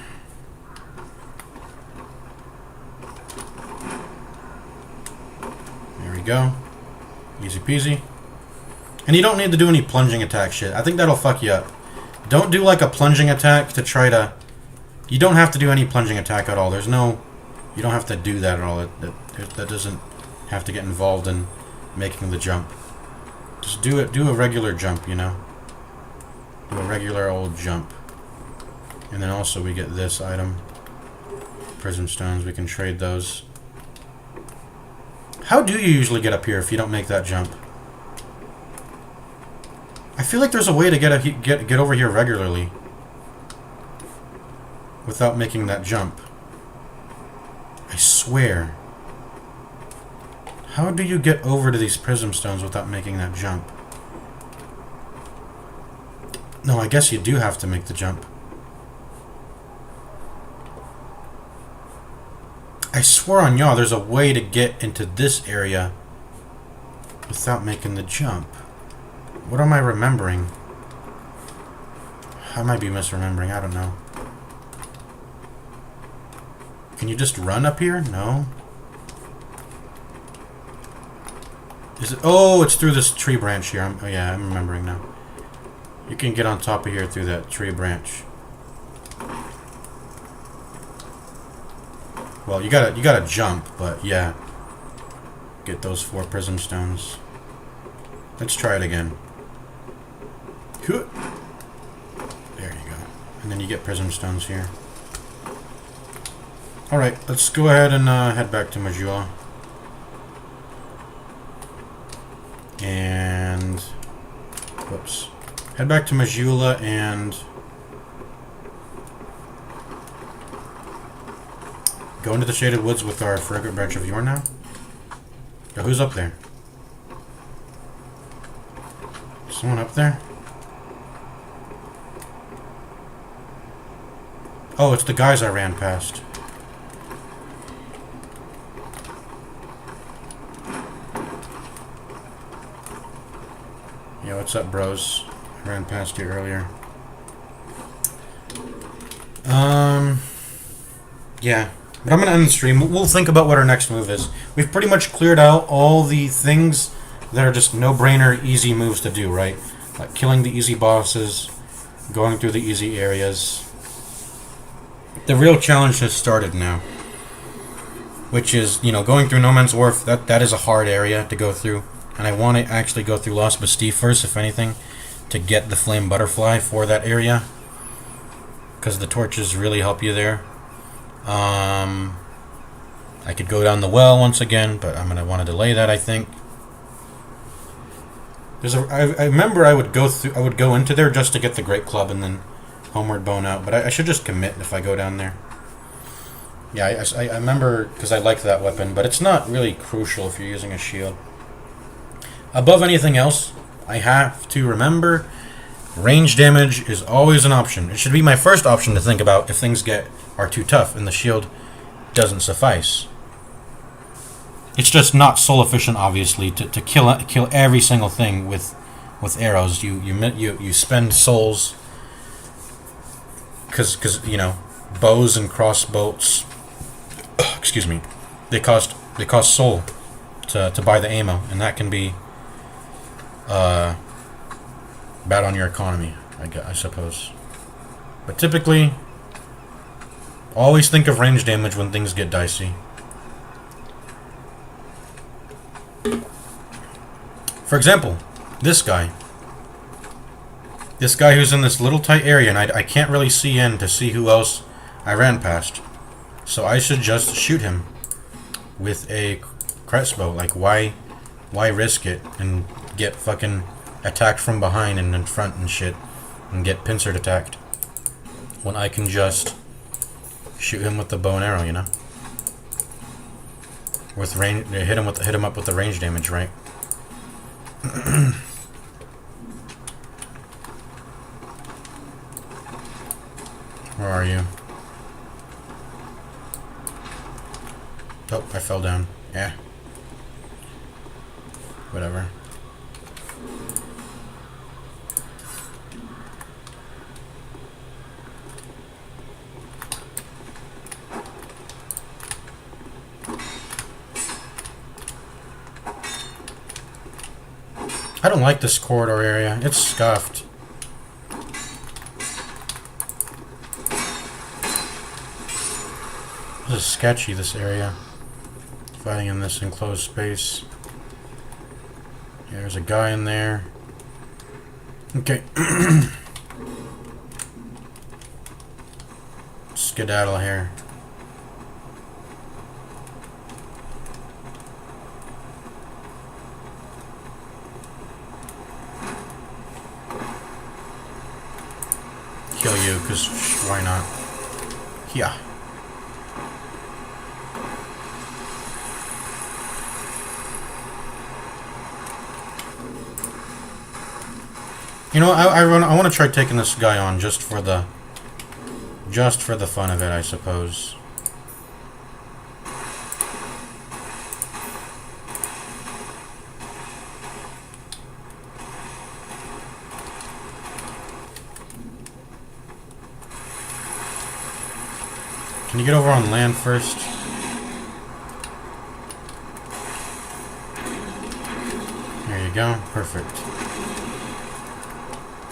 we go. Easy peasy. And you don't need to do any plunging attack shit. I think that'll fuck you up. Don't do like a plunging attack to try to... You don't have to do any plunging attack at all. There's no... You don't have to do that at all. That doesn't have to get involved in making the jump. Just do it. Do a regular jump, you know? Do a regular old jump. And then also we get this item. Prism stones. We can trade those. How do you usually get up here if you don't make that jump? I feel like there's a way to get over here regularly without making that jump. I swear. How do you get over to these prism stones without making that jump? No, I guess you do have to make the jump. I swear on y'all, there's a way to get into this area without making the jump. What am I remembering? I might be misremembering, I don't know. Can you just run up here? No. Is it? Oh, it's through this tree branch here. Oh yeah, I'm remembering now. You can get on top of here through that tree branch. Well, you gotta jump, but yeah. Get those 4 prism stones. Let's try it again. There you go. And then you get prism stones here. Alright, let's go ahead and head back to Majula. And... Whoops. Head back to Majula and... Go into the Shaded Woods with our Fragrant Branch of Yore now. Yo, who's up there? Someone up there? Oh, it's the guys I ran past. Yeah, what's up, bros? I ran past you earlier. Yeah. But I'm gonna end the stream. We'll think about what our next move is. We've pretty much cleared out all the things that are just no-brainer, easy moves to do, right? Like killing the easy bosses, going through the easy areas. The real challenge has started now. Which is, you know, going through No Man's Wharf, that is a hard area to go through. and I want to actually go through Lost Bastille first, if anything, to get the flame butterfly for that area, because the torches really help you there. I could go down the well once again, but I'm gonna want to delay that, I think. I remember I would go into there just to get the Great Club and then Homeward Bone out, but I should just commit if I go down there. Yeah, I remember, because I like that weapon, but it's not really crucial if you're using a shield. Above anything else, I have to remember range damage is always an option. It should be my first option to think about if things are too tough and the shield doesn't suffice. It's just not soul efficient, obviously, to kill every single thing with arrows. You spend souls because you know, bows and crossbows. Excuse me, they cost soul to buy the ammo, and that can be bad on your economy, I suppose. But typically, always think of range damage when things get dicey. For example, this guy who's in this little tight area, and I can't really see in to see who else I ran past. So I should just shoot him with a crossbow. Like, why risk it and get fucking attacked from behind and in front and shit, and get pincered attacked when I can just shoot him with the bow and arrow, you know? With range, hit him up with the range damage, right? Where are you? Oh, I fell down. Yeah. Whatever. I don't like this corridor area. It's scuffed. This is sketchy, this area. Fighting in this enclosed space. Yeah, there's a guy in there. Okay. Skedaddle here. Kill you, because why not? Yeah. You know, I want to try taking this guy on just for the fun of it, I suppose. Can you get over on land first? There you go. Perfect.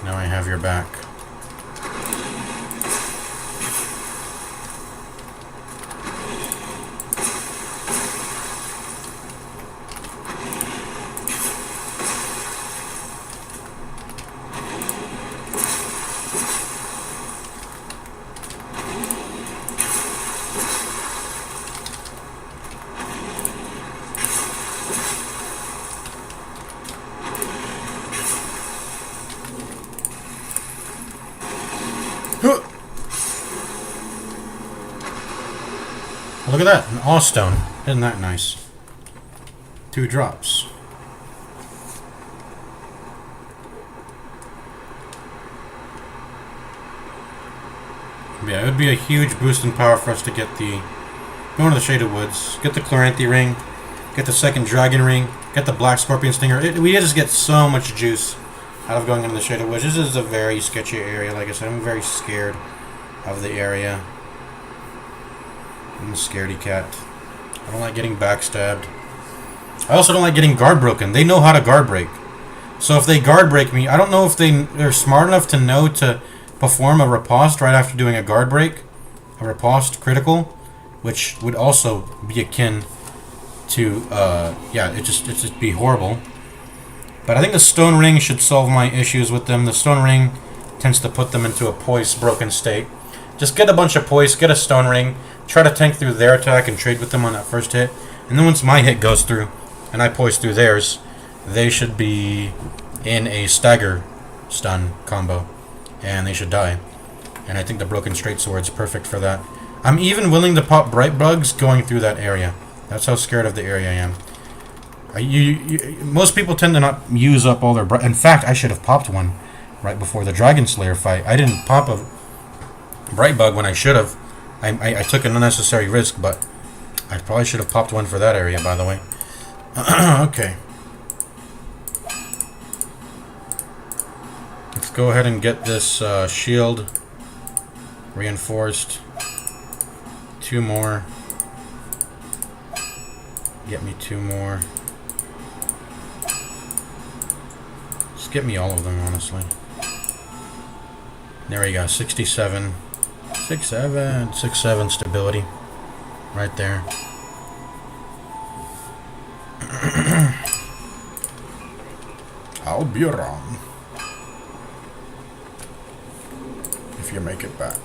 Now I have your back. Look at that, an Awstone. Isn't that nice? 2 drops. Yeah, it would be a huge boost in power for us to get the... Go into the Shaded Woods, get the Chloranthy Ring, get the second Dragon Ring, get the Black Scorpion Stinger. We just get so much juice out of going into the Shaded Woods. This is a very sketchy area, like I said. I'm very scared of the area. I'm a scaredy cat. I don't like getting backstabbed. I also don't like getting guard broken. They know how to guard break. So if they guard break me, I don't know if they're smart enough to know to perform a riposte right after doing a guard break. A riposte critical, which would also be akin to, yeah, it'd just be horrible. But I think the stone ring should solve my issues with them. The stone ring tends to put them into a poised, broken state. Just get a bunch of poise, get a stone ring, try to tank through their attack and trade with them on that first hit. And then once my hit goes through, and I poise through theirs, they should be in a stagger stun combo. And they should die. And I think the Broken Straight Sword's perfect for that. I'm even willing to pop Bright Bugs going through that area. That's how scared of the area I am. Most people tend to not use up all their... In fact, I should have popped one right before the Dragon Slayer fight. I didn't pop a Bright Bug when I should have. I took an unnecessary risk, but I probably should have popped one for that area, by the way. Okay. Let's go ahead and get this shield reinforced. 2 more. Get me 2 more. Just get me all of them, honestly. There we go, 67. 6-7 stability. Right there. I'll be around. If you make it back.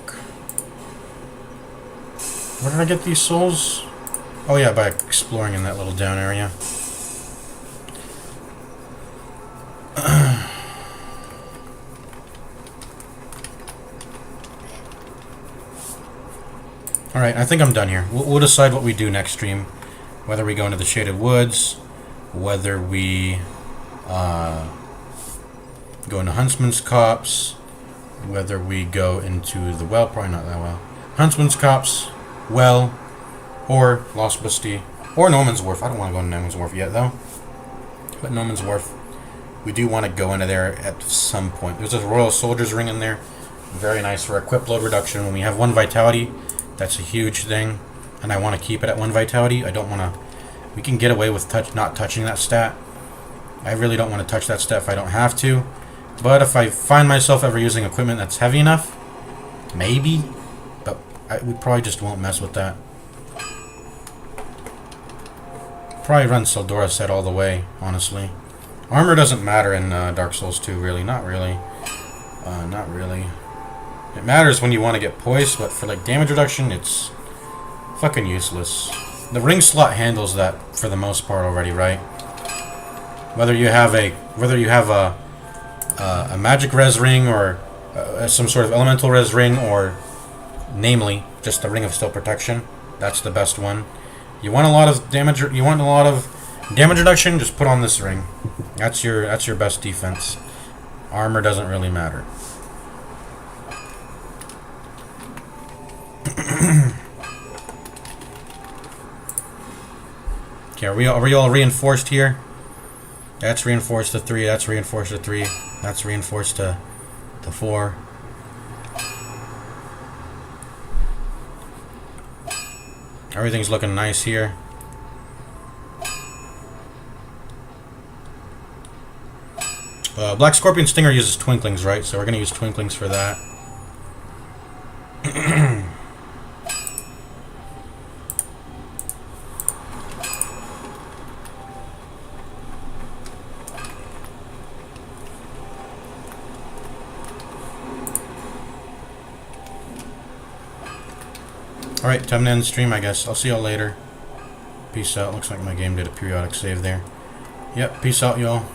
Where did I get these souls? Oh yeah, by exploring in that little down area. Alright, I think I'm done here. We'll decide what we do next stream. Whether we go into the Shaded Woods, whether we go into Huntsman's Copse, whether we go into the well, probably not that well. Huntsman's Copse, well, or Lost Bastille, or Norman's Wharf. I don't want to go into Norman's Wharf yet, though. But Norman's Wharf, we do want to go into there at some point. There's a Royal Soldier's Ring in there. Very nice for equip load reduction. When we have 1 Vitality, that's a huge thing. And I want to keep it at 1 Vitality. I don't want to... We can get away with not touching that stat. I really don't want to touch that stat if I don't have to. But if I find myself ever using equipment that's heavy enough, maybe. But we probably just won't mess with that. Probably run Sildora set all the way, honestly. Armor doesn't matter in Dark Souls 2, really. Not really. Not really. It matters when you want to get poised, but for like damage reduction, it's fucking useless. The ring slot handles that for the most part already, right? Whether you have a magic res ring or some sort of elemental res ring, or namely just the ring of still protection, that's the best one. You want a lot of damage. You want a lot of damage reduction. Just put on this ring. That's your best defense. Armor doesn't really matter. Okay, are we all reinforced here? That's reinforced to 3. That's reinforced to 3. That's reinforced to 4. Everything's looking nice here. Black Scorpion Stinger uses Twinklings, right? So we're going to use Twinklings for that. Alright, time to end the stream, I guess. I'll see y'all later. Peace out. Looks like my game did a periodic save there. Yep, peace out, y'all.